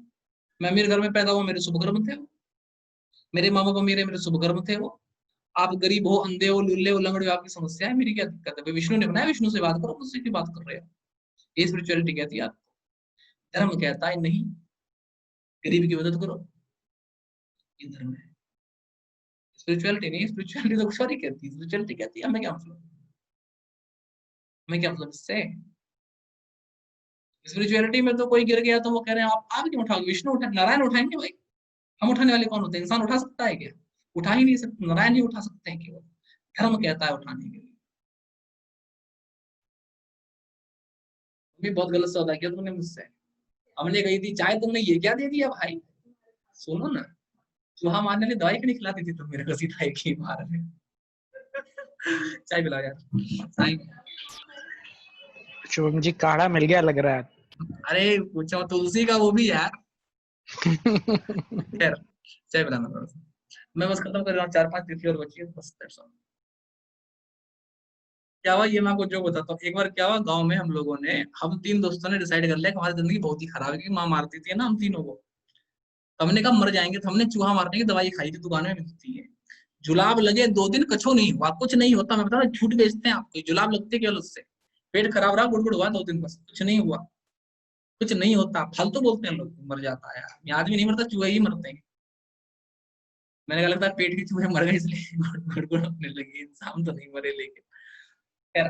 A: मैं अमीर घर में पैदा हुआ, मेरे शुभ कर्म थे वो, मेरे मामा को मेरे शुभ कर्म थे वो। आप गरीब हो, अंधे हो, लुल्ले हो, लंगड़े हो, आपकी समस्या है, मेरी क्या दिक्कत है। विष्णु ने बनाया, विष्णु से बात करो, मुझसे क्यों बात कर रहे हो। ये स्पिरिचुअलिटी कहती है आपको। धर्म कहता है नहीं, गरीब की मदद करो, ये धर्म है। स्पिरिचुअलिटी नहीं, स्पिरिचुअलिटी तो कुछ और ही कहती है। स्पिरिचुअलिटी कहती है हमें क्या मतलब, हमें क्या मतलब इससे। स्पिरिचुअलिटी में तो कोई गिर गया तो वो कह रहे हैं आप क्यों उठाओगे, विष्णु उठा, नारायण उठाएंगे भाई, हम उठाने वाले कौन होते हैं, इंसान उठा सकता है क्या, उठा ही नहीं सकते, नारायण ही उठा सकते हैं केवल, धर्म कहता है उठाने के लिए। भी बहुत गलत सौदा किया तुमने मुझसे, हमने कही थी चाय, तुमने ये क्या दे दिया भाई, सुनो ना, चूहा मारने लिए दवाई क्यों नहीं खिलाती थी तुम मेरे को सीधा एक ही मार में। चाय पिलाओ यार, चाय।
H: शुभम जी काढ़ा मिल गया लग रहा है।
A: अरे पूछो तुलसी का वो भी यार। खैर चाय पिलाना थोड़ा सा, मैं बस खत्म कर रहा हूँ, 4-5 तिथि और बची है बस, that's all। क्या हुआ ये मैं आपको जो बताता हूँ। एक बार क्या हुआ, गांव में हम लोगों ने, हम 3 दोस्तों ने डिसाइड कर लिया कि हमारी जिंदगी बहुत ही खराब है, क्योंकि माँ मारती थी ना हम तीनों को, तो हमने कहा मर जाएंगे, तो हमने चूहा मारने की दवाई खाई थी, दुकान में मिलती है। जुलाब लगे 2 दिन, कछो नहीं हुआ, कुछ नहीं होता, मैं बता रहा झूठ बेचते हैं आपको, जुलाब लगते केवल उससे, पेट खराब रहा, गुड़गुड़ हुआ 2 दिन, बस कुछ नहीं हुआ, कुछ नहीं होता, फालतू बोलते हैं लोग, मर जाता है यार, आदमी नहीं मरता, चूहे ही मरते हैं। मैंने कहा लगता है पेट के चूहे मर गए इसलिए गुड़गुड़ होने लगी, इंसान तो नहीं मरे। लेकिन खैर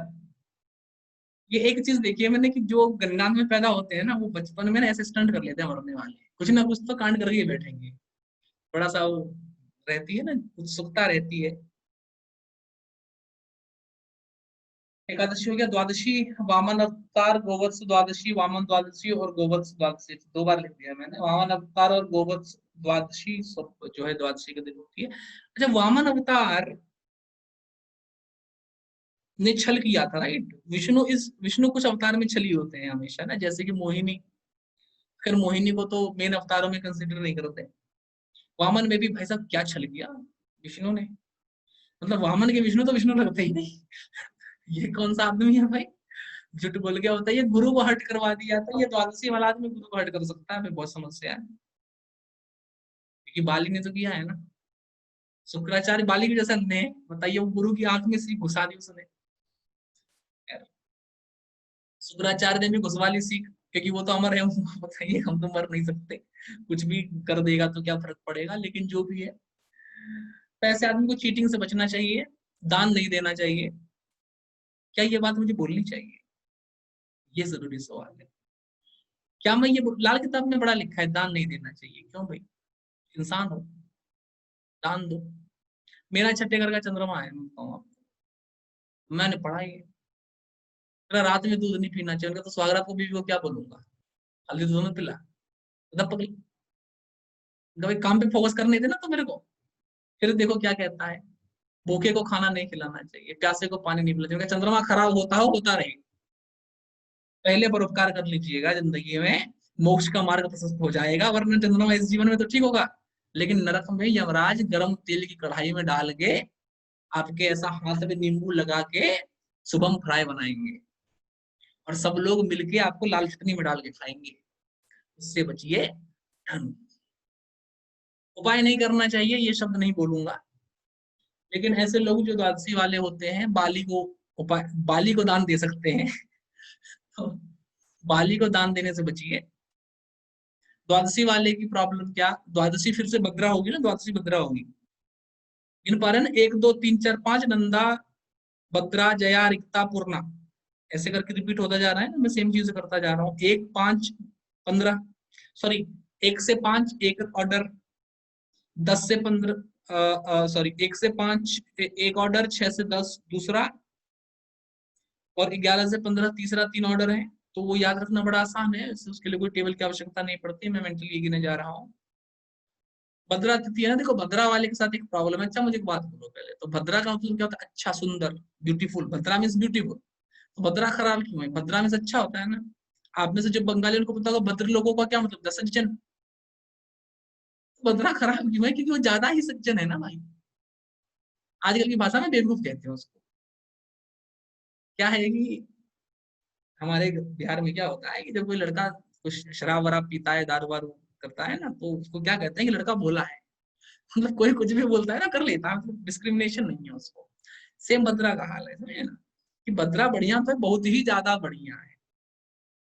A: ये एक चीज देखी है मैंने कि जो गन्नात में पैदा होते हैं ना, वो बचपन में ना ऐसे स्टंट कर लेते हैं मरने वाले, कुछ ना कुछ तो कांड करके ही बैठेंगे, थोड़ा सा वो रहती है ना, उत्सुकता रहती है। एकादशी हो गया, द्वादशी वामन अवतार, गोवत्स द्वादशी, वामन द्वादशी और गोवत्स द्वादशी, 2 बार लिख दिया मैंने, वामन अवतार और गोवत्स द्वादशी सब जो है द्वादशी के दिन होती है। अच्छा वामन अवतार ने छल किया था, राइट, विष्णु कुछ अवतार में छली होते हैं हमेशा ना, जैसे कि मोहिनी, फिर मोहिनी को तो मेन अवतारों में कंसिडर नहीं करते। वामन में भी भाई साहब क्या छल किया विष्णु ने, मतलब वामन के विष्णु तो विष्णु लगते ही नहीं। ये कौन सा आदमी है भाई, झूठ बोल के होता है, ये गुरु को हट करवा दिया था, ये द्वादशी वाला आदमी गुरु को हट कर सकता है, फिर बहुत समस्या है, क्योंकि बाली ने तो किया है ना, शुक्राचार्य बाली के जैसे अंधे हैं, बताइए, वो गुरु की आंख में सीख घुसा दी उसने, शुक्राचार्य ने भी घुसवा ली सीख, क्योंकि वो तो अमर है, उनको बताइए हम तो मर नहीं सकते, कुछ भी कर देगा तो क्या फर्क पड़ेगा। लेकिन जो भी है, पैसे आदमी को चीटिंग से बचना चाहिए, दान नहीं देना चाहिए, क्या ये बात मुझे बोलनी चाहिए, ये जरूरी सवाल है। क्या मैं ये लाल किताब में बड़ा लिखा है दान नहीं देना चाहिए, क्यों भाई, इंसान हो, दान दो। मेरा छठे घर का चंद्रमा है, मैं बताऊं आपको, मैंने पढ़ा ये, रात में दूध नहीं पीना चाहिए, तो स्वागरात को बीवी को क्या बोलूंगा, हल्दी दूध में पिला, कभी काम पे फोकस करने देना तो मेरे को। फिर देखो क्या कहता है, भूखे को खाना नहीं खिलाना चाहिए, प्यासे को पानी नहीं पिलाना चाहिए, चंद्रमा खराब होता हो होता रहे, पहले परोपकार कर लीजिएगा, जिंदगी में मोक्ष का मार्ग प्रशस्त हो जाएगा, वरना चंद्रमा इस जीवन में तो ठीक होगा, लेकिन नरक में यमराज गरम तेल की कढ़ाई में डाल के आपके ऐसा हाथ में नींबू लगा के शुभम फ्राई बनाएंगे, और सब लोग मिलके आपको लाल चटनी में डाल के खाएंगे, उससे बचिए। धर्म उपाय नहीं करना चाहिए, ये शब्द नहीं बोलूंगा, लेकिन ऐसे लोग जो द्वादशी वाले होते हैं, बाली को दान दे सकते हैं, तो बाली को दान देने से बचिए। द्वादशी वाले की प्रॉब्लम क्या, द्वादशी फिर से भद्रा होगी ना, द्वादशी भद्रा होगी, इन पर 1 2 3 4 5 नंदा भद्रा जया रिक्ता पूर्णा, ऐसे करके रिपीट होता जा रहा है ना, मैं सेम चीज करता जा रहा हूँ, 1 5 15, सॉरी 1 से 5 एक ऑर्डर, 10 से 15 सॉरी 1 से 5 एक ऑर्डर, 6 से 10 दूसरा, और 11 से 15 तीसरा, 3 ऑर्डर है। तो वो याद रखना बड़ा आसान है, उसके लिए कोई टेबल की आवश्यकता नहीं पड़ती, मैं मेंटली गिने जा रहा हूँ। भद्रा तिथि है ना, देखो भद्रा वाले के साथ एक प्रॉब्लम है। अच्छा मुझे एक बात बोलो पहले, तो भद्रा का मतलब क्या होता है, अच्छा सुंदर ब्यूटीफुल, भद्रा मीन्स ब्यूटीफुल, तो भद्रा खराब क्यों है, भद्रा मीन्स अच्छा होता है ना। आप में से जो बंगाली उनको पता होगा भद्र लोगों का क्या मतलब, सज्जन, भद्रा खराब क्यों है, क्योंकि वो ज्यादा ही सज्जन है ना भाई, आजकल की भाषा में बेवकूफ कहते हैं उसको। क्या है कि हमारे बिहार में क्या होता है कि जब कोई लड़का कुछ शराब वराब पीता है, दारू वारू करता है ना, तो उसको क्या कहते हैं कि लड़का भोला है, मतलब कोई कुछ भी बोलता है ना कर लेता है, मतलब डिस्क्रिमिनेशन नहीं है उसको। सेम भद्रा का हाल है, समझे ना, कि भद्रा बढ़िया तो बहुत ही ज्यादा बढ़िया है।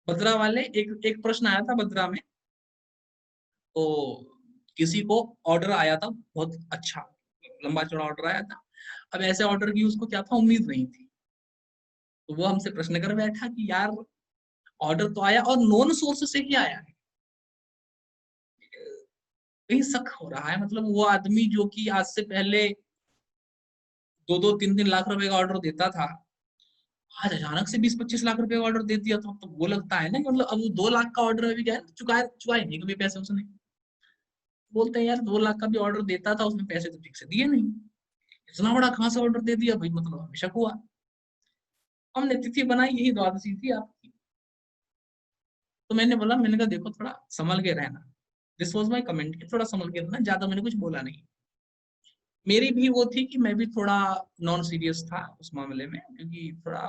A: भद्रा वाले एक प्रश्न आया था भद्रा में, तो किसी को ऑर्डर आया था बहुत अच्छा, लंबा चौड़ा ऑर्डर आया था। अब ऐसे ऑर्डर की उसको क्या था, उम्मीद नहीं थी। तो वो हमसे प्रश्न कर बैठा कि यार ऑर्डर तो आया और नॉन सोर्स से क्या आया है, कहीं शक हो रहा है। मतलब वो आदमी जो कि आज से पहले 2-2, 3-3 लाख रुपए का ऑर्डर देता था, आज अचानक से 20-25 लाख रुपए का ऑर्डर दे दिया। तो वो लगता है ना कि मतलब अब 2 लाख का ऑर्डर अभी क्या है, चुकाए नहीं कभी पैसे उसने। बोलते हैं यार 2 लाख का भी ऑर्डर देता था, उसने पैसे तो ठीक से दिए नहीं, इतना बड़ा कहां से ऑर्डर दे दिया भाई, मतलब हमें शक हुआ। हमने तिथि बनाई, यही द्वादशी थी आपकी। तो मैंने बोला, मैंने कहा देखो थोड़ा संभल के रहना, दिस वॉज माई कमेंट, थोड़ा संभल के रहना, ज्यादा मैंने कुछ बोला नहीं। मेरी भी वो थी कि मैं भी थोड़ा नॉन सीरियस था उस मामले में, क्योंकि थोड़ा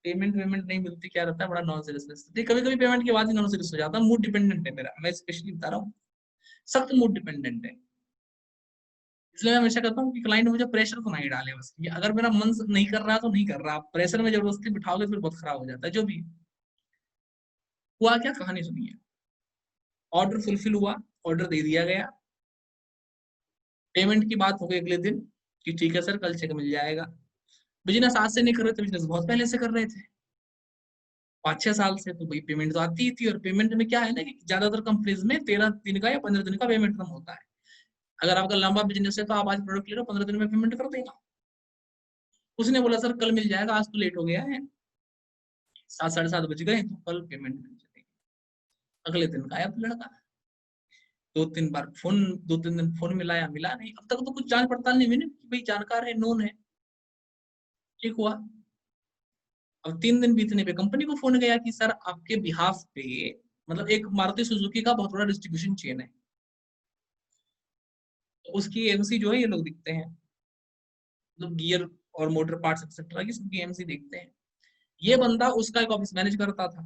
A: पेमेंट वेमेंट नहीं मिलती, क्या रहता है बड़ा नॉन सीरियसनेस, कभी कभी पेमेंट के बाद ही नॉन सीरियस हो जाता है। मूड डिपेंडेंट है मेरा, मैं स्पेशली बता रहा हूँ, सख्त मूड डिपेंडेंट है। इसलिए मैं हमेशा कहता हूँ कि क्लाइंट मुझे प्रेशर तो नहीं डाले बस, ये अगर मेरा मन नहीं कर रहा तो नहीं कर रहा, प्रेशर में जबरदस्ती बिठाओगे फिर बहुत खराब हो जाता है। जो भी हुआ, क्या कहानी सुनिए। ऑर्डर फुलफिल हुआ, ऑर्डर दे दिया गया, पेमेंट की बात हो गई अगले दिन कि ठीक है सर कल चेक मिल जाएगा। बिजनेस आज से नहीं कर रहे थे, बिजनेस बहुत पहले से कर रहे थे, 5-6 साल से। तो भाई पेमेंट तो आती ही थी, और पेमेंट में क्या है ना कि ज्यादातर कंपनीज में 13 दिन का या 15 दिन का पेमेंट टर्म होता है। अगर आपका लंबा बिजनेस है तो आप आज प्रोडक्ट ले रहे हो, 15 दिन में पेमेंट कर देगा। उसने बोला सर कल मिल जाएगा, आज तो लेट हो गया है, 7-7:30 बज गए, तो कल पेमेंट मिल जाएगी। अगले दिन गायब लड़का, 2-3 दिन फोन मिलाया, मिला नहीं। अब तक तो कुछ जांच पड़ताल नहीं मिली कि भाई जानकार है, नोन है। ठीक हुआ, अब 3 दिन बीतने पे कंपनी को फोन गया कि सर आपके बिहाफ पे, मतलब एक मारुति सुजुकी का बहुत बड़ा डिस्ट्रीब्यूशन चेन है, तो उसकी एमसी जो है ये लोग दिखते हैं, मतलब गियर और मोटर पार्ट्स एक्सेट्रा की सबकी एमसी देखते हैं। ये बंदा उसका एक ऑफिस मैनेज करता था।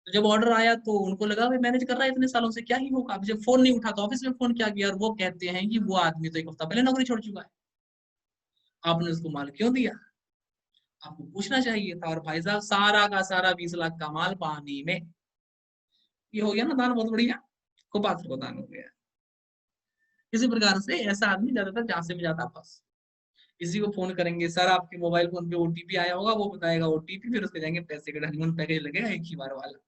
A: तो जब ऑर्डर आया तो उनको लगा भाई मैनेज कर रहा है इतने सालों से, क्या ही होगा। अब जब फोन नहीं उठा तो ऑफिस में फोन किया गया, और वो कहते हैं कि वो आदमी तो 1 हफ्ता पहले नौकरी छोड़ चुका है, आपने उसको माल क्यों दिया, आपको पूछना चाहिए था। और भाई साहब सारा का सारा 20 लाख का माल पानी में। ये हो गया ना दान, बहुत बढ़िया, कुपात्र को दान हो गया। इसी प्रकार से ऐसा आदमी ज्यादातर जहां से भी जाता फंस, किसी को फोन करेंगे, सर आपके मोबाइल फोन पे ओटीपी आया होगा, वो बताएगा ओटीपी, फिर उसके जाएंगे पैसे का हनीमून पैकेज लगेगा एक ही बार वाला।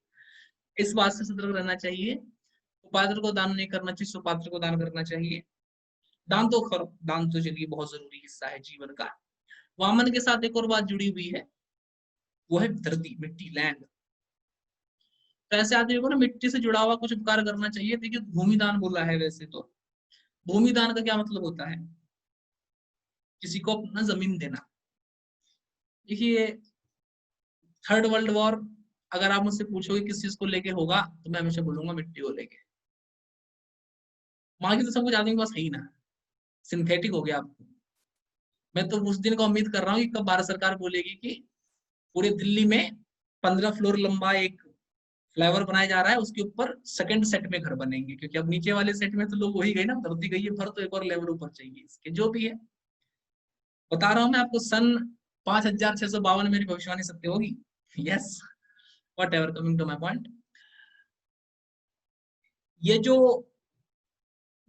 A: इस बात से सतर्क रहना चाहिए। कुपात्र को दान नहीं करना चाहिए, सुपात्र को दान करना चाहिए। दान तो चलिए बहुत जरूरी हिस्सा है जीवन का। वामन के साथ एक और बात जुड़ी हुई है, वो है धरती, मिट्टी, लैंड। तो ऐसे आदमी को ना मिट्टी से जुड़ा हुआ कुछ उपकार करना चाहिए। देखिए भूमि दान बोला है, वैसे तो भूमि दान का क्या मतलब होता है, किसी को अपना जमीन देना। देखिए 3rd वर्ल्ड वॉर अगर आप मुझसे पूछोगे किस चीज को लेके होगा, तो मैं हमेशा बोलूंगा मिट्टी को लेके। वहां की तो सब कुछ आदमी के पास है ही ना, सिंथेटिक हो गया आपको। मैं तो उस दिन का उम्मीद कर रहा हूँ कि कब भारत सरकार बोलेगी कि पूरे दिल्ली में 15 फ्लोर लंबा एक फ्लाईओवर बनाया जा रहा है, उसके ऊपर सेकंड सेट में घर बनेंगे, क्योंकि अब नीचे वाले सेट में तो लोग वही गए ना, धरती गई है भर, तो एक और लेवल ऊपर चाहिए इसके। जो भी है बता रहा हूँ मैं आपको, सन 5652 मेरी भविष्यवाणी सत्य होगी। Yes, whatever, coming to my point. ये जो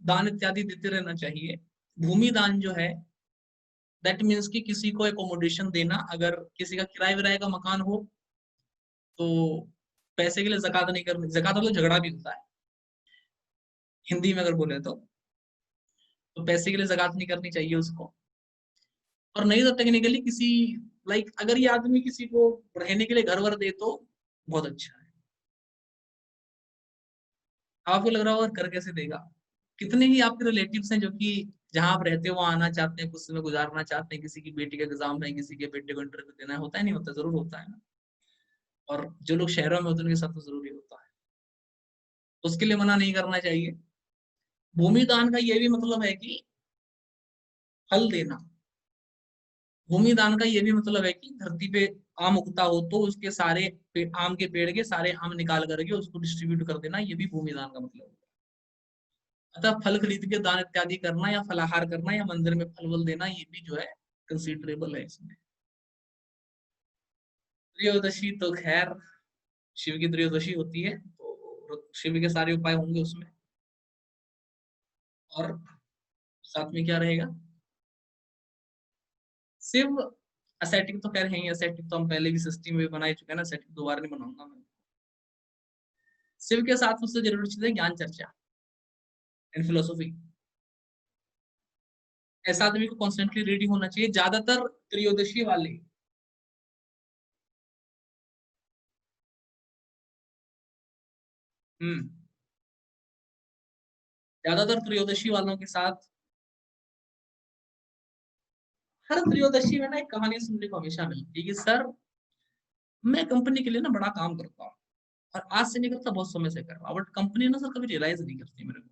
A: दान इत्यादि देते रहना चाहिए। भूमि दान जो है दैट मीन्स कि किसी को एकोमोडेशन देना। अगर किसी का किराए विराए का मकान हो तो पैसे के लिए ज़कात नहीं करनी, ज़कात मतलब झगड़ा भी होता है हिंदी में अगर बोले तो पैसे के लिए ज़कात नहीं करनी चाहिए उसको। और नहीं तो टेक्निकली किसी लाइक अगर ये आदमी किसी को रहने के लिए घर वर दे तो बहुत अच्छा है। आपको लग रहा होगा घर कैसे देगा, कितने ही आपके रिलेटिव्स हैं जो कि जहां आप रहते हो वहां आना चाहते हैं, कुछ समय गुजारना चाहते हैं, किसी की बेटी का एग्जाम है, किसी के बेटे को इंटरव्यू देना है, होता है नहीं होता, जरूर होता है ना। और जो लोग शहरों में होते हैं उनके साथ तो जरूरी होता है, उसके लिए मना नहीं करना चाहिए। भूमि दान का ये भी मतलब है कि फल देना। भूमि दान का ये भी मतलब है कि धरती पे आम उगता हो तो उसके सारे आम के पेड़ के सारे आम निकाल करके उसको डिस्ट्रीब्यूट कर देना, ये भी भूमि दान का मतलब है। अतः फल खरीद के दान इत्यादि करना या फलाहार करना या मंदिर में फल वल देना, ये भी जो है कंसिडरेबल है इसमें। त्रयोदशी तो खैर शिव की त्रयोदशी होती है, तो तो शिव के सारे उपाय होंगे उसमें, और साथ में क्या रहेगा, शिव एसेटिक तो खैर है ही, एसेटिक तो हम पहले भी सिस्टम में बना ही चुके हैं ना, एसेटिक दोबारा नहीं बनाऊंगा मैं। शिव के साथ उससे जरूरी चीज है ज्ञान चर्चा एंड फिलोसॉफी। ऐसा आदमी को कॉन्स्टेंटली रेडी होना चाहिए। ज्यादातर त्रयोदशी वाले ज्यादातर त्रयोदशी वालों के साथ, हर त्रयोदशी में ना एक कहानी सुनने को हमेशा मिलती है कि सर मैं कंपनी के लिए ना बड़ा काम करता हूँ और आज से नहीं करता, बहुत समय से कर रहा हूँ, बट कंपनी ना सर कभी रियलाइज नहीं करती मेरे को।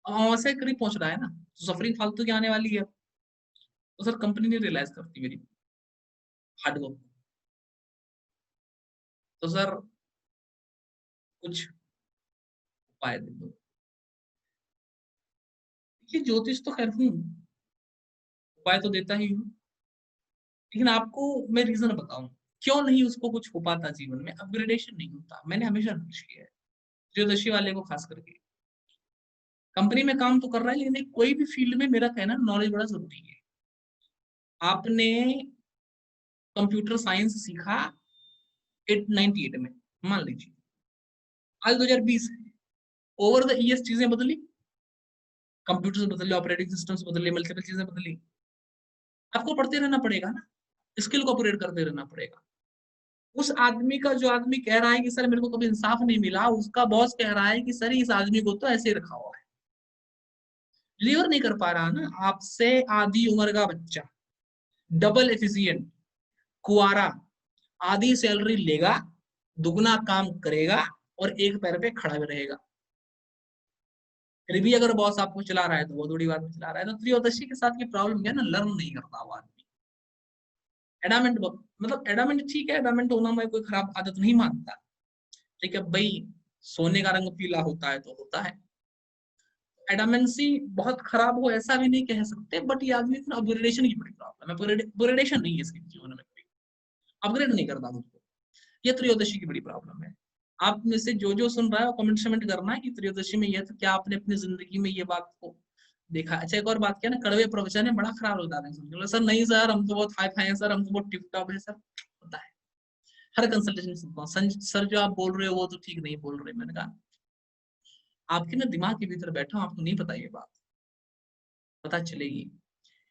A: अब अमावस्या के करीब पहुंच रहा है ना, तो सफरिंग फालतू की आने वाली है, तो सर कंपनी नहीं रियलाइज करती मेरी हार्डवर्क। तो सर कुछ उपाय दे दो। ये ज्योतिष तो खैर हूँ, उपाय तो देता ही हूँ, लेकिन आपको मैं रीजन बताऊं क्यों नहीं उसको कुछ हो पाता जीवन में, अपग्रेडेशन नहीं होता। मैंने हमेशा नोटिस किया है ज्योतिषी वाले को खास करके, कंपनी में काम तो कर रहा है लेकिन कोई भी फील्ड में मेरा कहना नॉलेज बड़ा जरूरी है। आपने कंप्यूटर साइंस सीखा 98 में, मान लीजिए आज 2020 है, ओवर द ईयर्स चीजें बदली, कंप्यूटर्स बदले, ऑपरेटिंग सिस्टम्स बदले, मल्टीपल चीजें बदली, आपको पढ़ते रहना पड़ेगा ना, स्किल को अपग्रेड करते रहना पड़ेगा। उस आदमी का, जो आदमी कह रहा है कि सर मेरे को कभी इंसाफ नहीं मिला, उसका बॉस कह रहा है कि सर इस आदमी को तो ऐसे रखा हुआ है, डिलीवर नहीं कर पा रहा ना। आपसे आधी उम्र का बच्चा, डबल एफिशिएंट, कुआरा, आधी सैलरी लेगा, दुगना काम करेगा और एक पैर पे खड़ा भी रहेगा, फिर भी अगर बॉस आपको चला रहा है तो बहुत बड़ी बात में चला रहा है। तो त्रयोदशी के साथ ये प्रॉब्लम क्या है ना, लर्न नहीं करता वो आदमी। एडामेंट, मतलब एडामेंट ठीक है, एडामेंट होना मैं कोई खराब आदत नहीं मानता, लेकिन भाई सोने का रंग पीला होता है तो होता है। एडामेंसी बहुत खराब हो ऐसा भी नहीं कह सकते, बट ये आदमी को अपग्रेडेशन की बड़ी प्रॉब्लम है। अपग्रेडेशन नहीं है इसके जीवन में, अपग्रेड नहीं करता मुझको, ये त्रयोदशी की बड़ी प्रॉब्लम है। आप में से जो सुन रहा है वो कमेंट करना है कि त्रयोदशी में ये, तो क्या आपने अपनी जिंदगी में ये बात को देखा। अच्छा एक और बात क्या ना, कड़वे प्रवचन है, बड़ा खराब लगता है सुन के, सर नहीं सर हम तो बहुत हाई फाई है सर, हम तो बहुत टिप टॉप है सर, होता है हर कंसल्टेशन सुनता हूँ, सर जो आप बोल रहे हो वो तो ठीक नहीं बोल रहे। मैंने कहा आपके ना दिमाग के भीतर बैठा हूं, आपको नहीं पता ये बात, पता चलेगी।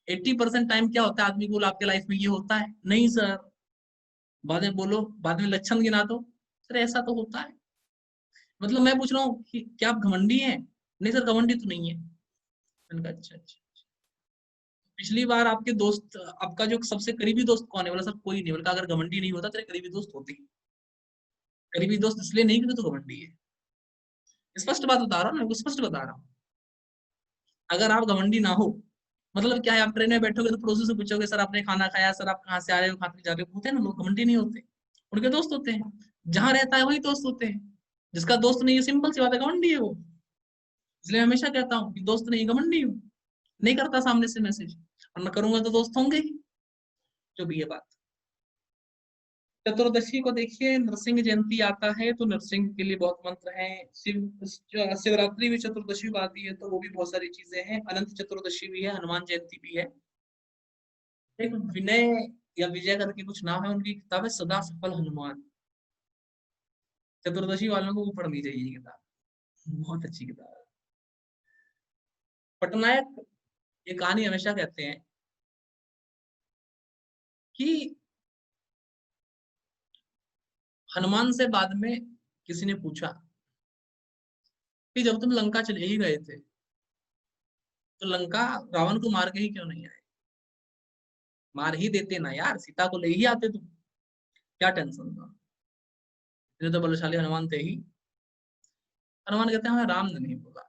A: 80% टाइम क्या होता है, आदमी बोल आपके लाइफ में ये होता है, नहीं सर, बाद में बोलो, बाद में लक्षण गिना दो, सर ऐसा तो होता है। मतलब मैं पूछ रहा हूँ कि क्या आप घमंडी हैं? नहीं सर घमंडी तो नहीं है। मैंने कहा अच्छा अच्छा। पिछली बार आपके दोस्त, आपका जो सबसे करीबी दोस्त कौन है? बोला सर कोई नहीं। बोला अगर घमंडी नहीं होता तेरे करीबी दोस्त होते ही। करीबी दोस्त इसलिए नहीं क्योंकि तो घमंडी है। स्पष्ट बात बता रहा हूँ मैं, स्पष्ट बता रहा हूँ। अगर आप घमंडी ना हो, मतलब क्या है, आप ट्रेन में बैठोगे तो पड़ोसी से पूछोगे सर आपने खाना खाया, सर आप कहाँ से आ रहे हो, खाते जा रहे हो, होते हैं ना लोग, घमंडी नहीं होते, उनके दोस्त होते हैं। जहां रहता है वही दोस्त होते हैं, जिसका दोस्त नहीं है सिंपल सी बात है घमंडी है वो। इसलिए हमेशा कहता हूँ कि दोस्त नहीं घमंडी हूँ, नहीं करता सामने से मैसेज, और मैं करूंगा तो दोस्त होंगे ही, जो भी है बात। चतुर्दशी को देखिए, नरसिंह जयंती आता है तो नरसिंह के लिए बहुत मंत्र हैं। शिवरात्रि भी चतुर्दशी को आती है तो वो भी बहुत सारी चीजें हैं। अनंत चतुर्दशी भी है, हनुमान जयंती भी है। एक विनय या विजय करके कुछ नाम है, उनकी किताब है सदा सफल हनुमान, चतुर्दशी वालों को वो पढ़नी चाहिए किताब, बहुत अच्छी किताब है। पटनायक ये कहानी हमेशा कहते हैं कि हनुमान से बाद में किसी ने पूछा कि जब तुम लंका चले ही गए थे तो लंका रावण को मार के ही क्यों नहीं आए? मार ही देते ना यार, सीता को ले ही आते तुम, क्या टेंशन था? इतने तो बलशाली हनुमान थे ही। हनुमान कहते हैं हमें राम ने नहीं बोला।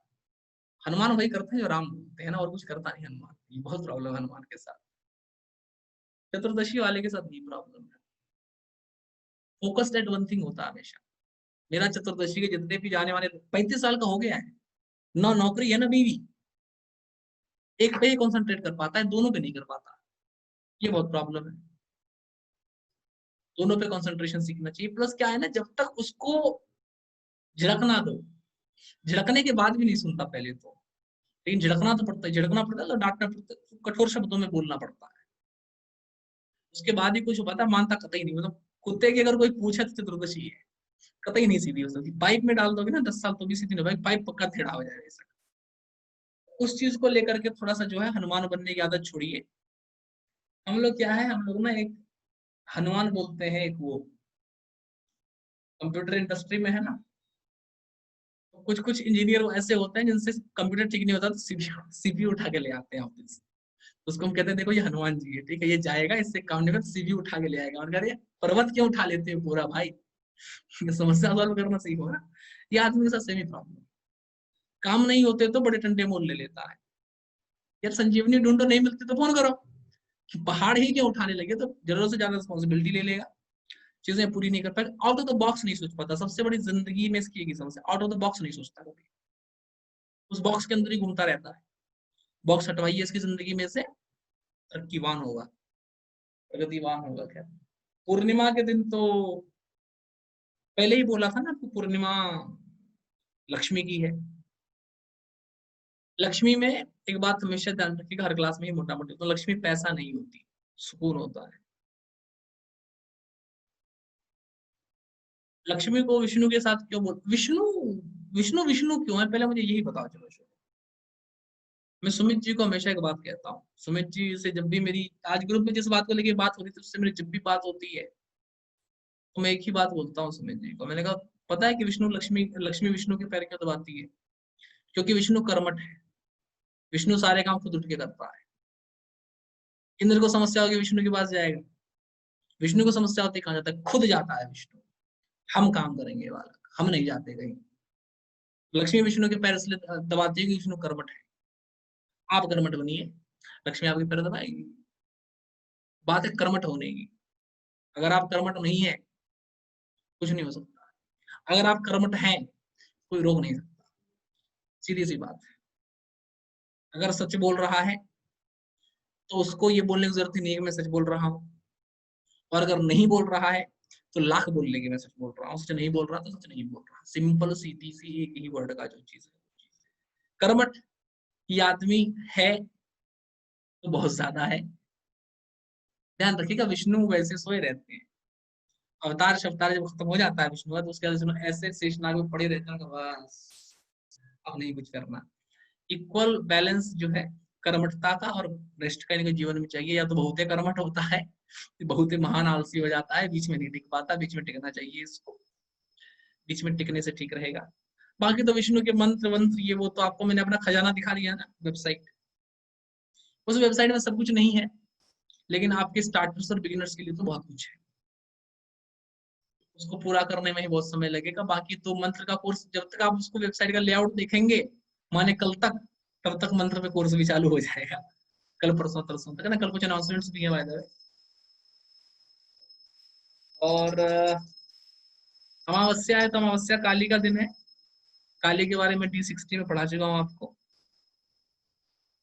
A: हनुमान वही करते हैं जो राम बोलते हैं ना, और कुछ करता नहीं हनुमान। ये बहुत प्रॉब्लम है हनुमान के साथ। चतुर्दशी वाले के साथ नहीं प्रॉब्लम है, फोकस्ड एट वन थिंग होता है हमेशा। मेरा चतुर्दशी के जितने भी जाने वाले, 35 साल का हो गया है, ना नौकरी है ना बीवी, एक पे ही कॉन्सेंट्रेट कर पाता है, दोनों पे नहीं कर पाता, ये बहुत प्रॉब्लम है। दोनों पे कंसंट्रेशन सीखना चाहिए। प्लस क्या है ना, जब तक उसको झिड़कना दो, झिड़कने के बाद भी नहीं सुनता पहले तो, लेकिन झिड़कना तो पड़ता है, झिड़कना पड़ता है तो डांटना पड़ता है, कठोर शब्दों में बोलना पड़ता है। उसके बाद ही कुछ पता मानता कतई नहीं, मतलब कुत्ते की अगर कोई पूछे तो चतुर्दशी है, कतई नहीं सीधी हो सकती। पाइप में डाल दोगे ना 10 साल तो भी सीधी नहीं भाई, पाइप पक्का टेढ़ा हो जाएगा ऐसा। उस चीज को लेकर के थोड़ा सा जो है हनुमान बनने की आदत छोड़िए। हम लोग क्या है, हम लोग ना एक हनुमान बोलते हैं, एक वो कंप्यूटर इंडस्ट्री में है ना, तो कुछ कुछ इंजीनियर ऐसे होते हैं जिनसे कंप्यूटर ठीक नहीं होता तो सीपीयू उठा के ले आते हैं ऑफिस। उसको हम कहते हैं देखो ये हनुमान जी है, ठीक है, ये जाएगा इससे काम नहीं होगा, सीपीयू उठा के ले आएगा। और कह रहे पर्वत क्यों उठा लेते हैं पूरा भाई, समस्या सॉल्व करना सीखो ना। ये आदमी के साथ सेम ही प्रॉब्लम, काम नहीं होते तो बड़े टंडे मोल ले लेता है। यार संजीवनी ढूंढो, नहीं मिलती तो फोन करो। कि पहाड़ ही क्यों उठाने लगे, तो जरूरत से ज्यादा रिस्पॉन्सिबिलिटी ले लेगा, चीजें पूरी नहीं कर पाएगा, आउट ऑफ द बॉक्स नहीं सोच पाता। सबसे बड़ी जिंदगी में इसकी एक ही समस्या, आउट ऑफ द बॉक्स नहीं सोचता कभी, उस बॉक्स के अंदर ही घूमता रहता है। बॉक्स हटवाइए इसकी जिंदगी में से, तरक्कीवान होगा, प्रगतिवान होगा। खैर पूर्णिमा के दिन तो पहले ही बोला था ना आपको, पूर्णिमा लक्ष्मी की है। लक्ष्मी में एक बात हमेशा ध्यान रखिएगा, हर क्लास में ही मोटा मोटी, तो लक्ष्मी पैसा नहीं होती, सुकून होता है। लक्ष्मी को विष्णु के साथ क्यों बोल, विष्णु विष्णु विष्णु क्यों है, पहले मुझे यही बताओ। चलो मैं सुमित जी को हमेशा एक बात कहता हूँ, सुमित जी से जब भी मेरी आज ग्रुप में जिस बात को लेके बात होती है, उससे मेरी जब भी बात होती है तो मैं एक ही बात बोलता हूँ सुमित जी को। मैंने कहा पता है कि विष्णु लक्ष्मी विष्णु के पैर क्यों दबाती है? क्योंकि विष्णु कर्मठ है, विष्णु सारे काम खुद उठ के करता है। इंद्र को समस्या होगी विष्णु के पास जाएगा, विष्णु को समस्या होती है कहाँ जाता है, खुद जाता है विष्णु, हम काम करेंगे वाला, हम नहीं जाते कहीं। लक्ष्मी विष्णु के पैर इसलिए दबाती है कि विष्णु कर्मठ है। आप कर्मठ बनिए, लक्ष्मी आपके पैर दबाएगी। बात है कर्मठ होने की, अगर आप कर्मठ नहीं है कुछ नहीं हो सकता, अगर आप कर्मठ हैं कोई रोक नहीं सकता, सीधी सी बात है। अगर सच बोल रहा है तो उसको ये बोलने की जरूरत ही नहीं है कि मैं सच बोल रहा हूँ, और अगर नहीं बोल रहा है तो लाख बोल लेंगे मैं सच बोल रहा हूँ, सच नहीं बोल रहा तो सच नहीं बोल रहा। सिंपल सीधी सी एक ही वर्ड का जो चीज है। कर्मठ ये आदमी है तो बहुत ज्यादा है। ध्यान रखिएगा विष्णु वैसे सोए रहते हैं, अवतार शवतार जब खत्म हो जाता है विष्णु का, तो उसके बाद ऐसे शेषनाग में पड़े रहते हैं, बस अब नहीं कुछ करना। इक्वल बैलेंस जो है कर्मठता का और रेस्ट का इनके जीवन में चाहिए। या तो बहुत कर्मठ होता है, बहुत ही महान आलसी हो जाता है, बीच में नहीं टिक पाता, बीच में टिकना चाहिए इसको, बीच में टिकने से ठीक रहेगा। बाकी तो विष्णु के मंत्र वंत्र ये वो तो आपको मैंने अपना खजाना दिखा दिया ना वेबसाइट, उस वेबसाइट में सब कुछ नहीं है, लेकिन आपके स्टार्टर्स और बिगिनर्स के लिए तो बहुत कुछ है। उसको पूरा करने में ही बहुत समय लगेगा। बाकी तो मंत्र का कोर्स जब तक आप उसको वेबसाइट का लेआउट देखेंगे माने कल तक, तब तक मंत्र पे कोर्स भी चालू हो जाएगा, कल परसों तरसों तक ना। कल कुछ अनाउंसमेंट्स भी है बाय द वे। और अमावस्या है तो अमावस्या काली का दिन है। काली के बारे में D60 में पढ़ा चुका हूँ आपको।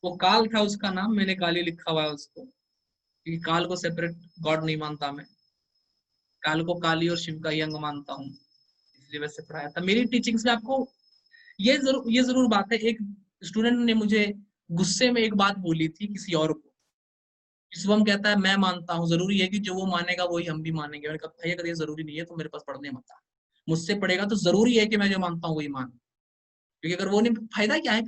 A: वो काल था उसका नाम, मैंने काली लिखा हुआ है उसको, क्योंकि काल को सेपरेट गॉड नहीं मानता मैं, काल को काली और शिव का ही अंग मानता हूँ, इसलिए वैसे पढ़ाया था। मेरी टीचिंग्स में आपको ये जरूर बात है, एक स्टूडेंट ने मुझे गुस्से में एक बात बोली थी किसी और को, शुभम कहता है मैं मानता हूँ, जरूरी है कि जो वो मानेगा वही हम भी मानेंगे। मैंने कहा भाई अगर ये जरूरी नहीं है तो मेरे पास पढ़ने मत आ, मुझसे पढ़ेगा तो जरूरी है कि मैं जो मानता हूँ वही मान, क्योंकि अगर वो नहीं, फायदा क्या है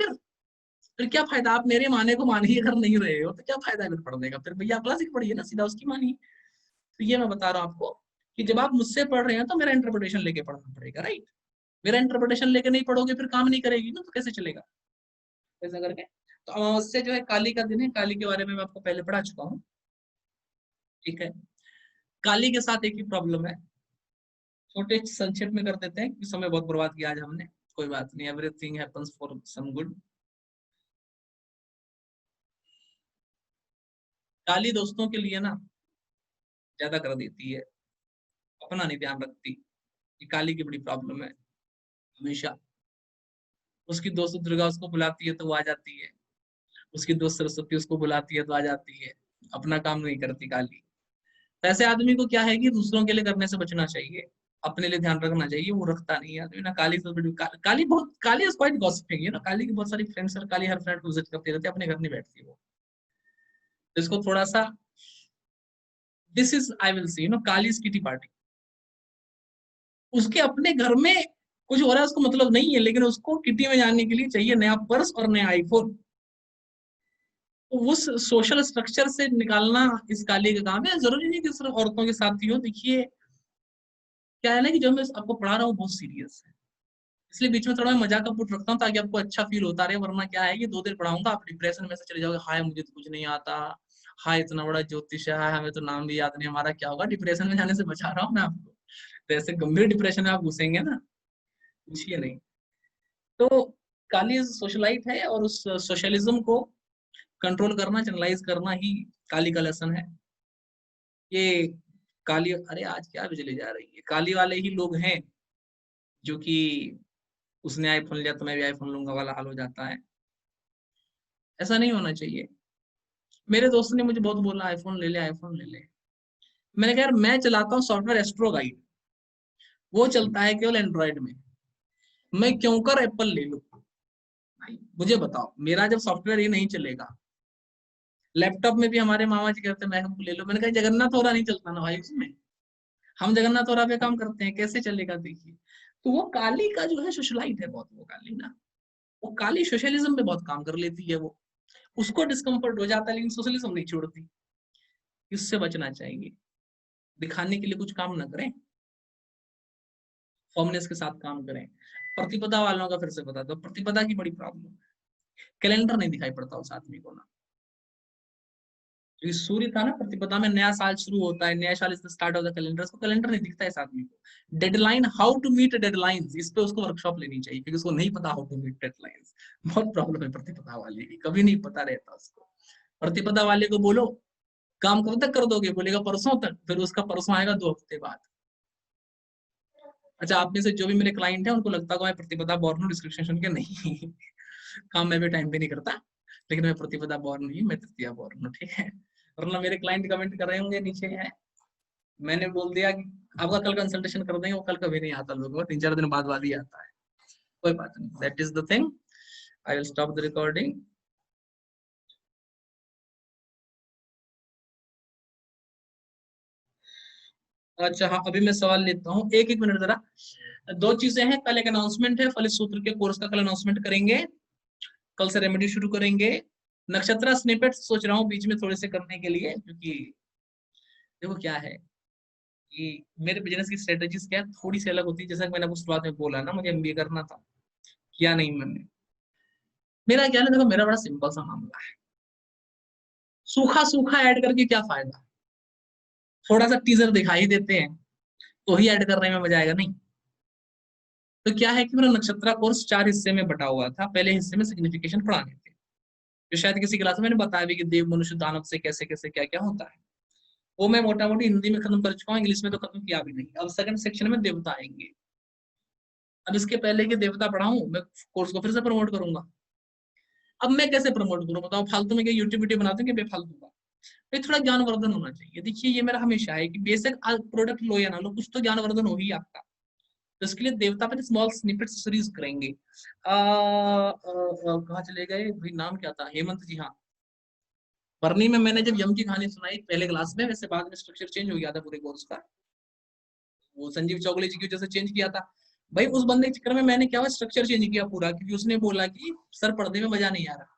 A: फिर क्या फायदा? आप मेरे माने को मान ही अगर नहीं रहे हो तो क्या फायदा है फिर पढ़ने का? फिर भैया क्लासिक पढ़िए ना, सीधा उसकी मानिए। तो ये मैं बता रहा हूँ आपको कि जब आप मुझसे पढ़ रहे हैं तो मेरा इंटरप्रिटेशन लेके पढ़ना पड़ेगा, राइट? मेरा इंटरप्रिटेशन लेके नहीं पढ़ोगे फिर काम नहीं करेगी ना, तो कैसे चलेगा? ऐसा करके तो अमावस्या जो है काली का दिन है, काली के बारे में मैं आपको पहले पढ़ा चुका हूँ, ठीक है। काली के साथ एक ही प्रॉब्लम है, छोटे संक्षेप में कर देते हैं, समय बहुत बर्बाद किया आज हमने, कोई बात नहीं, everything happens for some good. काली दोस्तों के लिए ना ज्यादा कर देती है, अपना नहीं ध्यान रखती। ये काली की बड़ी प्रॉब्लम है। हमेशा उसकी दोस्त दुर्गा उसको बुलाती है तो वो आ जाती है, उसकी दोस्त सरस्वती उसको बुलाती है तो आ जाती है, अपना काम नहीं करती काली। तो ऐसे आदमी को क्या है कि दूसरों के लिए करने से बचना चाहिए, अपने लिए ध्यान रखना चाहिए, वो रखता नहीं है आदमी ना। काली से बड़ी काली बहुत, काली इज क्वाइट गॉसिपिंग है ना, काली की बहुत सारी फ्रेंड्स और काली हर फ्रेंड को विजिट करती रहती है, अपने घर नहीं बैठती वो। तो इसको थोड़ा सा, this is I will see Kali kitty party, उसके अपने घर में कुछ हो रहा है उसको मतलब नहीं है, लेकिन उसको किटी में जाने के लिए चाहिए नया पर्स और नया आईफोन। तो उस सोशल स्ट्रक्चर से निकालना इस काली का काम है। जरूरी नहीं कि सिर्फ औरतों के साथ ही हो। देखिए क्या है ना कि जो मैं आपको पढ़ा रहा हूँ बहुत सीरियस है, इसलिए बीच में थोड़ा मैं मजाक का पुट रखता हूँ ताकि आपको अच्छा फील होता रहे। वरना क्या है कि 2 दिन पढ़ाऊंगा, आप डिप्रेशन में से चले जाओगे, हाय मुझे तो कुछ नहीं आता, हाय इतना बड़ा ज्योतिष है, हमें तो नाम भी याद नहीं, हमारा क्या होगा। डिप्रेशन में जाने से बचा रहा हूँ मैं आपको। तो ऐसे गंभीर डिप्रेशन में आप घुसेंगे ना, पूछिए नहीं। तो काली सोशलाइट है और उस सोशलिज्म को कंट्रोल करना, चैनलाइज करना ही काली का लेसन है। ये काली, अरे आज क्या बिजली जा रही है, काली वाले ही लोग हैं जो कि उसने आईफोन लिया तो मैं भी आईफोन लूंगा वाला हाल हो जाता है। ऐसा नहीं होना चाहिए। मेरे दोस्त ने मुझे बहुत बोला आईफोन ले ले, आईफोन ले ले। मैंने कहा यार मैं चलाता हूँ सॉफ्टवेयर एस्ट्रो गाइड, वो चलता है केवल एंड्रॉइड में, मैं क्यों कर एप्पल ले लूं? मुझे बताओ, मेरा जब सॉफ्टवेयर ये नहीं चलेगा, लैपटॉप में भी हमारे मामा जी कहते हैं मैं हमको ले लो। मैंने कहा जगन्नाथ और नहीं चलता ना भाई उसमें, हम जगन्नाथ और पे काम करते हैं, कैसे चलेगा? देखिए तो वो काली का जो है सोशलाइट है बहुत, वो काली ना, वो काली सोशलिज्म पे बहुत काम कर लेती है। वो उसको डिस्कम्फर्ट हो जाता है लेकिन सोशलिज्म नहीं छोड़ती। इससे बचना चाहिए। दिखाने के लिए कुछ काम ना करें, फॉर्मनेस के साथ काम करें। प्रतिपदा वालों का फिर से बता दो, प्रतिपदा की बड़ी प्रॉब्लम है, कैलेंडर नहीं दिखाई पड़ता उस आदमी को ना। क्योंकि सूर्य था ना प्रतिपदा में, नया साल शुरू होता है, नया साल इससे स्टार्ट होता है, कैलेंडर, उसको कैलेंडर नहीं दिखता है इस आदमी को। Deadline, how to meet deadlines, इस पे उसको वर्कशॉप लेनी चाहिए क्योंकि उसको नहीं पता हाउ टू मीट डेडलाइंस। बहुत प्रॉब्लम है प्रतिपदा वाले की, कभी नहीं पता रहता उसको। प्रतिपदा वाले को बोलो काम कब तक कर दोगे, बोलेगा परसों तक, फिर उसका परसों आएगा 2 हफ्ते बाद। अच्छा आप में से जो भी मेरे क्लाइंट है उनको लगता है मैं प्रतिपदा बॉर्न हूँ, डिस्क्रिप्शन सुन के नहीं काम मैं भी टाइम पे नहीं करता, लेकिन मैं प्रतिपदा बॉर्न नहीं, मैं तृतीया बॉर्न हूँ, ठीक है। वरना मेरे क्लाइंट कमेंट कर रहे होंगे नीचे है, मैंने बोल दिया कि आपका कल कंसल्टेशन कर देंगे, वो कल कभी नहीं आता लोगों को, 3-4 दिन बाद ही आता है। कोई बात नहीं, that is the thing. I will stop the recording. अच्छा हाँ, अभी मैं सवाल लेता हूँ, एक एक मिनट जरा। 2 चीजें हैं, कल एक अनाउंसमेंट है, फलित सूत्र के कोर्स का कल अनाउंसमेंट करेंगे, कल से रेमेडी शुरू करेंगे। नक्षत्र स्निपेट सोच रहा हूँ बीच में थोड़े से करने के लिए, क्योंकि देखो क्या है कि मेरे बिजनेस की स्ट्रेटेजीज क्या है, थोड़ी सी अलग होती है। जैसा कि मैंने आपको शुरुआत में बोला ना, मुझे एमबीए करना था, किया नहीं मैंने। मेरा क्या है, देखो मेरा बड़ा सिंपल सा मामला है, सूखा सूखा ऐड करके क्या फायदा, थोड़ा सा टीजर दिखाई देते हैं तो ही ऐड करने में मजा आएगा नहीं। तो क्या है कि मेरा नक्षत्र कोर्स 4 हिस्से में बटा हुआ था। पहले हिस्से में सिग्निफिकेशन पढ़ाने थे, जो शायद किसी क्लास में मैंने बताया भी कि देव मनुष्य दानव से कैसे कैसे क्या क्या होता है, वो मैं मोटा मोटी हिंदी में खत्म कर चुका हूँ, इंग्लिश में तो खत्म किया भी नहीं। अब सेकंड सेक्शन में देवता आएंगे। अब इसके पहले कि देवता पढ़ाऊं, मैं कोर्स को फिर से प्रमोट करूंगा। अब मैं कैसे प्रमोट करूं बताओ, फालतू में क्या यूट्यूब वीडियो बना दूंगी बेफालतू का? भाई थोड़ा ज्ञानवर्धन होना चाहिए। देखिए ये मेरा हमेशा है कि बेसिक प्रोडक्ट लो या ना लो, कुछ तो ज्ञानवर्धन हो ही आपका। तो इसके लिए देवता पर स्मॉल स्निपेट सीरीज करेंगे। कहाँ चले गए भाई, नाम क्या था, हेमंत जी, हाँ। बरनी में मैंने जब यम की कहानी सुनाई पहले क्लास में, वैसे बाद में स्ट्रक्चर चेंज हो गया था पूरे कोर्स का, वो संजीव चौगले जी की वजह से चेंज किया था। भाई उस बंदे के चक्कर में मैंने क्या हुआ, स्ट्रक्चर चेंज किया पूरा, क्योंकि उसने बोला कि सर पर्दे में मजा नहीं आ रहा।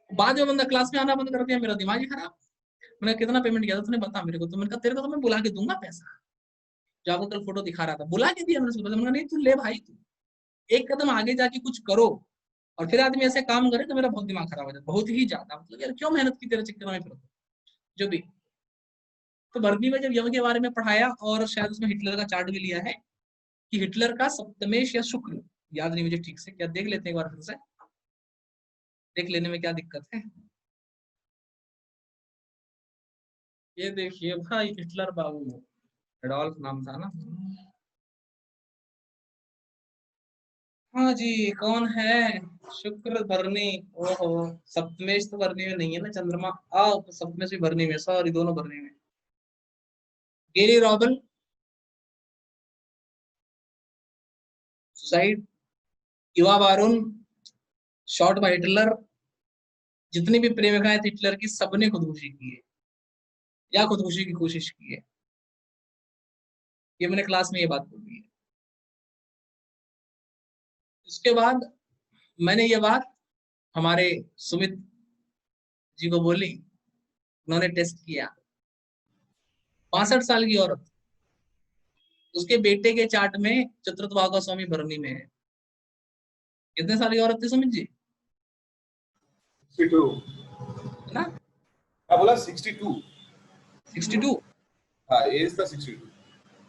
A: बाद में बंदा क्लास में आना बंद कर दिया, मेरा दिमाग ही खराब। मैंने कितना पेमेंट किया था तूने बता मेरे को, तो मैंने कहा तेरे को तो मैं बुला के दूंगा पैसा, जो आपको कल फोटो दिखा रहा था बुला के दिया मैंने उसको। मैंने नहीं तू ले भाई, तू एक कदम आगे जाके कुछ करो, और फिर आदमी ऐसे काम करे तो मेरा बहुत दिमाग खराब हो जाता, बहुत ही ज्यादा। मतलब यार क्यों मेहनत की तेरे चक्कर में फिर जो भी। तो भर्ती में जब यम के बारे में पढ़ाया, और शायद उसमें हिटलर का चार्ट भी लिया है कि हिटलर का सप्तमेश या शुक्र, याद नहीं मुझे ठीक से, क्या देख लेते हैं एक बार फिर से, देख लेने में क्या दिक्कत है। ये देखिए भाई हिटलर बाबू, एडोल्फ नाम था ना। हाँ जी, कौन है? शुक्र भरनी, ओहो, सप्तमेश तो भरनी में नहीं है ना, चंद्रमा सप्तमेश भी भरनी में, सॉरी दोनों भरनी में। Geli Raubal, suicide, Eva Braun, shot by Hitler, जितनी भी प्रेमिकाएं थी हिटलर की सबने खुदकुशी की है या खुदकुशी की कोशिश की है। ये मैंने क्लास में ये बात बोली है। उसके बाद मैंने ये बात हमारे सुमित जी को बोली, उन्होंने टेस्ट किया। 65 साल की औरत, उसके बेटे के चार्ट में चतुर्थभाव का स्वामी भरनी में है। कितने साल की औरत थी सुमित जी?
F: 62
A: है ना?
F: हाँ बोला 62।
A: 62।
F: हाँ एज था 62।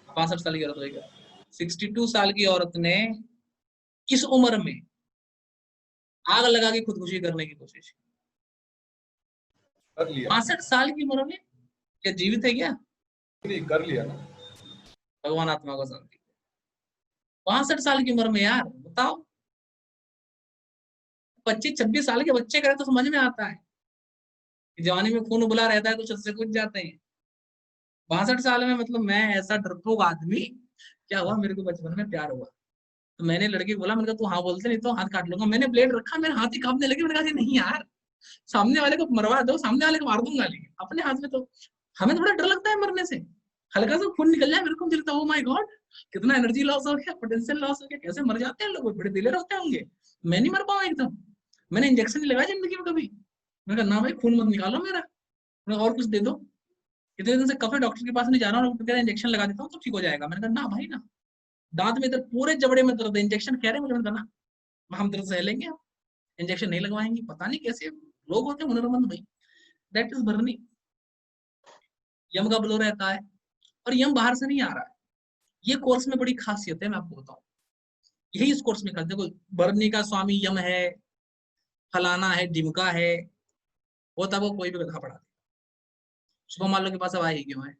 A: 65 साल की औरत होगा। 62 साल की औरत ने इस उम्र में आग लगा के खुदकुशी करने की कोशिश की।
F: कर लिया
A: 65 साल की उम्र में क्या जीवित है क्या?
F: नहीं, कर लिया ना।
A: भगवान आत्मा को शांति। 65 साल की उम्र में यार बताओ, 25-26 साल के बच्चे करें तो समझ में आता है। जवानी में खून उबला रहता है तो छत से कूद जाते हैं। 62 साल में मतलब मैं ऐसा डरपोक आदमी, क्या हुआ मेरे को बचपन में प्यार हुआ तो मैंने लड़की को बोला, मैंने कहा तू हाँ बोलते नहीं तो हाथ काट लूंगा। मैंने ब्लेड रखा, मेरे हाथ ही कांपने लगे। मैंने कहा नहीं यार, सामने वाले को मरवा दो, सामने वाले को मार दूंगा, लेकिन अपने हाथ में तो हमें थोड़ा डर लगता है मरने से। हल्का सा खून निकल जाए मेरे को लगता है ओ माय गॉड, कितना एनर्जी लॉस हो गया, पोटेंशियल लॉस हो गया, कैसे मर जाते हैं लोग, बड़े दिलेर होते होंगे। मैं नहीं मर पाऊंगा एकदम। मैंने इंजेक्शन नहीं लगाया जिंदगी में कभी। मैंने कहा ना भाई, खून मत निकालो मेरा, और कुछ दे दो। इतने दिन से कभी डॉक्टर के पास नहीं जा रहा हूँ, डॉक्टर कह रहा है इंजेक्शन लगा देता हूँ तो ठीक हो जाएगा। मैंने कहा ना भाई ना, दांत में इधर पूरे जबड़े में दर्द है, इंजेक्शन कह रहे हैं मुझे। मैंने कहा ना, हम दर्द सह लेंगे, इंजेक्शन नहीं लगवाएंगे। पता नहीं कैसे लोग होते हैं हुनरमंद भाई। दैट इज बर्नी। यम का ब्लो रहता है और यम बाहर से नहीं आ रहा है। ये कोर्स में बड़ी खासियत है, मैं आपको बताऊं। यही इस कोर्स में करते, देखो बर्नी का स्वामी यम है, फलाना है, ढिमका है, वो तब वो कोई भी कथा पढ़ा। सुबह मान लो के पास अब आई क्यों है?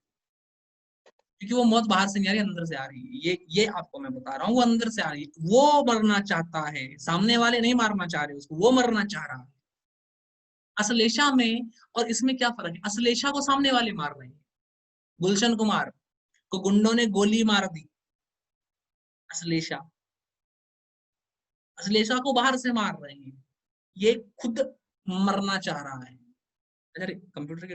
A: क्योंकि वो मौत बाहर से नहीं आ रही, अंदर से आ रही है। ये आपको मैं बता रहा हूँ, वो अंदर से आ रही है। वो मरना चाहता है, सामने वाले नहीं मारना चाह रहे उसको, वो मरना चाह रहा है। अश्लेषा में और इसमें क्या फर्क है? अश्लेषा को सामने वाले मार रहे हैं। गुलशन कुमार को गुंडों ने गोली मार दी। अश्लेषा, अश्लेषा को बाहर से मार रहे हैं, ये खुद मरना चाह रहा है। अरे कंप्यूटर के